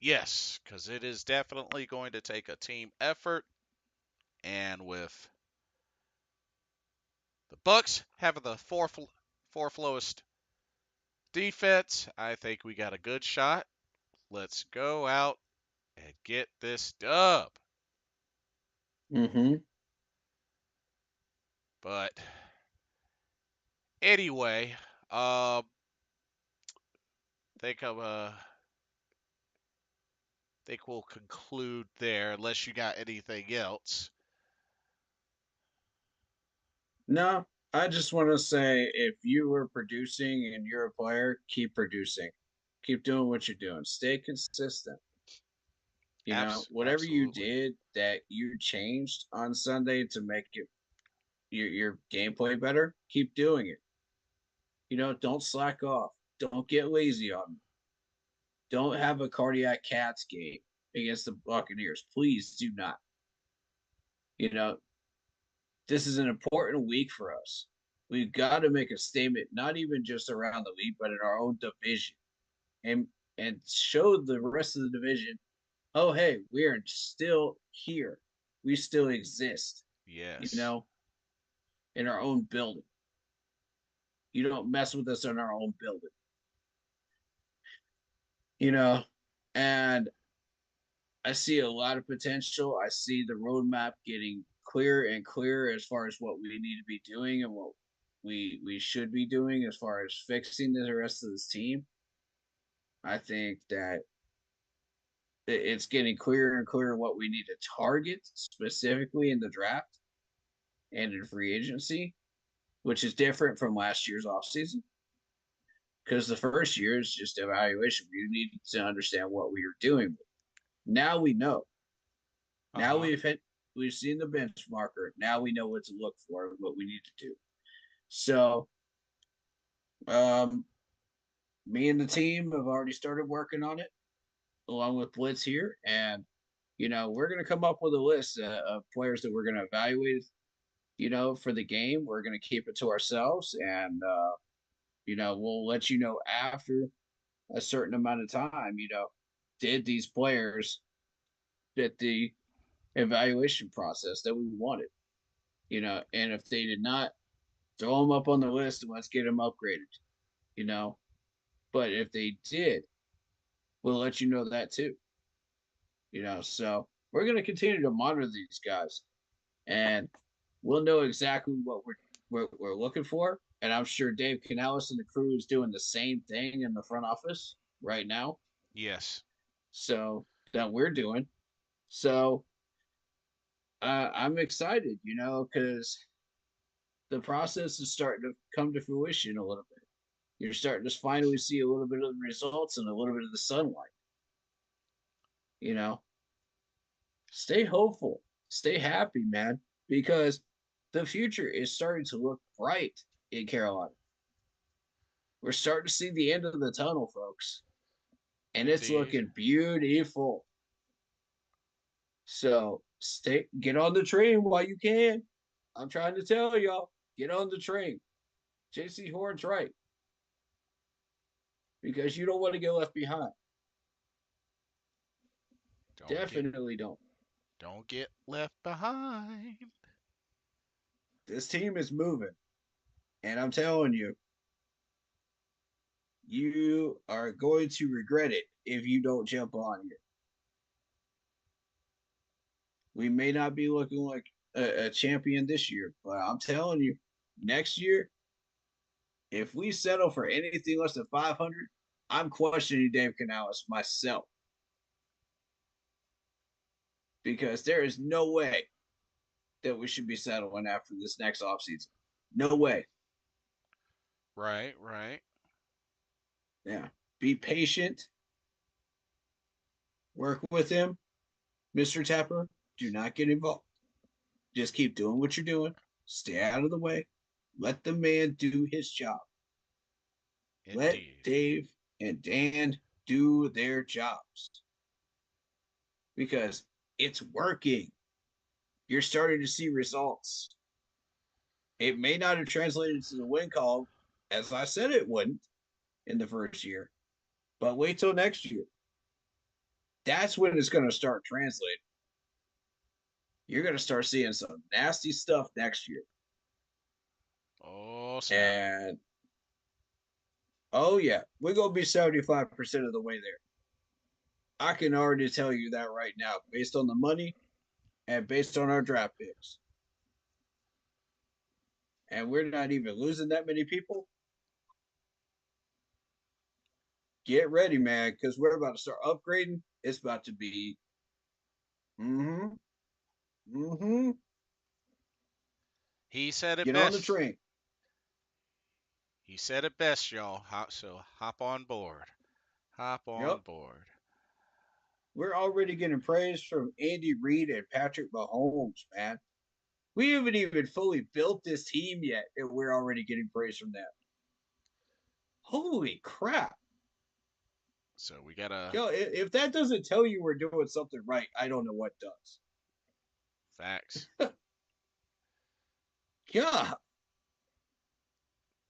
Yes, because it is definitely going to take a team effort, and with the Bucks having the fourth lowest defense, I think we got a good shot. Let's go out and get this dub. Mm-hmm. But anyway, think of think we'll conclude there unless you got anything else. No, I just want to say if you were producing and you're a player, keep producing. Keep doing what you're doing. Stay consistent. Whatever you Absolutely. did that you changed on Sunday to make your gameplay better, keep doing it. Don't slack off. Don't get lazy on me. Don't have a cardiac cats game against the Buccaneers. Please do not. You know, this is an important week for us. We've got to make a statement, not even just around the league, but in our own division, and show the rest of the division, oh hey, we are still here. We still exist. You Yes. know, in our own building. You don't mess with us in our own building. You know, and I see a lot of potential. I see the roadmap getting clearer and clearer as far as what we need to be doing and what we should be doing as far as fixing the rest of this team. I think that it's getting clearer and clearer what we need to target specifically in the draft and in free agency, which is different from last year's offseason. Because the first year is just evaluation. We needed to understand what we were doing. Now we know. Uh Now huh. we've seen the benchmarker. Now we know what to look for and what we need to do. So, um, me and the team have already started working on it, along with Blitz here, and we're going to come up with a list of players that we're going to evaluate. For the game, we're going to keep it to ourselves, and we'll let you know after a certain amount of time. Did these players fit the evaluation process that we wanted? And if they did not, throw them up on the list and let's get them upgraded. You know, but if they did, we'll let you know that too. So we're going to continue to monitor these guys, and we'll know exactly what we're looking for. And I'm sure Dave Canales and the crew is doing the same thing in the front office right now. Yes. So that we're doing. So I'm excited, because the process is starting to come to fruition a little bit. You're starting to finally see a little bit of the results and a little bit of the sunlight. You know, stay hopeful, stay happy, man, because the future is starting to look bright in Carolina. We're starting to see the end of the tunnel, folks, and it's Indeed. looking beautiful. So get on the train while you can. I'm trying to tell y'all, get on the train. JC Horn's right, because you don't want to get left behind. Don't get Definitely don't. don't get left behind. This team is moving, and I'm telling you, you are going to regret it if you don't jump on here. We may not be looking like a champion this year, but I'm telling you, next year, if we settle for anything less than 500, I'm questioning Dave Canales myself, because there is no way. that we should be settling after this next offseason. No way. Right, right. Yeah. Be patient. Work with him, Mr. Tapper. Do not get involved. Just keep doing what you're doing. Stay out of the way. Let the man do his job. Let Indeed. Dave and Dan do their jobs because it's working. You're starting to see results. It may not have translated to the win column as I said it wouldn't in the first year, but wait till next year. That's when it's going to start translating. You're going to start seeing some nasty stuff next year. Oh, snap. And oh, yeah, we're going to be 75% of the way there. I can already tell you that right now, based on the money and based on our draft picks. And we're not even losing that many people. Get ready, man, because we're about to start upgrading. It's about to be, mm-hmm, mm-hmm. He said it Get on the best. train. He said it best, y'all. So hop on board. Hop on Yep. board. We're already getting praise from Andy Reid and Patrick Mahomes, man. We haven't even fully built this team yet, and we're already getting praise from them. Holy crap. So we gotta Yo, if that doesn't tell you we're doing something right, I don't know what does. facts. Yeah,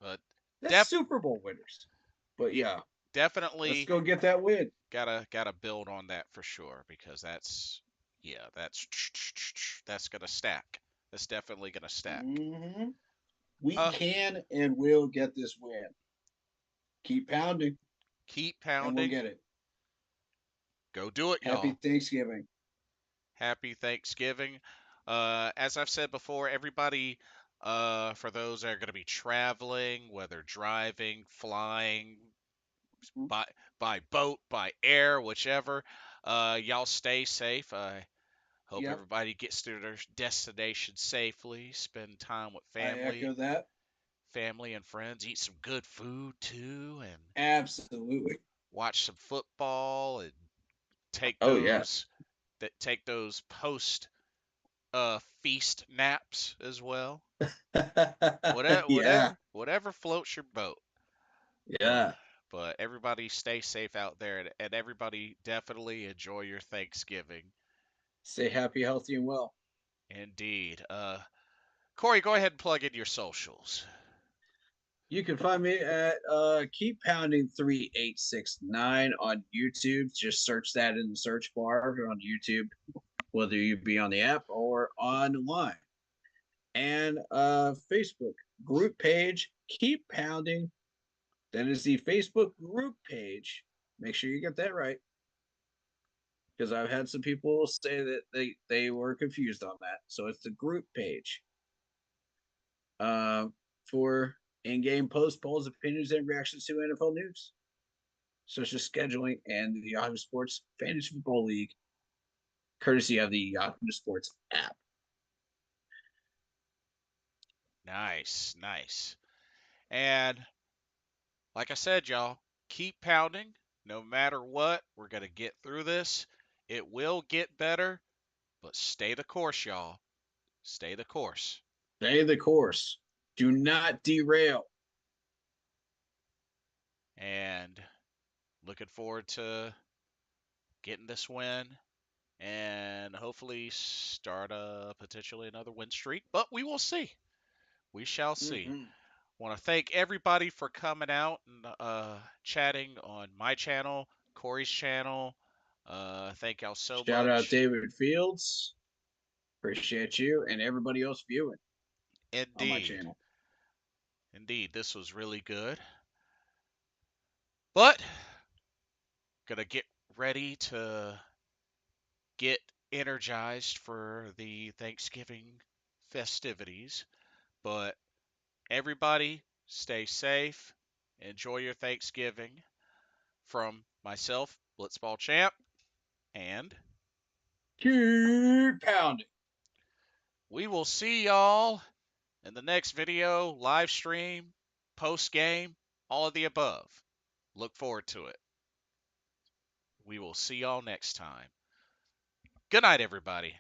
But that's def Super Bowl winners. But yeah, yeah, let's definitely go get that win. gotta build on that for sure because that's gonna stack. That's definitely gonna stack. Mm-hmm. We Uh, can and will get this win. Keep pounding, keep and we'll pounding. get it. Go do it, Happy y'all. Thanksgiving. Happy Thanksgiving. As I've said before, everybody, for those that are going to be traveling, whether driving, flying, Mhm. by by boat, by air, whichever, y'all stay safe. I hope Yep, everybody gets to their destination safely. Spend time with I echo family, that. family and friends. Eat some good food too, and Absolutely. watch some football and take Oh yeah. those take those post feast naps as well. Yeah, Whatever floats your boat. But yeah. but everybody stay safe out there, and everybody definitely enjoy your Thanksgiving. Stay happy, healthy, and well. Indeed. Corey, go ahead and plug in your socials. You can find me at Keep Pounding 3869 on YouTube. Just search that in the search bar on YouTube, whether you be on the app or online. And Facebook group page, Keep Pounding. That is the Facebook group page. Make sure you get that right. Because I've had some people say that they were confused on that. So it's the group page. Uh, for in-game posts, polls, opinions, and reactions to NFL news, such as scheduling and the Yahoo Sports Fantasy Football League, courtesy of the Yahoo Sports app. Nice, nice. And like I said, y'all, keep pounding. No matter what, we're gonna get through this. It will get better, but stay the course, y'all. Stay the course. Stay the course. Do not derail. And looking forward to getting this win and hopefully start potentially another win streak. But we will see. We shall see. Mm-hmm. Want to thank everybody for coming out and chatting on my channel, Corey's channel. Thank y'all so Shout out much. David Fields. Appreciate you and everybody else viewing on my Indeed. channel. Indeed. This was really good. But gonna get ready to get energized for the Thanksgiving festivities. But everybody, stay safe. Enjoy your Thanksgiving. From myself, Blitzball Champ, and Keep pounding. We will see y'all in the next video, live stream, post game, all of the above. Look forward to it. We will see y'all next time. Good night, everybody.